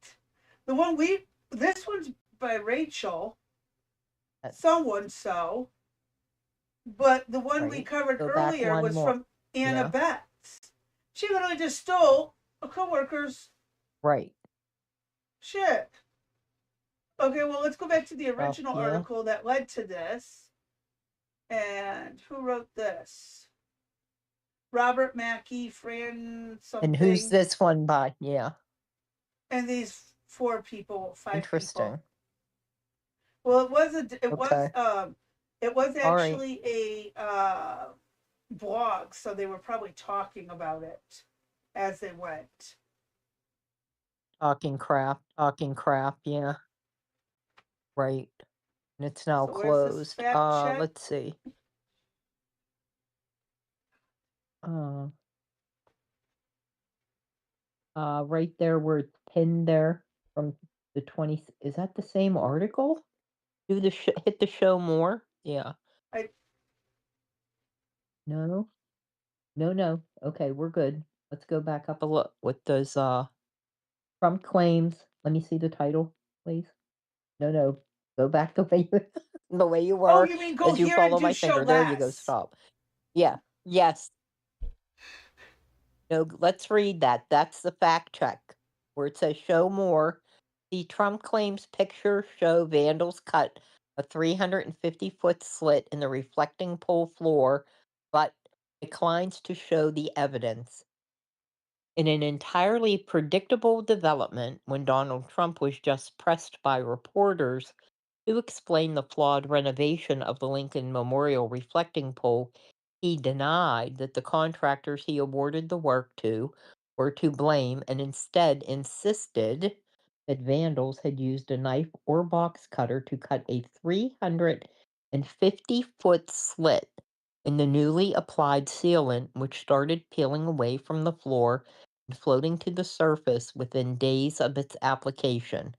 [SPEAKER 2] the one we. This one's by Rachel.
[SPEAKER 1] That-
[SPEAKER 2] Someone so. But the one we
[SPEAKER 1] Right.
[SPEAKER 2] covered
[SPEAKER 1] Go back
[SPEAKER 2] earlier
[SPEAKER 1] one
[SPEAKER 2] was
[SPEAKER 1] more.
[SPEAKER 2] from Anna
[SPEAKER 1] Yeah,
[SPEAKER 2] Betts. She literally just stole a coworker's
[SPEAKER 1] right.
[SPEAKER 2] shit. Okay, well, let's go back to the
[SPEAKER 1] Well,
[SPEAKER 2] original
[SPEAKER 1] yeah.
[SPEAKER 2] article that led to this. And who wrote this? Robert Mackey, Fran something.
[SPEAKER 1] And who's this one by? Yeah.
[SPEAKER 2] And these 4 people, 5 people.
[SPEAKER 1] Interesting.
[SPEAKER 2] Well,
[SPEAKER 1] Okay.
[SPEAKER 2] it was
[SPEAKER 1] All right.
[SPEAKER 2] actually a blog, so they were probably talking about it as they went.
[SPEAKER 1] Talking crap. Talking crap. Yeah. Right. And it's now
[SPEAKER 2] So where's this
[SPEAKER 1] closed.
[SPEAKER 2] fact check?
[SPEAKER 1] Let's see. Uh, right there where it's pinned there from the 20. Is that the same article? Hit the show more? Yeah.
[SPEAKER 2] I
[SPEAKER 1] No. No, no. Okay, we're good. Let's go back up a look. What does Trump claims? Let me see the title, please. No, no. Go back the way you the way you
[SPEAKER 2] Oh,
[SPEAKER 1] were
[SPEAKER 2] you mean go
[SPEAKER 1] as you
[SPEAKER 2] here and
[SPEAKER 1] follow
[SPEAKER 2] do
[SPEAKER 1] my
[SPEAKER 2] show
[SPEAKER 1] finger. There you go.
[SPEAKER 2] less?
[SPEAKER 1] Stop. Yeah. Yes. No, let's read that. That's the fact check where it says show more. The Trump claims pictures show vandals cut a 350-foot slit in the reflecting pool floor, but declines to show the evidence. In an entirely predictable development, when Donald Trump was just pressed by reporters to explain the flawed renovation of the Lincoln Memorial reflecting pole, he denied that the contractors he awarded the work to were to blame and instead insisted that vandals had used a knife or box cutter to cut a 350-foot slit in the newly applied sealant, which started peeling away from the floor and floating to the surface within days of its application.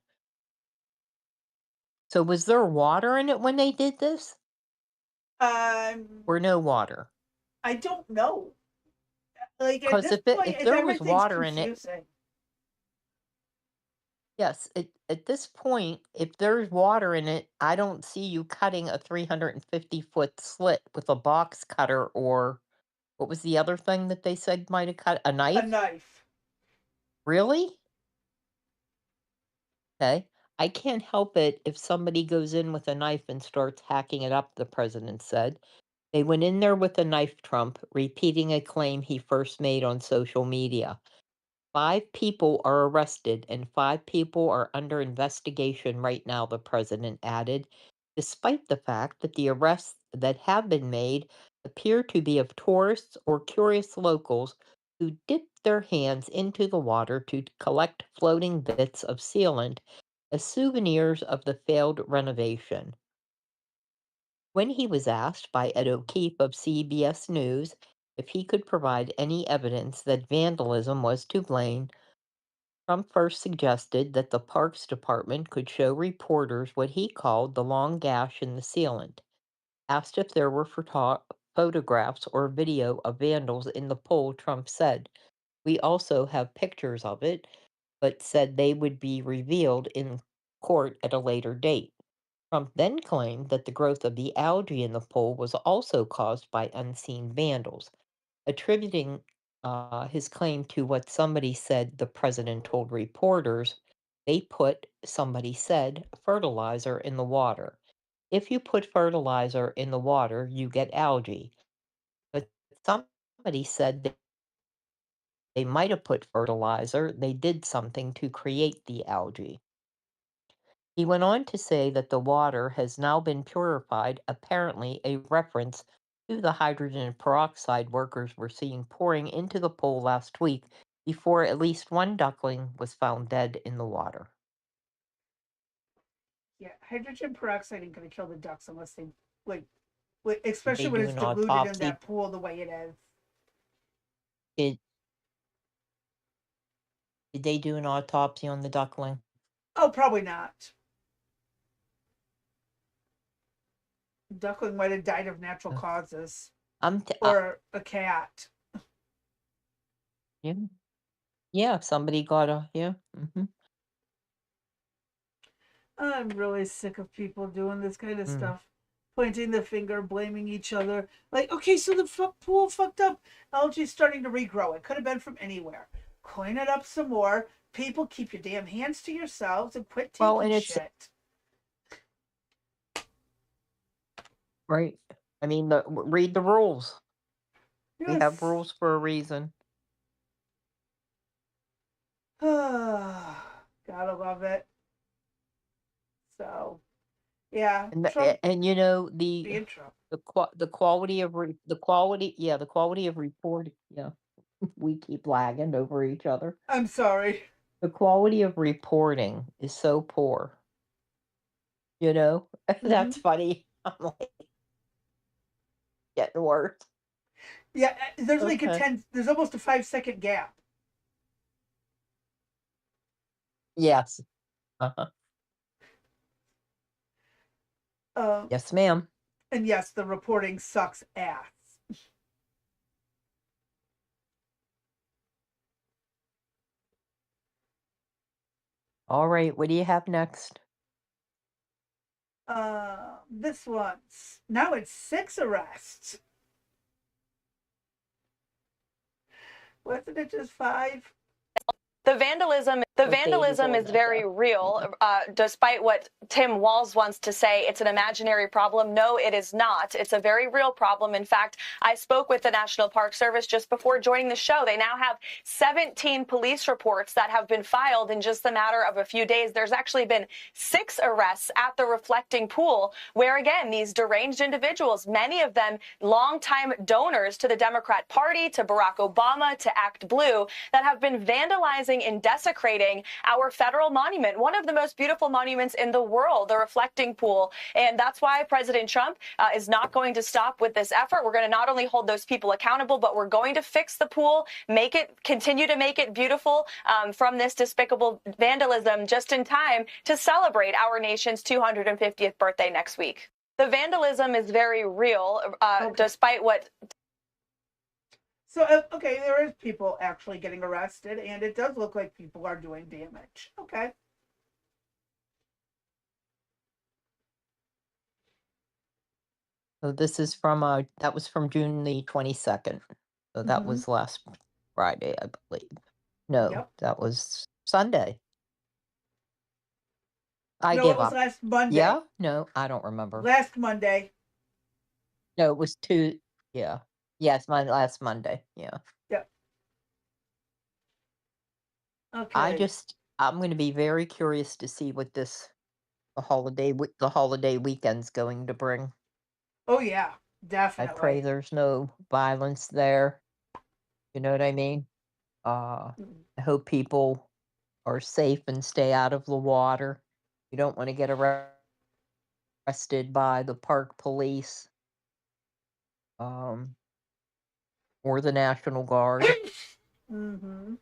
[SPEAKER 1] So was there water in it when they did this?
[SPEAKER 2] Um,
[SPEAKER 1] Or no water?
[SPEAKER 2] I don't know. Like at
[SPEAKER 1] Because
[SPEAKER 2] this
[SPEAKER 1] if
[SPEAKER 2] point,
[SPEAKER 1] there was
[SPEAKER 2] everything's
[SPEAKER 1] water in it,
[SPEAKER 2] confusing.
[SPEAKER 1] yes, at this point, if there's water in it, I don't see you cutting a 350-foot slit with a box cutter or what was the other thing that they said might have cut? A
[SPEAKER 2] A
[SPEAKER 1] knife?
[SPEAKER 2] knife.
[SPEAKER 1] Really? Okay. I can't help it if somebody goes in with a knife and starts hacking it up, the president said. They went in there with a knife, Trump, repeating a claim he first made on social media. 5 people are arrested and 5 people are under investigation right now, the president added, despite the fact that the arrests that have been made appear to be of tourists or curious locals who dipped their hands into the water to collect floating bits of sealant as souvenirs of the failed renovation. When he was asked by Ed O'Keefe of CBS News if he could provide any evidence that vandalism was to blame, Trump first suggested that the Parks Department could show reporters what he called the long gash in the sealant. Asked if there were photographs or video of vandals in the pool, Trump said, "We also have pictures of it," but said they would be revealed in court at a later date. Trump then claimed that the growth of the algae in the pool was also caused by unseen vandals, attributing his claim to what somebody said the president told reporters. They put, somebody said, fertilizer in the water. If you put fertilizer in the water, you get algae. But somebody said that they might have put fertilizer, they did something to create the algae. He went on to say that the water has now been purified, apparently a reference to the hydrogen peroxide workers were seen pouring into the pool last week before at least one duckling was found dead in the water.
[SPEAKER 2] Yeah, hydrogen peroxide ain't gonna kill the ducks unless they like,
[SPEAKER 1] Did
[SPEAKER 2] especially
[SPEAKER 1] they
[SPEAKER 2] when
[SPEAKER 1] do
[SPEAKER 2] it's
[SPEAKER 1] an
[SPEAKER 2] diluted in
[SPEAKER 1] autopsy?
[SPEAKER 2] that pool the way it is.
[SPEAKER 1] Did, did they do an autopsy on the duckling?
[SPEAKER 2] Oh, probably not. Duckling might have died of natural
[SPEAKER 1] Uh,
[SPEAKER 2] causes,
[SPEAKER 1] I'm
[SPEAKER 2] or a cat.
[SPEAKER 1] yeah, yeah. Somebody got a yeah.
[SPEAKER 2] I'm really sick of people doing this kind of
[SPEAKER 1] Mm.
[SPEAKER 2] stuff. Pointing the finger, blaming each other. Like, okay, so the pool fucked up. Algae's starting to regrow. It could have been from anywhere. Clean it up some more. People, keep your damn hands to yourselves and quit
[SPEAKER 1] Well,
[SPEAKER 2] taking
[SPEAKER 1] and it's
[SPEAKER 2] shit.
[SPEAKER 1] right. I mean, read the rules. We have
[SPEAKER 2] Yes.
[SPEAKER 1] rules for a reason.
[SPEAKER 2] God Gotta love it. So, yeah,
[SPEAKER 1] And
[SPEAKER 2] Trump
[SPEAKER 1] and you know
[SPEAKER 2] being Trump.
[SPEAKER 1] the quality of the quality, yeah, the quality of reporting, yeah. We keep lagging over each other.
[SPEAKER 2] I'm sorry.
[SPEAKER 1] The quality of reporting is so poor, you know? That's
[SPEAKER 2] Hmm.
[SPEAKER 1] funny. I'm like, getting worse.
[SPEAKER 2] Yeah, there's like
[SPEAKER 1] Okay.
[SPEAKER 2] there's almost a 5 second gap.
[SPEAKER 1] Yes. Uh-huh.
[SPEAKER 2] Um,
[SPEAKER 1] Yes, ma'am.
[SPEAKER 2] and yes, the reporting sucks ass.
[SPEAKER 1] All right, what do you have next?
[SPEAKER 2] This one's now it's 6 arrests. Wasn't it just 5?
[SPEAKER 6] The
[SPEAKER 1] What day was
[SPEAKER 6] vandalism
[SPEAKER 1] on
[SPEAKER 6] is
[SPEAKER 1] that,
[SPEAKER 6] very
[SPEAKER 1] though?
[SPEAKER 6] real. Despite what Tim Walz wants to say, it's an imaginary problem. No, it is not. It's a very real problem. In fact, I spoke with the National Park Service just before joining the show. They now have 17 police reports that have been filed in just a matter of a few days. There's actually been 6 arrests at the reflecting pool, where again, these deranged individuals, many of them longtime donors to the Democrat Party, to Barack Obama, to Act Blue, that have been vandalizing and desecrating our federal monument, one of the most beautiful monuments in the world, the reflecting pool. And that's why President Trump is not going to stop with this effort. We're going to not only hold those people accountable, but we're going to fix the pool, continue to make it beautiful from this despicable vandalism just in time to celebrate our nation's 250th birthday next week. The vandalism is very real, despite what.
[SPEAKER 2] So, okay, there is people actually getting arrested, and it does look like people are doing damage. Okay.
[SPEAKER 1] So this is from, that was from June the 22nd. So that
[SPEAKER 2] Hmm.
[SPEAKER 1] was last Friday, I believe. No,
[SPEAKER 2] Yep.
[SPEAKER 1] that was Sunday. I
[SPEAKER 2] No, it
[SPEAKER 1] give
[SPEAKER 2] was
[SPEAKER 1] up.
[SPEAKER 2] last Monday.
[SPEAKER 1] Yeah? No, I don't remember.
[SPEAKER 2] Last Monday.
[SPEAKER 1] No, it was yeah. Yes, my last Monday, yeah.
[SPEAKER 2] Yep. Okay.
[SPEAKER 1] I'm gonna be very curious to see what the holiday weekend's going to bring.
[SPEAKER 2] Oh, yeah,
[SPEAKER 1] I pray
[SPEAKER 2] definitely.
[SPEAKER 1] there's no violence there, you know what I mean?
[SPEAKER 2] Mm.
[SPEAKER 1] I hope people are safe and stay out of the water. You don't wanna get arrested by the park police, um, or the National Guard.
[SPEAKER 2] Hmm.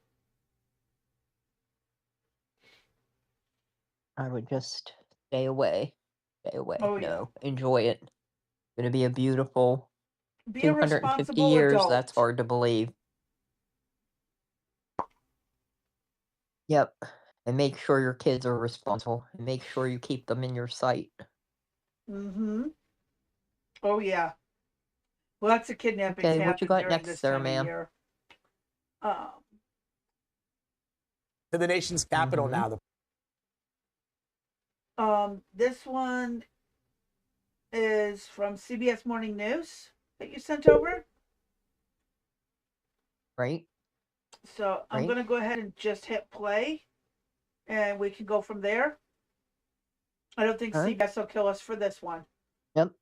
[SPEAKER 1] I would just stay away. Stay away.
[SPEAKER 2] Oh, yeah.
[SPEAKER 1] No, enjoy it. Gonna be a beautiful
[SPEAKER 2] Be a
[SPEAKER 1] 250
[SPEAKER 2] responsible
[SPEAKER 1] years, that's
[SPEAKER 2] adult.
[SPEAKER 1] hard to believe. Yep. And make sure your kids are responsible, and make sure you keep them in your sight.
[SPEAKER 2] Hmm. Oh, yeah. Lots of kidnappings
[SPEAKER 1] Okay, what you
[SPEAKER 2] happen
[SPEAKER 1] got
[SPEAKER 2] during
[SPEAKER 1] next
[SPEAKER 2] this
[SPEAKER 1] there,
[SPEAKER 2] time of
[SPEAKER 1] ma'am?
[SPEAKER 2] year. Um,
[SPEAKER 7] To the nation's capital
[SPEAKER 1] Mhm.
[SPEAKER 7] now.
[SPEAKER 2] this one is from CBS Morning News that you sent over.
[SPEAKER 1] Right?
[SPEAKER 2] So I'm
[SPEAKER 1] Right?
[SPEAKER 2] going to go ahead and just hit play and we can go from there. I don't think
[SPEAKER 1] Alright.
[SPEAKER 2] CBS will kill us for this one.
[SPEAKER 1] Yep.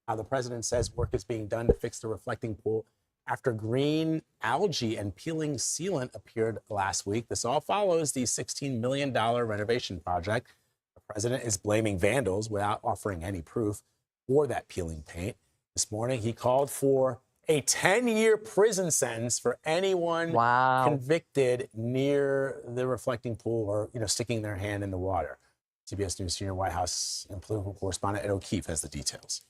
[SPEAKER 7] Now, the president says work is being done to fix the reflecting pool after green algae and peeling sealant appeared last week. This all follows the $16 million renovation project. The president is blaming vandals without offering any proof for that peeling paint. This morning, he called for a 10-year prison sentence for anyone
[SPEAKER 1] Wow.
[SPEAKER 7] convicted near the reflecting pool or, sticking their hand in the water. CBS News senior White House and political correspondent Ed O'Keefe has the details.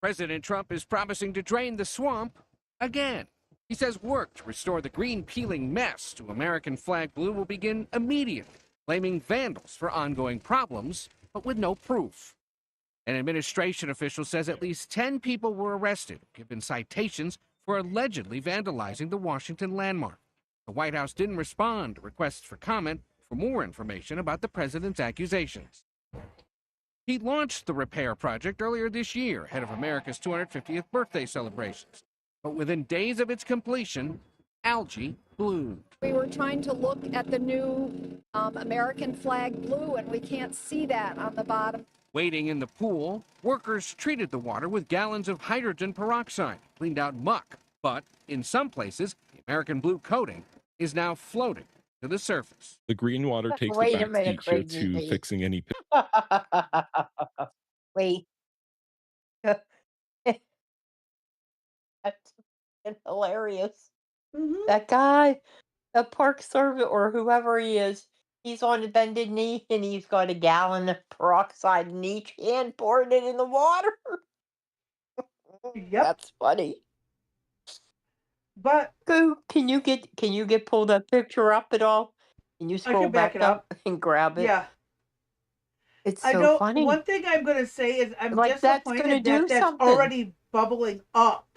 [SPEAKER 8] President Trump is promising to drain the swamp again. He says work to restore the green peeling mess to American flag blue will begin immediately, blaming vandals for ongoing problems, but with no proof. An administration official says at least 10 people were arrested, given citations for allegedly vandalizing the Washington landmark. The White House didn't respond to requests for comment for more information about the president's accusations. He launched the repair project earlier this year, ahead of America's 250th birthday celebrations. But within days of its completion, algae bloomed.
[SPEAKER 9] We were trying to look at the new American flag blue, and we can't see that on the bottom.
[SPEAKER 8] Waiting in the pool, workers treated the water with gallons of hydrogen peroxide, cleaned out muck. But in some places, the American blue coating is now floating to the surface.
[SPEAKER 10] The green water takes a
[SPEAKER 1] Wait a
[SPEAKER 10] back
[SPEAKER 1] minute,
[SPEAKER 10] seat here
[SPEAKER 1] Crazy
[SPEAKER 10] to
[SPEAKER 1] B.
[SPEAKER 10] fixing any
[SPEAKER 1] Wait. That's fucking hilarious.
[SPEAKER 2] Mm-hmm.
[SPEAKER 1] That guy, the park servant or whoever he is, he's on a bended knee and he's got a gallon of peroxide in each hand, pouring it in the water.
[SPEAKER 2] Yep.
[SPEAKER 1] That's funny.
[SPEAKER 2] But
[SPEAKER 1] Can you get pull that picture up at all? Can you
[SPEAKER 2] I
[SPEAKER 1] scroll
[SPEAKER 2] can back
[SPEAKER 1] back
[SPEAKER 2] it up.
[SPEAKER 1] and grab it?
[SPEAKER 2] Yeah.
[SPEAKER 1] It's
[SPEAKER 2] I
[SPEAKER 1] so
[SPEAKER 2] know
[SPEAKER 1] funny.
[SPEAKER 2] one thing I'm going to say is I'm
[SPEAKER 1] Like that's gonna
[SPEAKER 2] disappointed
[SPEAKER 1] do
[SPEAKER 2] that that's
[SPEAKER 1] something.
[SPEAKER 2] already bubbling up.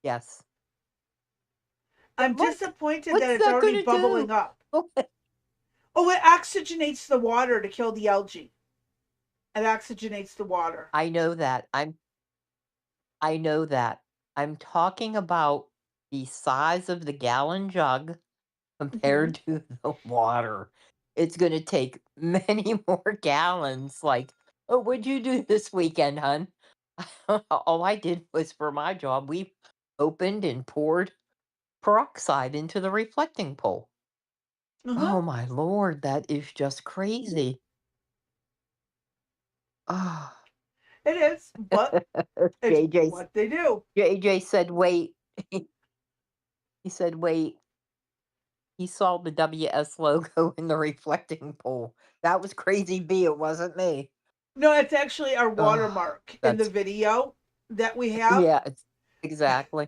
[SPEAKER 1] Yes.
[SPEAKER 2] I'm
[SPEAKER 1] What?
[SPEAKER 2] disappointed
[SPEAKER 1] What's
[SPEAKER 2] that it's
[SPEAKER 1] that
[SPEAKER 2] already
[SPEAKER 1] gonna
[SPEAKER 2] bubbling
[SPEAKER 1] do?
[SPEAKER 2] up. Oh, it oxygenates the water to kill the algae. It oxygenates the water.
[SPEAKER 1] I know that. I know that. I'm talking about the size of the gallon jug compared to the water. It's gonna take many more gallons. Like, oh, what'd you do this weekend, hun? All I did was for my job, we opened and poured peroxide into the reflecting pool.
[SPEAKER 2] Uh-huh.
[SPEAKER 1] Oh my lord, that is just crazy. Oh.
[SPEAKER 2] It is, but it's
[SPEAKER 1] JJ
[SPEAKER 2] what they do.
[SPEAKER 1] JJ said, wait. He said, wait. He saw the WS logo in the reflecting pool. That was Crazy B. It wasn't me.
[SPEAKER 2] No, it's actually our
[SPEAKER 1] Oh,
[SPEAKER 2] watermark in the
[SPEAKER 1] that's
[SPEAKER 2] video that we have.
[SPEAKER 1] yeah. Exactly.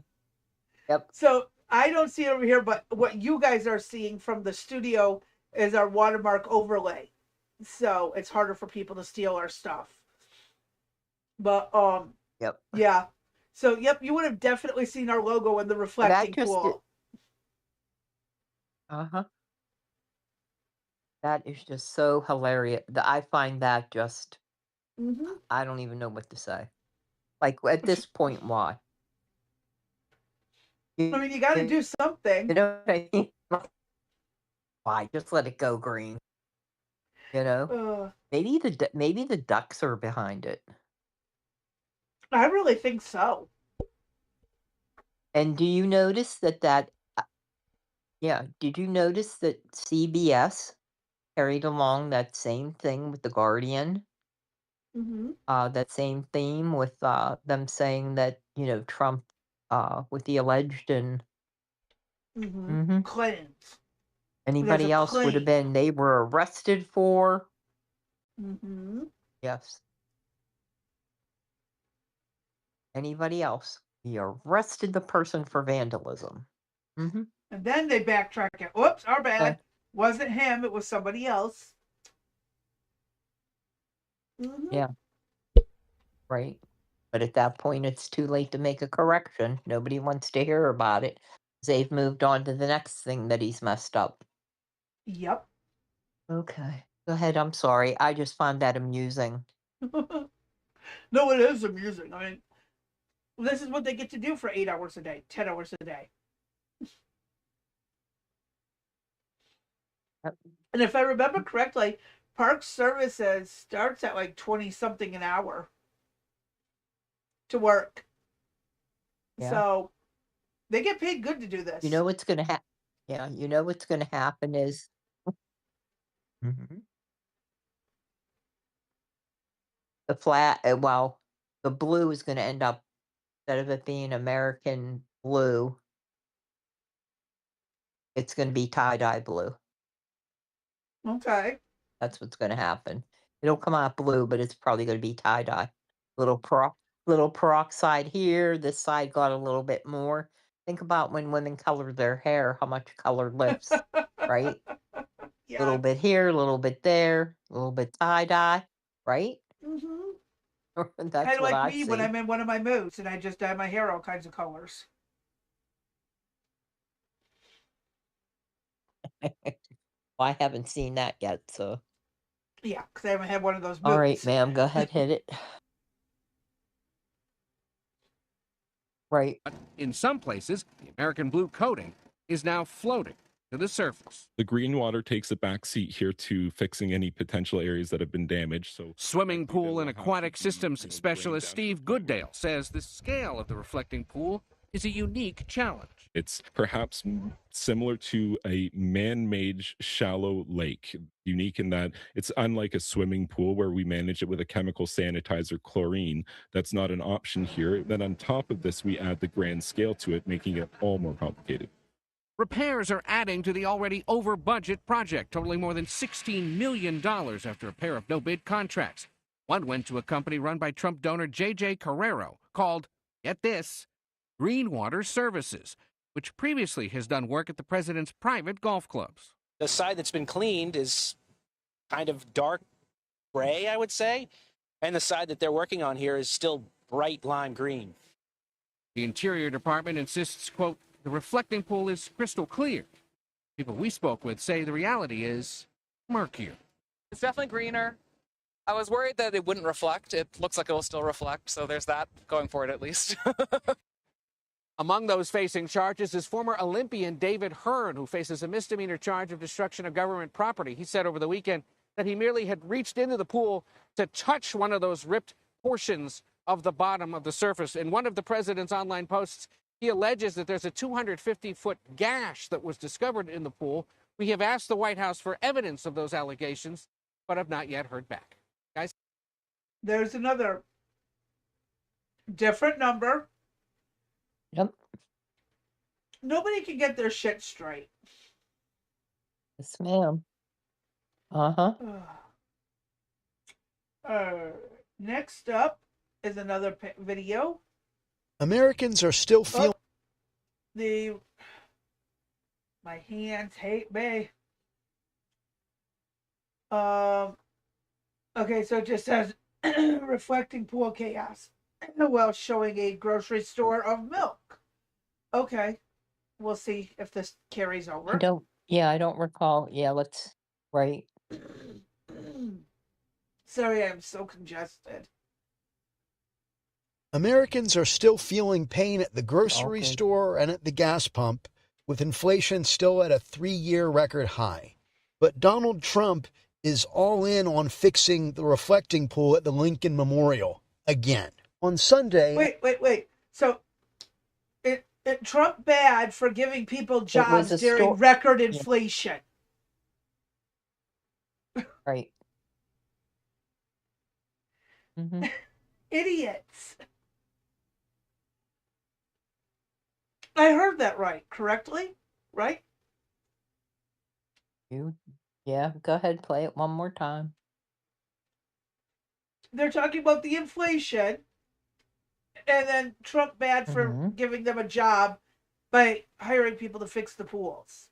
[SPEAKER 1] Yep.
[SPEAKER 2] So I don't see it over here, but what you guys are seeing from the studio is our watermark overlay. So it's harder for people to steal our stuff. But
[SPEAKER 1] Yep.
[SPEAKER 2] yeah. So yep, you would have definitely seen our logo in the reflecting pool.
[SPEAKER 1] Uh-huh. That is just so hilarious. I find that just I don't even know what to say. Like at this point, why?
[SPEAKER 2] I mean, you got to do something.
[SPEAKER 1] You know what I mean? Why? Just let it go green. You know? Maybe the ducks are behind it.
[SPEAKER 2] I really think so.
[SPEAKER 1] And do you notice that yeah, did you notice that CBS carried along that same thing with The Guardian? That same theme with them saying that, Trump with the alleged and
[SPEAKER 2] Claims.
[SPEAKER 1] anybody else would have been they were arrested for. Yes. Anybody else? He arrested the person for vandalism.
[SPEAKER 2] And then they backtrack it. Whoops, our bad. Wasn't him, it was somebody else.
[SPEAKER 1] Yeah. Right. But at that point, it's too late to make a correction. Nobody wants to hear about it. They've moved on to the next thing that he's messed up.
[SPEAKER 2] Yep.
[SPEAKER 1] Okay. Go ahead. I'm sorry. I just find that amusing.
[SPEAKER 2] No, it is amusing. I mean, this is what they get to do for 8 hours a day, 10 hours a day. And if I remember correctly, Park Services starts at like 20 something an hour to work.
[SPEAKER 1] Yeah.
[SPEAKER 2] So they get paid good to do this.
[SPEAKER 1] You know what's going to happen? Yeah. You know what's going to happen is. The flat, well, the blue is going to end up, instead of it being American blue, it's going to be tie-dye blue.
[SPEAKER 2] Okay.
[SPEAKER 1] That's what's going to happen. It'll come out blue, but it's probably going to be tie-dye. Little peroxide here. This side got a little bit more. Think about when women color their hair, how much color lifts, right?
[SPEAKER 2] Yeah.
[SPEAKER 1] Little bit here, a little bit there, a little bit tie-dye, right? That's
[SPEAKER 2] Kind of
[SPEAKER 1] what
[SPEAKER 2] like
[SPEAKER 1] I
[SPEAKER 2] me
[SPEAKER 1] see.
[SPEAKER 2] when I'm in one of my moods and I just dye my hair all kinds of colors.
[SPEAKER 1] I haven't seen that yet, so.
[SPEAKER 2] Yeah, because I haven't had one of those moods.
[SPEAKER 1] All right, ma'am, go ahead, hit it. Right.
[SPEAKER 8] But in some places, the American blue coating is now floating to the surface.
[SPEAKER 10] The green water takes a back seat here to fixing any potential areas that have been damaged. So
[SPEAKER 8] Swimming pool and aquatic systems specialist Steve Gooddale says the scale of the reflecting pool is a unique challenge.
[SPEAKER 10] it's perhaps similar to a man-made shallow lake, unique in that it's unlike a swimming pool where we manage it with a chemical sanitizer, chlorine. That's not an option here. Then on top of this, we add the grand scale to it, making it all more complicated.
[SPEAKER 8] Repairs are adding to the already over-budget project, totaling more than $16 million after a pair of no-bid contracts. One went to a company run by Trump donor J.J. Carrero called, get this, Greenwater Services, which previously has done work at the president's private golf clubs.
[SPEAKER 11] The side that's been cleaned is kind of dark gray, I would say, and the side that they're working on here is still bright lime green.
[SPEAKER 8] The Interior Department insists, quote, the reflecting pool is crystal clear. People we spoke with say the reality is murkier.
[SPEAKER 12] It's definitely greener. I was worried that it wouldn't reflect. It looks like it will still reflect, so there's that going for it at least.
[SPEAKER 8] Among those facing charges is former Olympian David Hearn, who faces a misdemeanor charge of destruction of government property. He said over the weekend that he merely had reached into the pool to touch one of those ripped portions of the bottom of the surface. In one of the president's online posts, he alleges that there's a 250-foot gash that was discovered in the pool. We have asked the White House for evidence of those allegations, but have not yet heard back. Guys?
[SPEAKER 2] There's another different number.
[SPEAKER 1] Yep.
[SPEAKER 2] Nobody can get their shit straight.
[SPEAKER 1] Yes, ma'am. Uh-huh.
[SPEAKER 2] Next up is another video.
[SPEAKER 13] Americans are still feeling.
[SPEAKER 2] My hands hate me. Okay, so it just says reflecting pool chaos while showing a grocery store of milk. Okay, we'll see if this carries over.
[SPEAKER 1] I don't recall. Yeah, right.
[SPEAKER 2] Sorry, I'm so congested.
[SPEAKER 13] Americans are still feeling pain at the grocery store and at the gas pump, with inflation still at a 3-year record high. But Donald Trump is all in on fixing the reflecting pool at the Lincoln Memorial again. On Sunday...
[SPEAKER 2] Wait. So, Trump bad for giving people jobs during record inflation.
[SPEAKER 1] Right. Mm-hmm.
[SPEAKER 2] Idiots. I heard that correctly? Right?
[SPEAKER 1] Yeah, go ahead, play it one more time.
[SPEAKER 2] They're talking about the inflation, and then Trump bad for giving them a job by hiring people to fix the pools.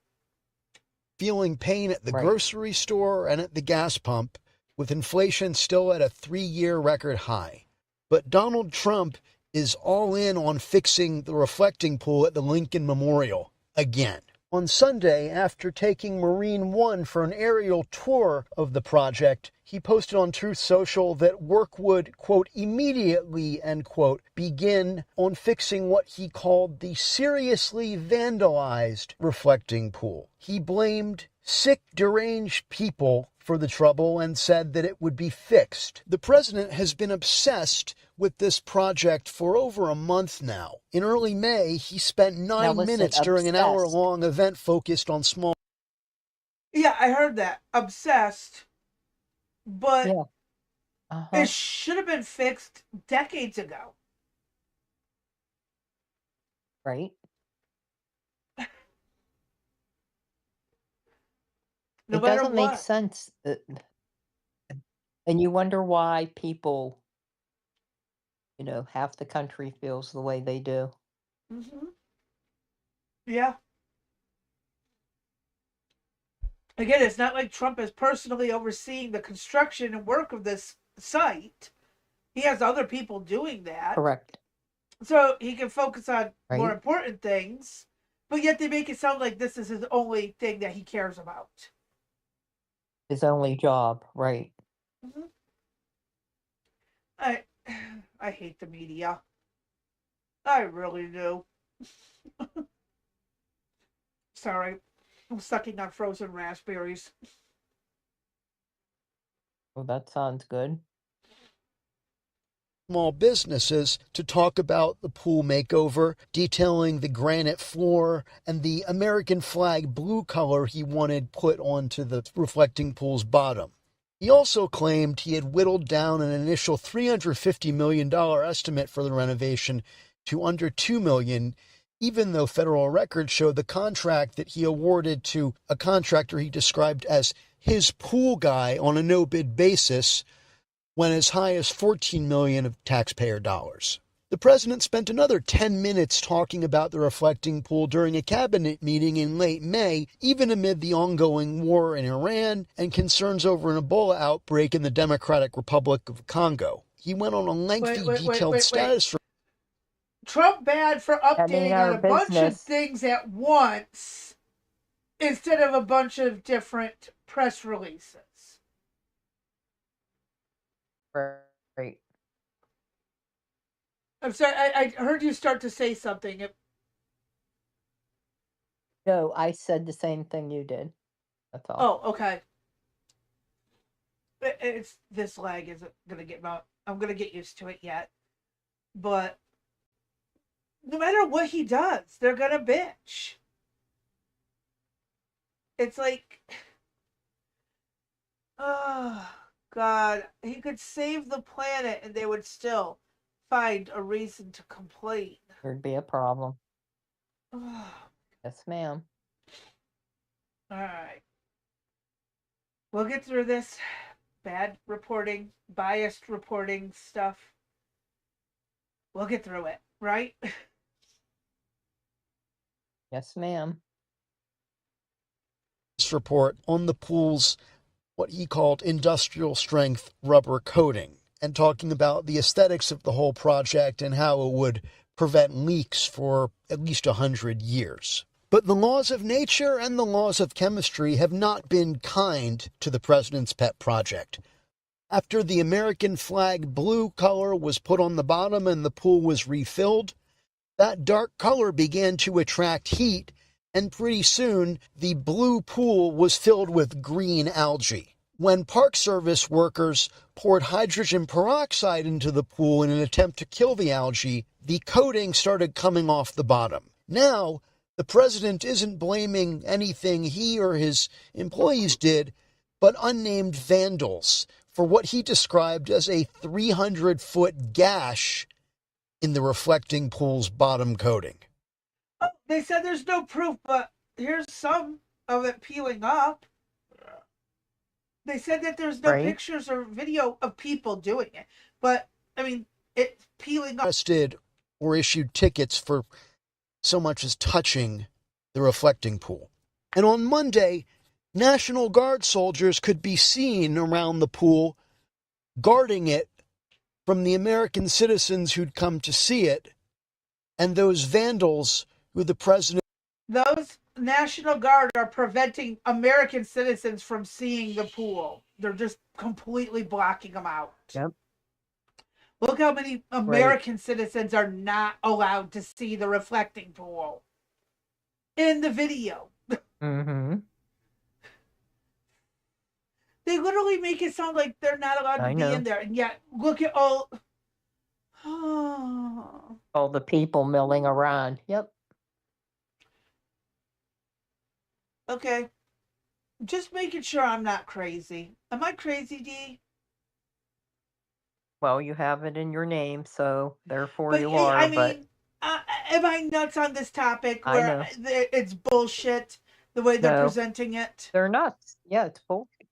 [SPEAKER 13] Feeling pain at the grocery store and at the gas pump, with inflation still at a 3-year record high. But Donald Trump is all in on fixing the reflecting pool at the Lincoln Memorial again. On Sunday, after taking Marine One for an aerial tour of the project, he posted on Truth Social that work would, quote, immediately, end quote, begin on fixing what he called the seriously vandalized reflecting pool. He blamed sick, deranged people for the trouble and said that it would be fixed. The president has been obsessed with this project for over a month now. In early May, he spent 9 minutes during an hour-long event focused on small...
[SPEAKER 2] Yeah, I heard that. Obsessed. But it should have been fixed decades ago.
[SPEAKER 1] Right.
[SPEAKER 2] No
[SPEAKER 1] it
[SPEAKER 2] matter
[SPEAKER 1] doesn't
[SPEAKER 2] what.
[SPEAKER 1] make sense. And you wonder why people, half the country feels the way they do.
[SPEAKER 2] Mm-hmm. Yeah. Again, it's not like Trump is personally overseeing the construction and work of this site. He has other people doing that.
[SPEAKER 1] Correct.
[SPEAKER 2] So he can focus on more important things, but yet they make it sound like this is his only thing that he cares about.
[SPEAKER 1] His only job, right.
[SPEAKER 2] Mm-hmm. I hate the media. I really do. Sorry, I'm sucking on frozen raspberries.
[SPEAKER 1] Well, that sounds good.
[SPEAKER 13] Small businesses to talk about the pool makeover, detailing the granite floor and the American flag blue color he wanted put onto the reflecting pool's bottom. He also claimed he had whittled down an initial $350 million estimate for the renovation to under $2 million, even though federal records show the contract that he awarded to a contractor he described as his pool guy on a no-bid basis went as high as $14 million of taxpayer dollars. The president spent another 10 minutes talking about the reflecting pool during a cabinet meeting in late May, even amid the ongoing war in Iran and concerns over an Ebola outbreak in the Democratic Republic of Congo. He went on a lengthy, detailed status.
[SPEAKER 2] Trump bad for updating on a bunch of
[SPEAKER 1] business.
[SPEAKER 2] things at once instead of a bunch of different press releases.
[SPEAKER 1] Right.
[SPEAKER 2] I'm sorry, I heard you start to say something.
[SPEAKER 1] No, I said the same thing you did. That's all.
[SPEAKER 2] Oh, okay. It's this lag isn't gonna get out. I'm gonna get used to it yet. But no matter what he does, they're gonna bitch. It's like, oh God, he could save the planet and they would still find a reason to complain.
[SPEAKER 1] There'd be a problem. Yes, ma'am.
[SPEAKER 2] All right. We'll get through this bad reporting, biased reporting stuff. We'll get through it, right?
[SPEAKER 1] Yes, ma'am.
[SPEAKER 13] This report on the pool's what he called industrial strength rubber coating, and talking about the aesthetics of the whole project and how it would prevent leaks for at least 100 years. But the laws of nature and the laws of chemistry have not been kind to the president's pet project. After the American flag blue color was put on the bottom and the pool was refilled, that dark color began to attract heat, and pretty soon the blue pool was filled with green algae. When Park Service workers poured hydrogen peroxide into the pool in an attempt to kill the algae, the coating started coming off the bottom. Now, the president isn't blaming anything he or his employees did, but unnamed vandals for what he described as a 300-foot gash in the reflecting pool's bottom coating.
[SPEAKER 2] Oh, they said there's no proof, but here's some of it peeling up. They said that there's no pictures or video of people doing it, but I mean, it's peeling up.
[SPEAKER 13] Arrested or issued tickets for so much as touching the reflecting pool. And on Monday, National Guard soldiers could be seen around the pool guarding it from the American citizens who'd come to see it and those vandals who the president...
[SPEAKER 2] Those National Guard are preventing American citizens from seeing the pool. They're just completely blocking them out.
[SPEAKER 1] Yep.
[SPEAKER 2] Look how many American citizens are not allowed to see the reflecting pool in the video.
[SPEAKER 1] Mm-hmm.
[SPEAKER 2] They literally make it sound like they're not allowed to be in there. And yet, look at all...
[SPEAKER 1] all the people milling around. Yep.
[SPEAKER 2] Okay. Just making sure I'm not crazy. Am I crazy, Dee?
[SPEAKER 1] Well, you have it in your name, so therefore
[SPEAKER 2] But
[SPEAKER 1] you are.
[SPEAKER 2] I mean, am I nuts on this topic where it's bullshit the way they're presenting it?
[SPEAKER 1] They're nuts. Yeah, it's bullshit.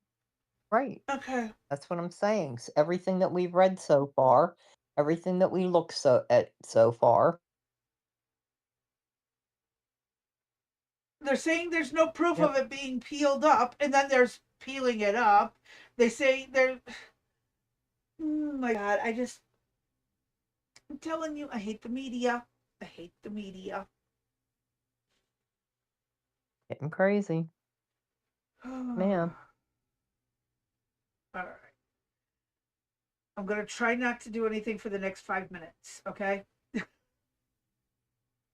[SPEAKER 1] Right.
[SPEAKER 2] Okay.
[SPEAKER 1] That's what I'm saying. Everything that we've read so far, everything that we looked at so far.
[SPEAKER 2] They're saying there's no proof of it being peeled up, and then there's peeling it up. They say they're... Oh my God, I'm telling you, I hate the media. I hate the media.
[SPEAKER 1] Getting crazy. Man.
[SPEAKER 2] All right. I'm going to try not to do anything for the next 5 minutes, okay?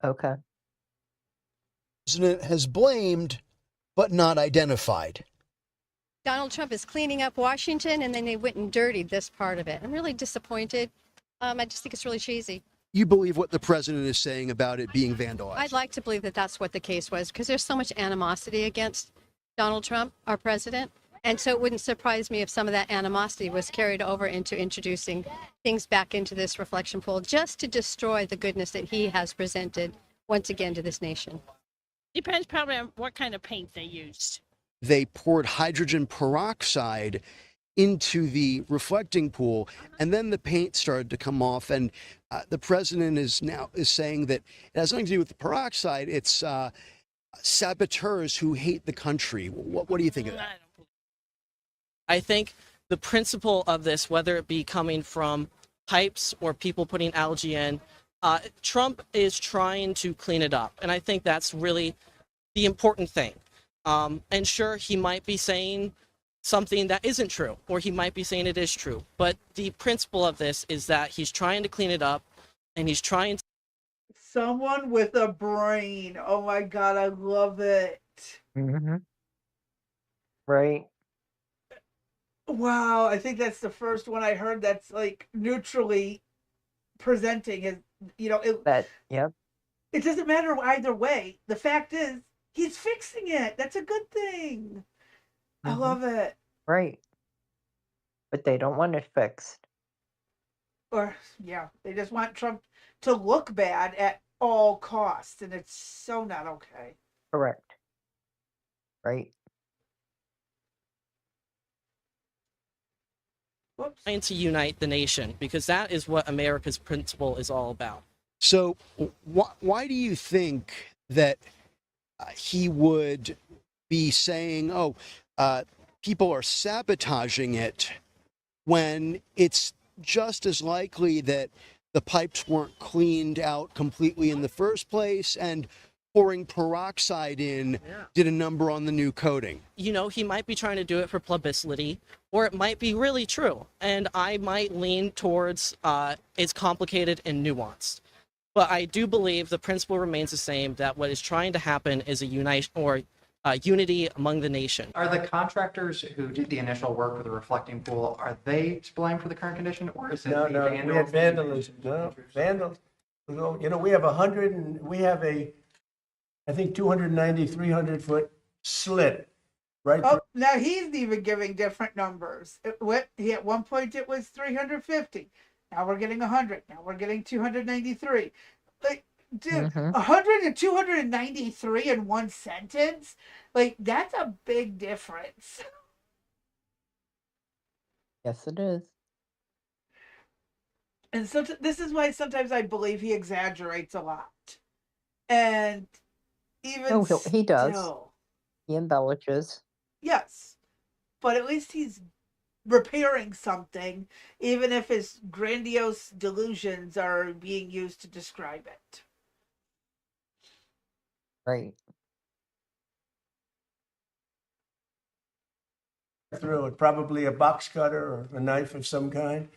[SPEAKER 1] Okay.
[SPEAKER 13] The president has blamed, but not identified.
[SPEAKER 9] Donald Trump is cleaning up Washington, and then they went and dirtied this part of it. I'm really disappointed. I just think it's really cheesy.
[SPEAKER 13] You believe what the president is saying about it being vandalized?
[SPEAKER 9] I'd like to believe that that's what the case was, because there's so much animosity against Donald Trump, our president. And so it wouldn't surprise me if some of that animosity was carried over into introducing things back into this reflection pool, just to destroy the goodness that he has presented once again to this nation.
[SPEAKER 14] Depends probably on what kind of paint they used.
[SPEAKER 13] They poured hydrogen peroxide into the reflecting pool, and then the paint started to come off. And the president is saying that it has nothing to do with the peroxide. It's saboteurs who hate the country. What do you think of that?
[SPEAKER 15] I think the principle of this, whether it be coming from pipes or people putting algae in, Trump is trying to clean it up. And I think that's really the important thing. And sure, he might be saying something that isn't true, or he might be saying it is true. But the principle of this is that he's trying to clean it up, and he's trying to...
[SPEAKER 2] Someone with a brain. Oh my God, I love it.
[SPEAKER 1] Mm-hmm. Right.
[SPEAKER 2] Wow, I think that's the first one I heard that's like neutrally presenting his,
[SPEAKER 1] Yep.
[SPEAKER 2] It doesn't matter either way. The fact is, he's fixing it. That's a good thing. I love it.
[SPEAKER 1] Right. But they don't want it fixed.
[SPEAKER 2] Or, yeah, they just want Trump to look bad at all costs, and it's so not okay.
[SPEAKER 1] Correct. Right.
[SPEAKER 15] trying to unite the nation, because that is what America's principle is all about.
[SPEAKER 13] So why do you think that he would be saying, people are sabotaging it, when it's just as likely that the pipes weren't cleaned out completely in the first place, and pouring peroxide in did a number on the new coating?
[SPEAKER 15] You know, he might be trying to do it for publicity, or it might be really true. And I might lean towards it's complicated and nuanced. But I do believe the principle remains the same, that what is trying to happen is a unity among the nation.
[SPEAKER 16] Are the contractors who did the initial work for the reflecting pool, are they to blame for the current condition, or is it
[SPEAKER 17] No, we had vandalism. No, vandals. You know, we have I think 290, 300 foot slit, right?
[SPEAKER 2] Oh, now he's even giving different numbers. At one point it was 350. Now we're getting 100. Now we're getting 293. Like, dude, 100 and 293 in one sentence? Like, that's a big difference.
[SPEAKER 1] Yes, it is.
[SPEAKER 2] And so this is why sometimes I believe he exaggerates a lot. And even
[SPEAKER 1] he does.
[SPEAKER 2] still,
[SPEAKER 1] He embellishes.
[SPEAKER 2] yes. But at least he's repairing something, even if his grandiose delusions are being used to describe it.
[SPEAKER 1] Right.
[SPEAKER 17] Through it, probably a box cutter or a knife of some kind.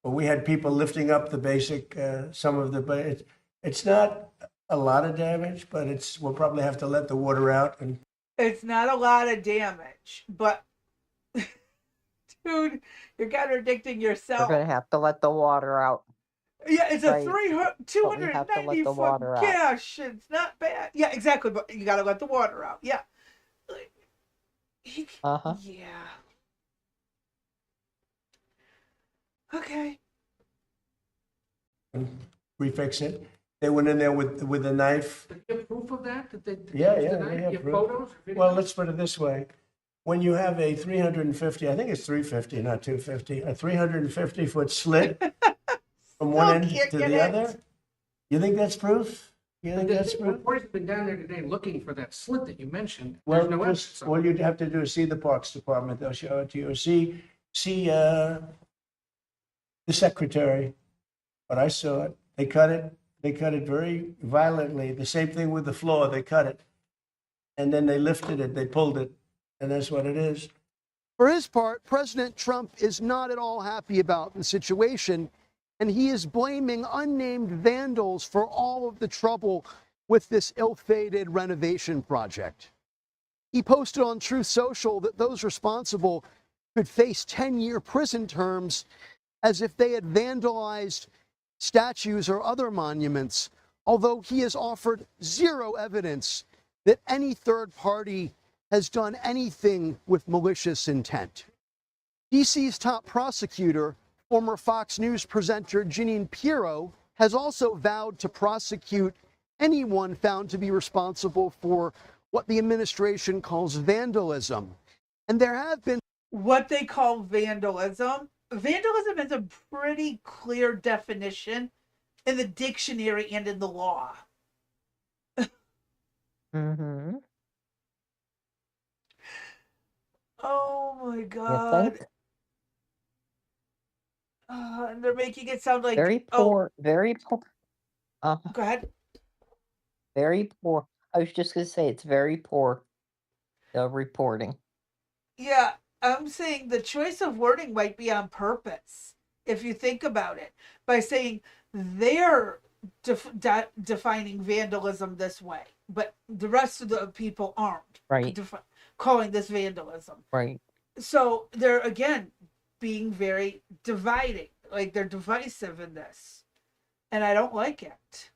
[SPEAKER 17] But we had people lifting up the basic, some of the, it's not a lot of damage, but we'll probably have to let the water out. And
[SPEAKER 2] It's not a lot of damage, but dude, you're contradicting yourself.
[SPEAKER 1] We're going to have to let the water out.
[SPEAKER 2] Yeah, it's a
[SPEAKER 1] Right.
[SPEAKER 2] 290 foot
[SPEAKER 1] water out.
[SPEAKER 2] gash. It's not bad. Yeah, exactly. But you got to let the water out. Yeah.
[SPEAKER 1] Uh-huh.
[SPEAKER 2] Yeah. Okay.
[SPEAKER 17] refix it. They went in there with a knife.
[SPEAKER 18] Do you have proof of that? That they
[SPEAKER 17] Yeah,
[SPEAKER 18] used
[SPEAKER 17] yeah,
[SPEAKER 18] the
[SPEAKER 17] we
[SPEAKER 18] knife?
[SPEAKER 17] have
[SPEAKER 18] You have
[SPEAKER 17] proof.
[SPEAKER 18] photos?
[SPEAKER 17] Well, let's put it this way. When you have a 350, I think it's 350, not 250, a 350 foot slit from one end
[SPEAKER 2] can't
[SPEAKER 17] to
[SPEAKER 2] get
[SPEAKER 17] the
[SPEAKER 2] it.
[SPEAKER 17] other, you think that's proof? You think that's proof?
[SPEAKER 18] Reporters have been down there today looking for that slit that you mentioned.
[SPEAKER 17] Well,
[SPEAKER 18] There's no evidence.
[SPEAKER 17] all you'd have to do is see the Parks Department. They'll show it to you. See the secretary. But I saw it. They cut it. They cut it very violently. The same thing with the floor. They cut it. And then they lifted it. They pulled it. And that's what it is.
[SPEAKER 13] For his part, President Trump is not at all happy about the situation, and he is blaming unnamed vandals for all of the trouble with this ill-fated renovation project. He posted on Truth Social that those responsible could face 10-year prison terms as if they had vandalized statues or other monuments, although he has offered zero evidence that any third party has done anything with malicious intent. DC's top prosecutor, former Fox News presenter Jeanine Pirro, has also vowed to prosecute anyone found to be responsible for what the administration calls vandalism. And there have been
[SPEAKER 2] what they call vandalism. Vandalism is a pretty clear definition in the dictionary and in the law.
[SPEAKER 1] Mm-hmm.
[SPEAKER 2] Oh my
[SPEAKER 1] You
[SPEAKER 2] God.
[SPEAKER 1] think?
[SPEAKER 2] And they're making it sound like,
[SPEAKER 1] Very poor, very poor.
[SPEAKER 2] Go ahead.
[SPEAKER 1] Very poor. I was just gonna say it's very poor, the reporting.
[SPEAKER 2] Yeah, I'm saying the choice of wording might be on purpose, if you think about it, by saying they're defining vandalism this way, but the rest of the people aren't
[SPEAKER 1] Right.
[SPEAKER 2] calling this vandalism.
[SPEAKER 1] Right.
[SPEAKER 2] So they're, again, being very dividing, like they're divisive in this, and I don't like it.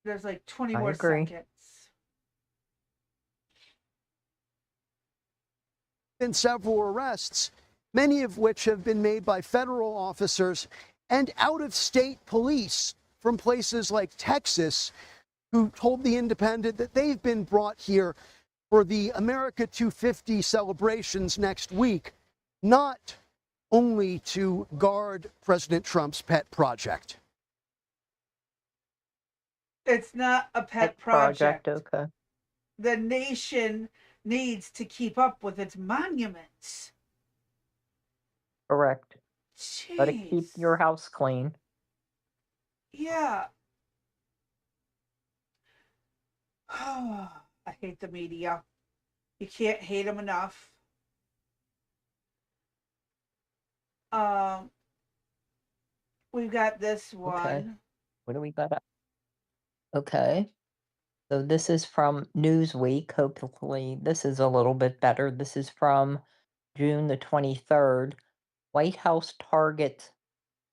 [SPEAKER 2] There's like 20
[SPEAKER 1] I
[SPEAKER 2] more
[SPEAKER 1] agree.
[SPEAKER 2] seconds.
[SPEAKER 13] Been several arrests, many of which have been made by federal officers and out-of-state police from places like Texas, who told The Independent that they've been brought here for the America 250 celebrations next week, not only to guard President Trump's pet project.
[SPEAKER 2] It's not a pet project.
[SPEAKER 1] Okay.
[SPEAKER 2] The nation needs to keep up with its monuments.
[SPEAKER 1] Correct. Gotta
[SPEAKER 2] Jeez.
[SPEAKER 1] keep your house clean.
[SPEAKER 2] Yeah. I hate the media. You can't hate them enough. We've got this one.
[SPEAKER 1] Okay. What do we got? Okay. So this is from Newsweek. Hopefully this is a little bit better. This is from June the 23rd. White House targets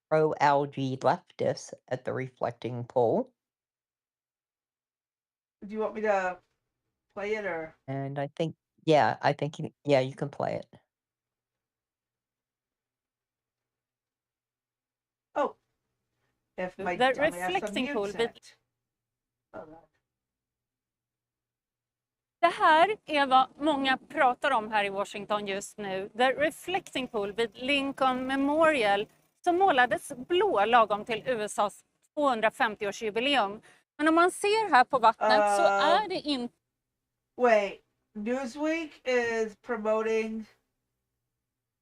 [SPEAKER 1] pro-algae leftists at the reflecting poll.
[SPEAKER 2] Do you want me to play it or?
[SPEAKER 1] And I think, yeah, you can play it.
[SPEAKER 2] Oh. If my
[SPEAKER 19] The
[SPEAKER 2] dumbass
[SPEAKER 19] reflecting pool
[SPEAKER 2] unmutes
[SPEAKER 19] vid-
[SPEAKER 2] it. Hold on.
[SPEAKER 19] Det här är vad många pratar om här i Washington just nu. The reflecting pool vid Lincoln Memorial som målades blå lagom till USAs 250-årsjubileum. Men om man ser här på vattnet så är det inte...
[SPEAKER 2] Wait, Newsweek is promoting...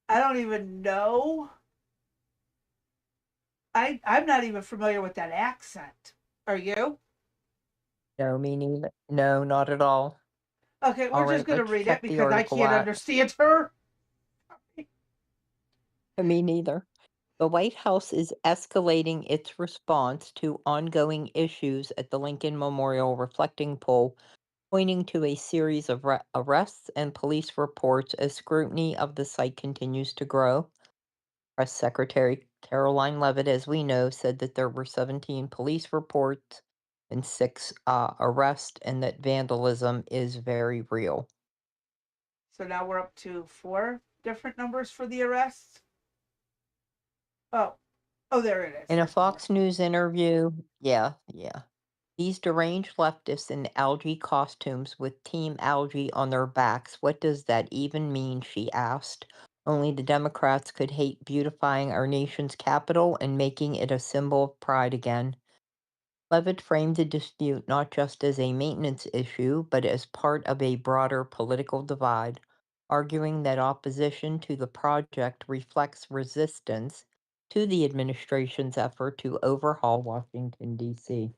[SPEAKER 2] I don't even know. I'm not even familiar with that accent. Are you?
[SPEAKER 1] No, me neither. No, not at all.
[SPEAKER 2] Okay, we're
[SPEAKER 1] All
[SPEAKER 2] just
[SPEAKER 1] right,
[SPEAKER 2] going to
[SPEAKER 1] let's
[SPEAKER 2] read it
[SPEAKER 1] check the
[SPEAKER 2] because I
[SPEAKER 1] article
[SPEAKER 2] can't
[SPEAKER 1] out.
[SPEAKER 2] understand her.
[SPEAKER 1] Me neither. The White House is escalating its response to ongoing issues at the Lincoln Memorial reflecting poll, pointing to a series of arrests and police reports as scrutiny of the site continues to grow. Press Secretary Caroline Leavitt, as we know, said that there were 17 police reports and 6 arrests, and that vandalism is very real.
[SPEAKER 2] So now we're up to 4 different numbers for the arrests. Oh, there it is.
[SPEAKER 1] In a Fox News interview, yeah. These deranged leftists in algae costumes with Team Algae on their backs, what does that even mean, she asked. Only the Democrats could hate beautifying our nation's capital and making it a symbol of pride again. Leavitt framed the dispute not just as a maintenance issue, but as part of a broader political divide, arguing that opposition to the project reflects resistance to the administration's effort to overhaul Washington, D.C.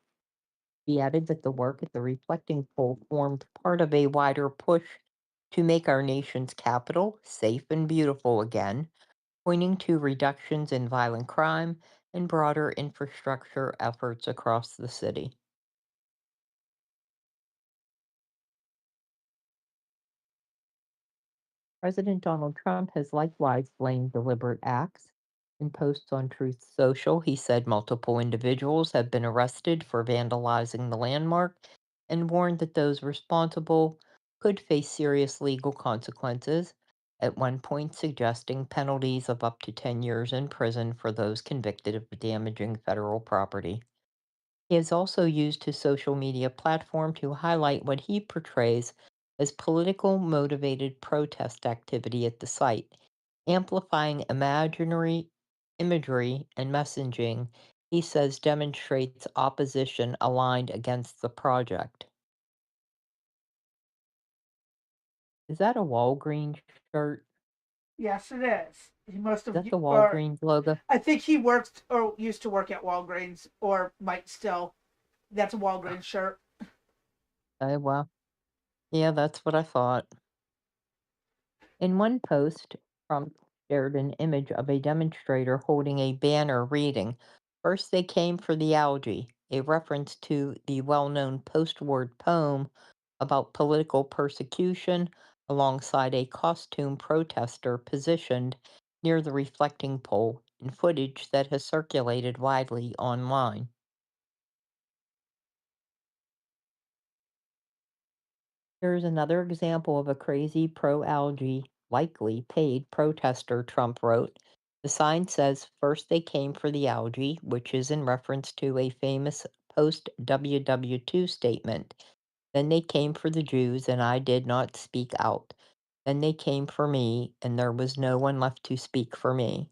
[SPEAKER 1] He added that the work at the reflecting poll formed part of a wider push to make our nation's capital safe and beautiful again, pointing to reductions in violent crime and broader infrastructure efforts across the city. President Donald Trump has likewise blamed deliberate acts. In posts on Truth Social, he said multiple individuals have been arrested for vandalizing the landmark and warned that those responsible could face serious legal consequences, at one point suggesting penalties of up to 10 years in prison for those convicted of damaging federal property. He has also used his social media platform to highlight what he portrays as political motivated protest activity at the site, amplifying imaginary imagery and messaging he says demonstrates opposition aligned against the project. Is that a Walgreens shirt?
[SPEAKER 2] Yes, it is. He must
[SPEAKER 1] Is
[SPEAKER 2] have,
[SPEAKER 1] that the
[SPEAKER 2] or
[SPEAKER 1] Walgreens logo?
[SPEAKER 2] I think he worked or used to work at Walgreens, or might still. That's a Walgreens shirt.
[SPEAKER 1] Well, yeah, that's what I thought. In one post, Trump shared an image of a demonstrator holding a banner reading, "First they came for the algae," a reference to the well known post war poem about political persecution, alongside a costume protester positioned near the reflecting pole in footage that has circulated widely online. Here's another example of a crazy pro algae, likely paid protester, Trump wrote. The sign says, "First they came for the algae," which is in reference to a famous post WW2 statement. "Then they came for the Jews, and I did not speak out. Then they came for me, and there was no one left to speak for me."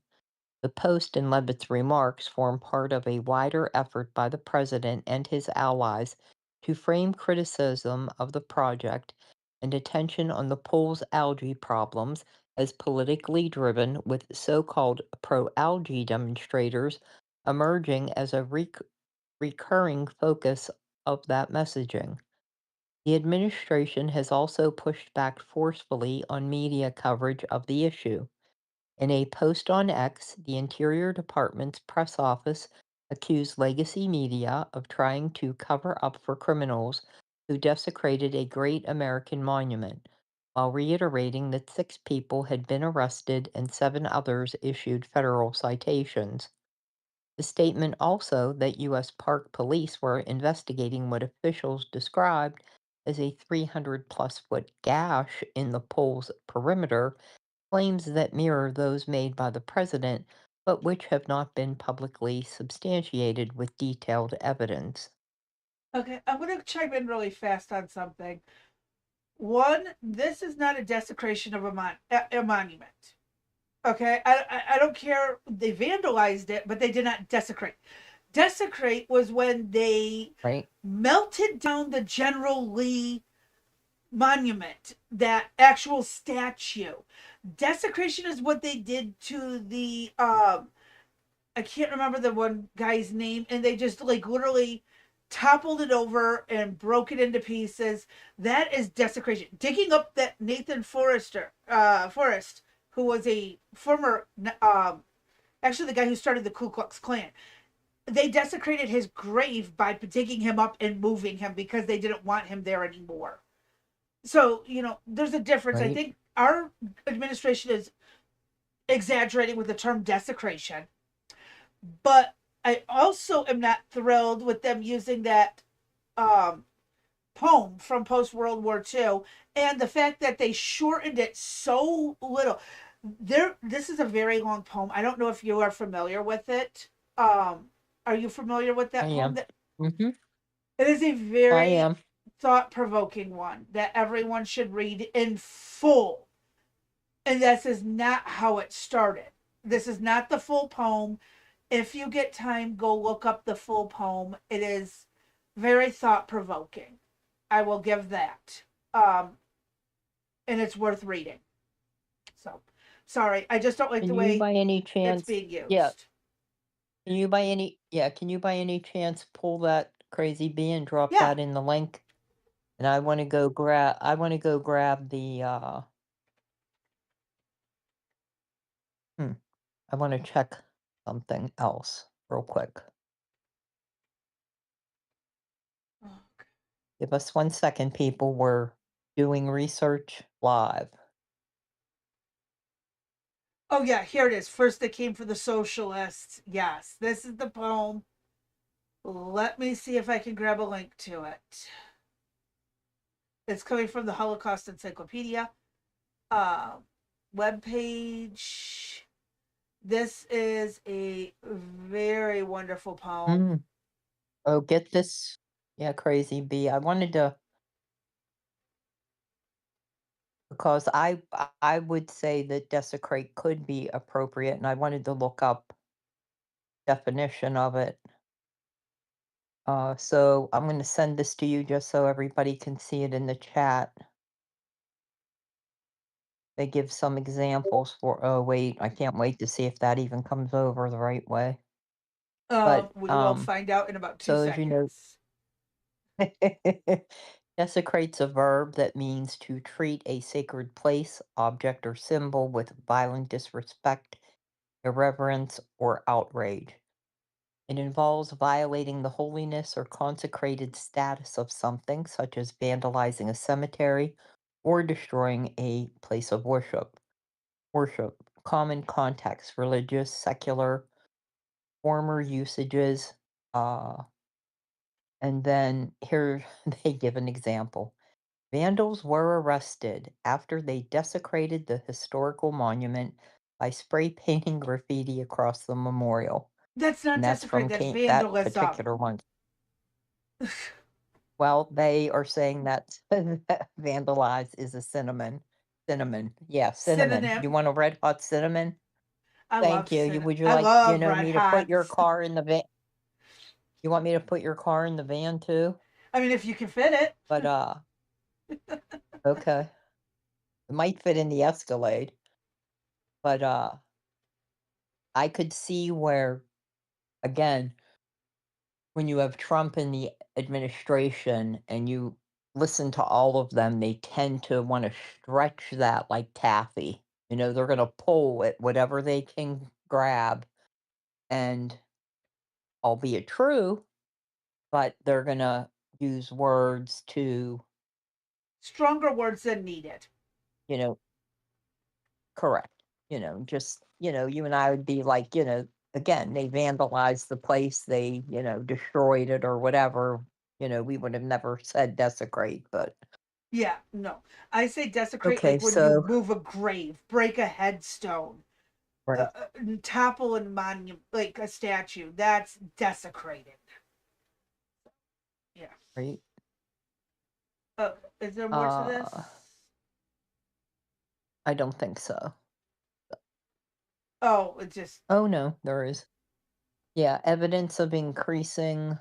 [SPEAKER 1] The post and Levitt's remarks form part of a wider effort by the president and his allies to frame criticism of the project and attention on the pool's algae problems as politically driven, with so-called pro-algae demonstrators emerging as a recurring focus of that messaging. The administration has also pushed back forcefully on media coverage of the issue. In a post on X, the Interior Department's press office accused legacy media of trying to cover up for criminals who desecrated a great American monument, while reiterating that 6 people had been arrested and 7 others issued federal citations. The statement also that U.S. Park Police were investigating what officials described as a 300 plus foot gash in the pool's perimeter, claims that mirror those made by the president, but which have not been publicly substantiated with detailed evidence.
[SPEAKER 2] Okay, I'm going to chime in really fast on something. One, this is not a desecration of a monument. Okay, I don't care. They vandalized it, but they did not desecrate. Desecrate was when they melted down the General Lee monument, that actual statue. Desecration is what they did to the I can't remember the one guy's name, and they just like literally toppled it over and broke it into pieces. That is desecration. Digging up that Nathan Forrest, who was a former, actually the guy who started the Ku Klux Klan. They desecrated his grave by digging him up and moving him because they didn't want him there anymore. So, there's a difference. I think our administration is exaggerating with the term desecration, but I also am not thrilled with them using that poem from post World War II, and the fact that they shortened it so little. This is a very long poem. I don't know if you are familiar with it. Are you familiar with that poem?
[SPEAKER 1] Mm-hmm.
[SPEAKER 2] It is a very thought-provoking one that everyone should read in full. And this is not how it started. This is not the full poem. If you get time, go look up the full poem. It is very thought-provoking. I will give that. And it's worth reading. So, sorry, I just don't like the way
[SPEAKER 1] by any chance,
[SPEAKER 2] it's being used.
[SPEAKER 1] Yeah. Can you by any chance pull that crazy bee and drop that in the link? And I want to go grab the I want to check something else. real quick. Give us 1 second, people. We're doing research live.
[SPEAKER 2] Oh, yeah, here it is. First they came for the socialists. Yes, this is the poem. Let me see if I can grab a link to it. It's coming from the Holocaust Encyclopedia webpage. This is a very wonderful poem.
[SPEAKER 1] Oh, get this. Yeah, crazy bee. I wanted to, because I would say that desecrate could be appropriate, and I wanted to look up definition of it. So I'm going to send this to you just so everybody can see it in the chat. They give some examples for, oh wait, I can't wait to see if that even comes over the right way. But,
[SPEAKER 2] We will find out in about 2
[SPEAKER 1] so as
[SPEAKER 2] seconds.
[SPEAKER 1] you know, desecrate's a verb that means to treat a sacred place, object, or symbol with violent disrespect, irreverence, or outrage. It involves violating the holiness or consecrated status of something, such as vandalizing a cemetery or destroying a place of worship. Common context, religious, secular, former usages, and then here they give an example. Vandals were arrested after they desecrated the historical monument by spray painting graffiti across the memorial.
[SPEAKER 2] That's not
[SPEAKER 1] And that's
[SPEAKER 2] desecrate,
[SPEAKER 1] from
[SPEAKER 2] that's
[SPEAKER 1] that
[SPEAKER 2] vandalism.
[SPEAKER 1] particular one. Well, they are saying that vandalize is a cinnamon. Cinnamon. Yeah, cinnamon. You
[SPEAKER 2] Synonym.
[SPEAKER 1] want a red hot cinnamon?
[SPEAKER 2] I
[SPEAKER 1] Thank
[SPEAKER 2] love
[SPEAKER 1] you.
[SPEAKER 2] cinnamon.
[SPEAKER 1] Would you
[SPEAKER 2] I
[SPEAKER 1] like,
[SPEAKER 2] love red
[SPEAKER 1] me to put your
[SPEAKER 2] hots.
[SPEAKER 1] car in the van? You want me to put your car in the van too?
[SPEAKER 2] I mean, if you can fit it.
[SPEAKER 1] But, okay. It might fit in the Escalade. But, I could see where, again, when you have Trump in the administration and you listen to all of them, they tend to want to stretch that like taffy. You know, they're going to pull at whatever they can grab, and albeit true, but they're going to use words to,
[SPEAKER 2] Stronger words than needed.
[SPEAKER 1] you know, correct. You know, just, you and I would be like, again, they vandalized the place, they, destroyed it or whatever. We would have never said desecrate, but
[SPEAKER 2] Yeah, no. I say desecrate
[SPEAKER 1] okay,
[SPEAKER 2] like when you
[SPEAKER 1] so
[SPEAKER 2] move a grave, break a headstone,
[SPEAKER 1] right.
[SPEAKER 2] topple a monument, like a statue. That's desecrated. Yeah.
[SPEAKER 1] Right.
[SPEAKER 2] Is there more to this?
[SPEAKER 1] I don't think so.
[SPEAKER 2] Oh, it just.
[SPEAKER 1] Oh no, there is. Yeah, evidence of increasing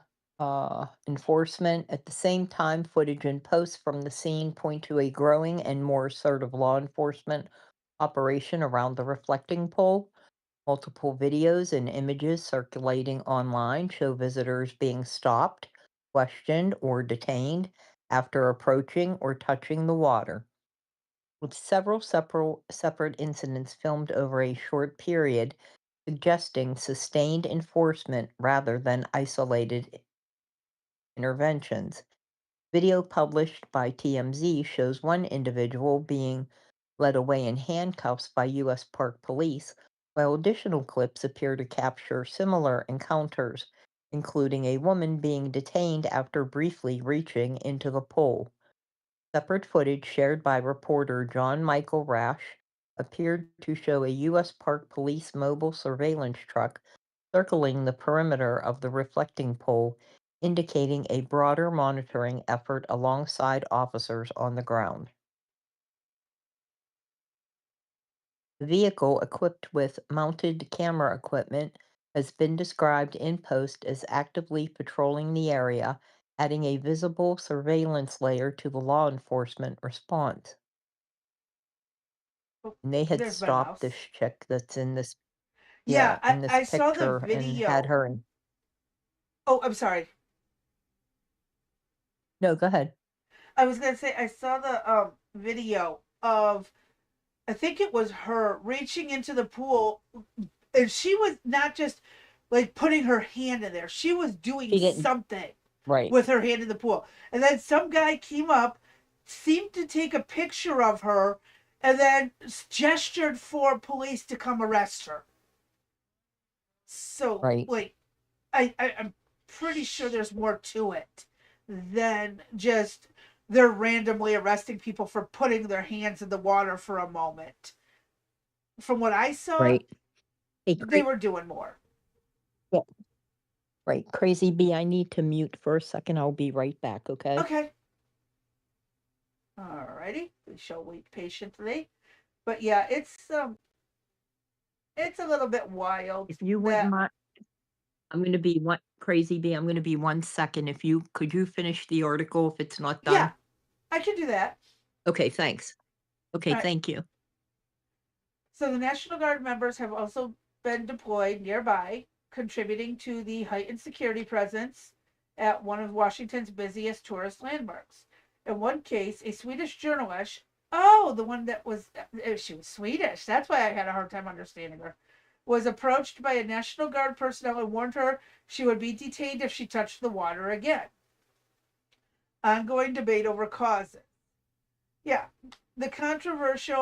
[SPEAKER 1] enforcement. At the same time, footage and posts from the scene point to a growing and more assertive law enforcement operation around the reflecting pole. Multiple videos and images circulating online show visitors being stopped, questioned, or detained after approaching or touching the water. With several separate incidents filmed over a short period, suggesting sustained enforcement rather than isolated interventions. Video published by TMZ shows one individual being led away in handcuffs by U.S. Park Police, while additional clips appear to capture similar encounters, including a woman being detained after briefly reaching into the pool. Separate footage shared by reporter John Michael Rash appeared to show a U.S. Park Police mobile surveillance truck circling the perimeter of the reflecting pole, indicating a broader monitoring effort alongside officers on the ground. The vehicle, equipped with mounted camera equipment, has been described in post as actively patrolling the area, adding a visible surveillance layer to the law enforcement response. And they had
[SPEAKER 2] There's my
[SPEAKER 1] stopped this
[SPEAKER 2] mouse.
[SPEAKER 1] chick that's in this,
[SPEAKER 2] Yeah,
[SPEAKER 1] in this
[SPEAKER 2] I saw the
[SPEAKER 1] picture and had
[SPEAKER 2] video.
[SPEAKER 1] her in.
[SPEAKER 2] Oh, I'm sorry.
[SPEAKER 1] No, go ahead.
[SPEAKER 2] I was gonna say I saw the video of, I think it was her reaching into the pool, and she was not just like putting her hand in there. She was doing
[SPEAKER 1] She didn't.
[SPEAKER 2] something
[SPEAKER 1] Right.
[SPEAKER 2] with her hand in the pool. And then some guy came up, seemed to take a picture of her, and then gestured for police to come arrest her. So,
[SPEAKER 1] Right.
[SPEAKER 2] like, I'm pretty sure there's more to it than just they're randomly arresting people for putting their hands in the water for a moment. From what I saw,
[SPEAKER 1] Right. Hey,
[SPEAKER 2] they were doing more.
[SPEAKER 1] Yeah. Right. Crazy Bee, I need to mute for a second. I'll be right back, okay?
[SPEAKER 2] Okay. Alrighty. We shall wait patiently. But yeah, it's a little bit wild.
[SPEAKER 1] If you wouldn't mind, I'm gonna be one Crazy Bee, I'm gonna be 1 second. Could you finish the article if it's not done?
[SPEAKER 2] Yeah, I can do that.
[SPEAKER 1] Okay, thanks. Okay,
[SPEAKER 2] All right.
[SPEAKER 1] thank you.
[SPEAKER 2] So the National Guard members have also been deployed nearby, contributing to the heightened security presence at one of Washington's busiest tourist landmarks. In one case, a Swedish journalist, the one that was, she was Swedish, that's why I had a hard time understanding her, was approached by a National Guard personnel and warned her she would be detained if she touched the water again. Ongoing debate over causes. Yeah, the controversy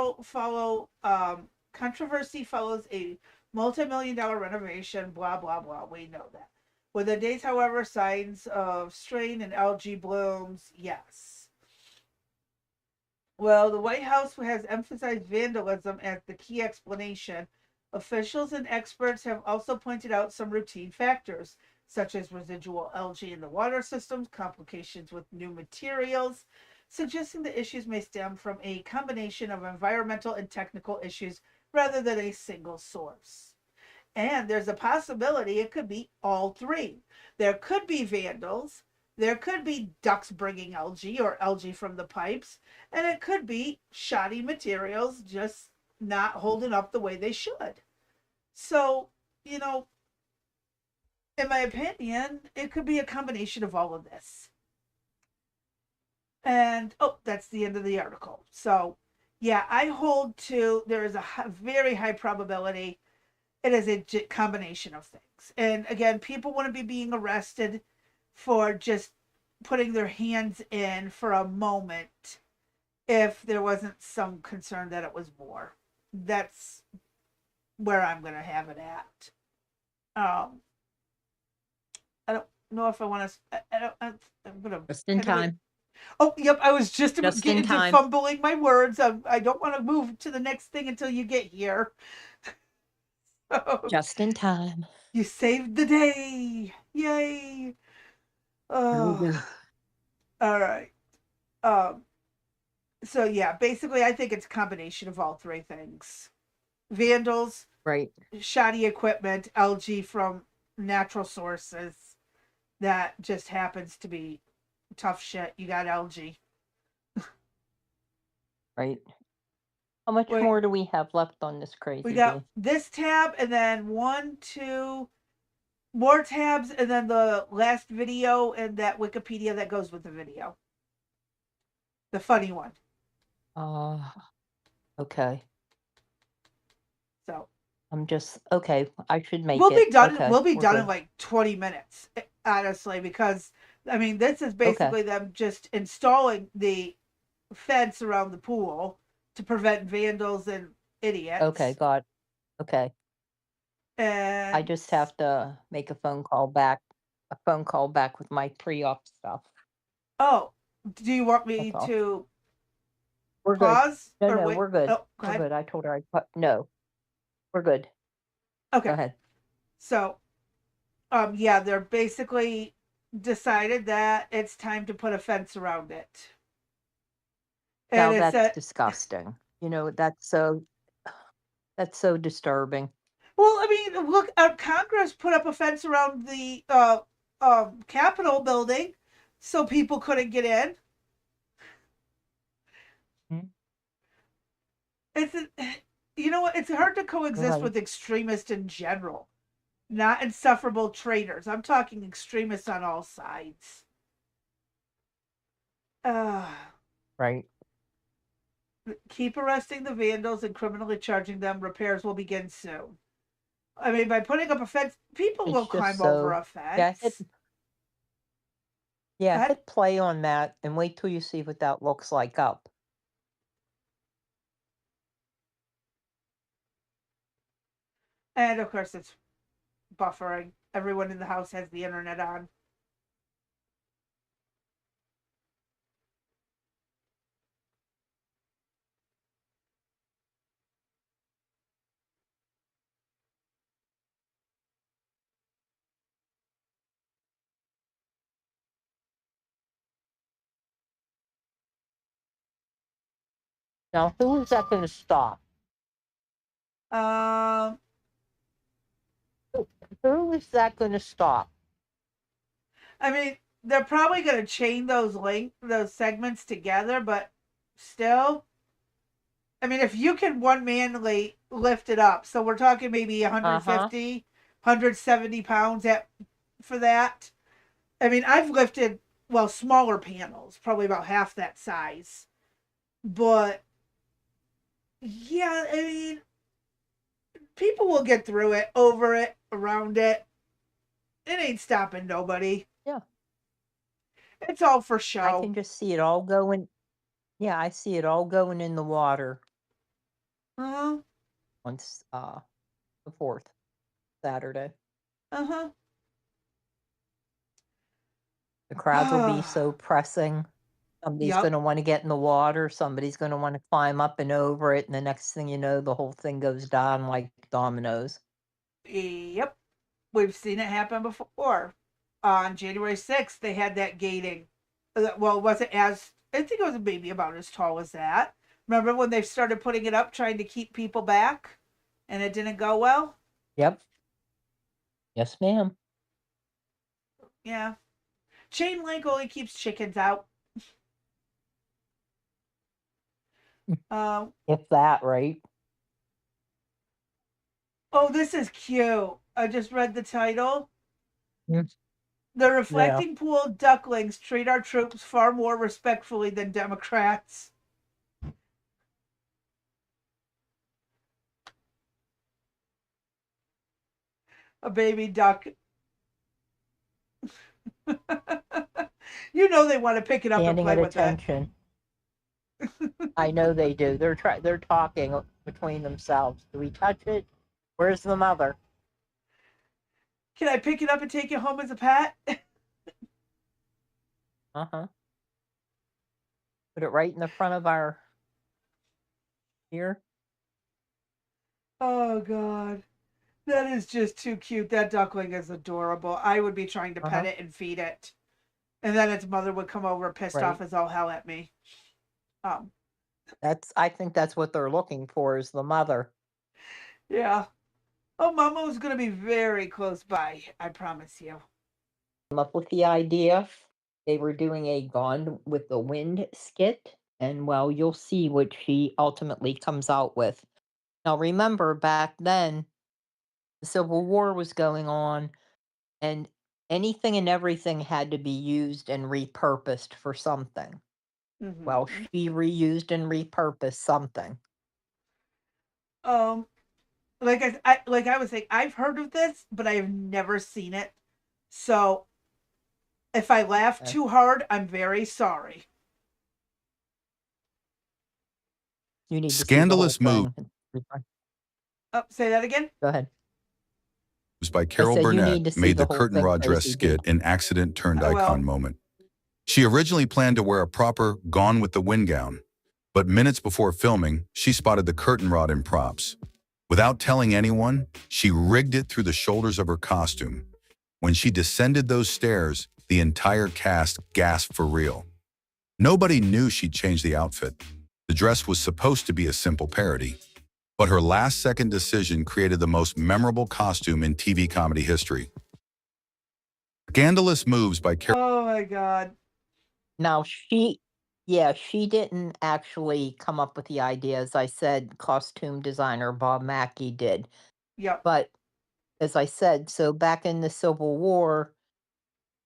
[SPEAKER 2] follows a multi-million-dollar renovation, blah, blah, blah. We know that. Within days, however, signs of strain and algae blooms, yes. Well, the White House has emphasized vandalism as the key explanation. Officials and experts have also pointed out some routine factors, such as residual algae in the water systems, complications with new materials, suggesting the issues may stem from a combination of environmental and technical issues rather than a single source. And there's a possibility it could be all three. There could be vandals, there could be ducks bringing algae or algae from the pipes, and it could be shoddy materials just not holding up the way they should. So, in my opinion, it could be a combination of all of this. And, that's the end of the article. So, yeah, I hold to there is a very high probability it is a combination of things. And again, people wouldn't be being arrested for just putting their hands in for a moment if there wasn't some concern that it was more. That's where I'm going to have it at. I don't know if I want to. I'm going to.
[SPEAKER 1] Just in time.
[SPEAKER 2] Oh, yep. I was just
[SPEAKER 1] Just
[SPEAKER 2] getting
[SPEAKER 1] in
[SPEAKER 2] to
[SPEAKER 1] time.
[SPEAKER 2] fumbling my words. I don't want to move to the next thing until you get here.
[SPEAKER 1] Just in time.
[SPEAKER 2] You saved the day. Yay. Oh. All right. So yeah, basically I think it's a combination of all three things. Vandals,
[SPEAKER 1] right,
[SPEAKER 2] shoddy equipment, algae from natural sources that just happens to be tough shit. You got algae.
[SPEAKER 1] Right. How much more do we have left on this Crazy
[SPEAKER 2] We got
[SPEAKER 1] Bee?
[SPEAKER 2] this tab and then 1, 2 more tabs and then the last video and that Wikipedia that goes with the video. The funny one.
[SPEAKER 1] Okay.
[SPEAKER 2] So
[SPEAKER 1] I'm just okay. I should make
[SPEAKER 2] we'll
[SPEAKER 1] it.
[SPEAKER 2] be done.
[SPEAKER 1] Okay,
[SPEAKER 2] We'll be
[SPEAKER 1] we're
[SPEAKER 2] done
[SPEAKER 1] good.
[SPEAKER 2] in like 20 minutes, honestly, because I mean this is basically them just installing the fence around the pool to prevent vandals and idiots.
[SPEAKER 1] Okay, got. Okay.
[SPEAKER 2] And
[SPEAKER 1] I just have to make a phone call back. A phone call back with my pre-op stuff.
[SPEAKER 2] Oh, do you want me
[SPEAKER 1] That's all.
[SPEAKER 2] to
[SPEAKER 1] We're
[SPEAKER 2] pause?
[SPEAKER 1] good. No,
[SPEAKER 2] or
[SPEAKER 1] no,
[SPEAKER 2] wait?
[SPEAKER 1] we're good.
[SPEAKER 2] Oh, go
[SPEAKER 1] We're
[SPEAKER 2] ahead.
[SPEAKER 1] good. I told her I'd put no. We're good.
[SPEAKER 2] Okay.
[SPEAKER 1] Go ahead.
[SPEAKER 2] So, yeah, they're basically decided that it's time to put a fence around it.
[SPEAKER 1] Now
[SPEAKER 2] And it's
[SPEAKER 1] that's disgusting. That's so disturbing.
[SPEAKER 2] well, I mean, look, Congress put up a fence around the Capitol building so people couldn't get in. It's it's hard to coexist
[SPEAKER 1] Right.
[SPEAKER 2] with extremists in general, not insufferable traitors. I'm talking extremists on all sides.
[SPEAKER 1] Right.
[SPEAKER 2] Keep arresting the vandals and criminally charging them. Repairs will begin soon. I mean, by putting up a fence, people will
[SPEAKER 1] It's just
[SPEAKER 2] climb over
[SPEAKER 1] so
[SPEAKER 2] a
[SPEAKER 1] yeah,
[SPEAKER 2] fence. Go ahead.
[SPEAKER 1] hit play on that and wait till you see what that looks like up.
[SPEAKER 2] And of course, it's buffering. Everyone in the house has the internet on.
[SPEAKER 1] Now, who is that going to stop?
[SPEAKER 2] Um,
[SPEAKER 1] Who is that going to stop?
[SPEAKER 2] I mean, they're probably going to chain those segments together, but still, I mean, if you can one manually lift it up, so we're talking maybe
[SPEAKER 1] Uh-huh.
[SPEAKER 2] 150, 170 pounds for that. I mean, I've lifted, well, smaller panels, probably about half that size. But yeah, I mean, people will get through it, over it, around it. It ain't stopping nobody.
[SPEAKER 1] Yeah.
[SPEAKER 2] It's all for
[SPEAKER 1] I
[SPEAKER 2] show.
[SPEAKER 1] can just see it all going. Yeah, I see it all going in the water
[SPEAKER 2] Uh-huh.
[SPEAKER 1] on the 4th, Saturday.
[SPEAKER 2] Uh-huh.
[SPEAKER 1] The crowds will be so pressing. Somebody's
[SPEAKER 2] Yep.
[SPEAKER 1] going to want to get in the water. Somebody's going to want to climb up and over it. And the next thing you know, the whole thing goes down like dominoes.
[SPEAKER 2] Yep. We've seen it happen before. On January 6th, they had that gating. Well, it wasn't as, I think it was maybe about as tall as that. Remember when they started putting it up, trying to keep people back, and it didn't go well?
[SPEAKER 1] Yep. Yes, ma'am.
[SPEAKER 2] Yeah. Chain link only keeps chickens out.
[SPEAKER 1] If that, right?
[SPEAKER 2] Oh, this is cute. I just read the title.
[SPEAKER 1] Mm.
[SPEAKER 2] The
[SPEAKER 1] Yeah.
[SPEAKER 2] reflecting pool ducklings treat our troops far more respectfully than Democrats. A baby duck. You know they want to pick it up and
[SPEAKER 1] Standing
[SPEAKER 2] play
[SPEAKER 1] at
[SPEAKER 2] with it.
[SPEAKER 1] attention. I know they do. They're talking between themselves. Do we touch it? Where's the mother?
[SPEAKER 2] Can I pick it up and take it home as a pet?
[SPEAKER 1] Uh-huh. Put it right in the front of our ear.
[SPEAKER 2] Oh, God. That is just too cute. That duckling is adorable. I would be trying to pet it and feed it. And then its mother would come over pissed off
[SPEAKER 1] Right.
[SPEAKER 2] as all hell at me.
[SPEAKER 1] I think that's what they're looking for is the mother.
[SPEAKER 2] Yeah. Oh, Mama was going to be very close by. I promise you.
[SPEAKER 1] Came up with the idea. They were doing a Gone with the Wind skit, and well, you'll see what she ultimately comes out with. Now, remember back then, the Civil War was going on, and anything and everything had to be used and repurposed for something. Well,
[SPEAKER 2] Mm-hmm.
[SPEAKER 1] she reused and repurposed something.
[SPEAKER 2] Like I was saying, I've heard of this, but I have never seen it. So if I laugh
[SPEAKER 1] Okay.
[SPEAKER 2] too hard, I'm very sorry.
[SPEAKER 1] You need to see the whole
[SPEAKER 20] Scandalous move
[SPEAKER 1] thing.
[SPEAKER 2] Oh, say that again?
[SPEAKER 1] Go ahead.
[SPEAKER 20] by Carol
[SPEAKER 1] said you
[SPEAKER 20] Burnett
[SPEAKER 1] need to see
[SPEAKER 20] made
[SPEAKER 1] the
[SPEAKER 20] the
[SPEAKER 1] whole
[SPEAKER 20] curtain
[SPEAKER 1] thing,
[SPEAKER 20] rod dress
[SPEAKER 1] OCD.
[SPEAKER 20] skit an accident turned
[SPEAKER 2] I will.
[SPEAKER 20] icon moment. She originally planned to wear a proper Gone with the Wind gown, but minutes before filming, she spotted the curtain rod in props. Without telling anyone, she rigged it through the shoulders of her costume. When she descended those stairs, the entire cast gasped for real. Nobody knew she'd changed the outfit. The dress was supposed to be a simple parody, but her last-second decision created the most memorable costume in TV comedy history. Scandalous moves by Carol.
[SPEAKER 2] Oh my God.
[SPEAKER 1] Now she didn't actually come up with the idea. As I said, costume designer Bob Mackey did.
[SPEAKER 2] Yep.
[SPEAKER 1] But as I said, so back in the Civil War,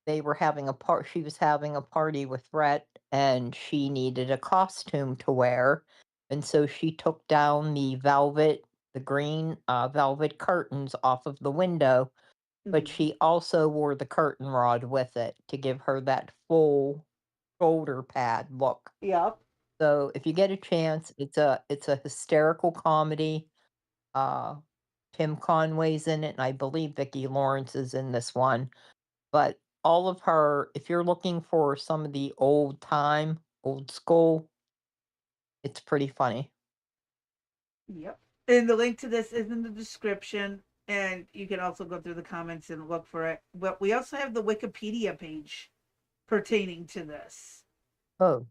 [SPEAKER 1] they were having she was having a party with Rhett, and she needed a costume to wear. And so she took down the velvet, the green velvet curtains off of the window, but
[SPEAKER 2] Mhm.
[SPEAKER 1] she also wore the curtain rod with it to give her that full shoulder pad look.
[SPEAKER 2] Yep.
[SPEAKER 1] So if you get a chance, it's a hysterical comedy. Uh, Tim Conway's in it, and I believe Vicki Lawrence is in this one. But all of her, if you're looking for some of the old time, old school, it's pretty funny.
[SPEAKER 2] Yep. And the link to this is in the description, and you can also go through the comments and look for it. But we also have the Wikipedia page pertaining to this.
[SPEAKER 1] Oh,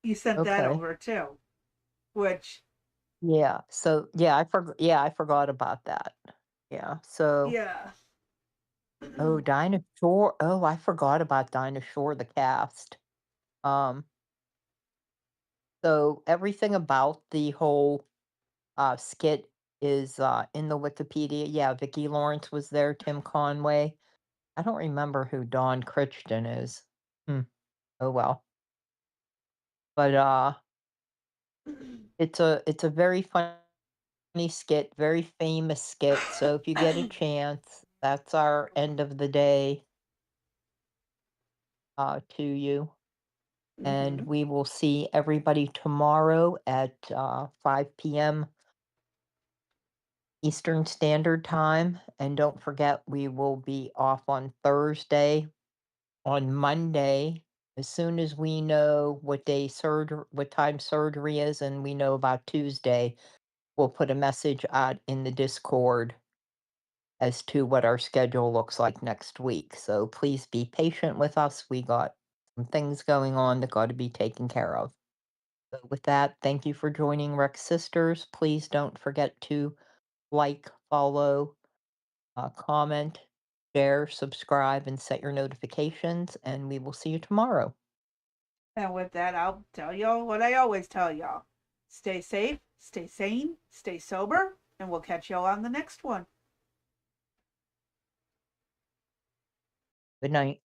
[SPEAKER 2] You sent that
[SPEAKER 1] okay.
[SPEAKER 2] over too, which
[SPEAKER 1] Yeah. So yeah, I forgot about that. Yeah. So
[SPEAKER 2] yeah.
[SPEAKER 1] oh, Dinah Shore. Oh, I forgot about Dinah Shore, the cast. Um, so everything about the whole skit is in the Wikipedia. Yeah, Vicki Lawrence was there, Tim Conway. I don't remember who Don Crichton is. Hmm. Oh well. But it's a very funny skit, very famous skit. So if you get a chance, that's our end of the day to you. And
[SPEAKER 2] Mhm.
[SPEAKER 1] we will see everybody tomorrow at 5 p.m. Eastern Standard Time. And don't forget, we will be off on Thursday. On Monday, as soon as we know what time surgery is, and we know about Tuesday, we'll put a message out in the Discord as to what our schedule looks like next week. So please be patient with us. We got some things going on that got to be taken care of. So with that, thank you for joining Rex Sisters. Please don't forget to like, follow, comment, share, subscribe, and set your notifications. And we will see you tomorrow.
[SPEAKER 2] And with that, I'll tell y'all what I always tell y'all. Stay safe, stay sane, stay sober, and we'll catch y'all on the next one.
[SPEAKER 1] Good night.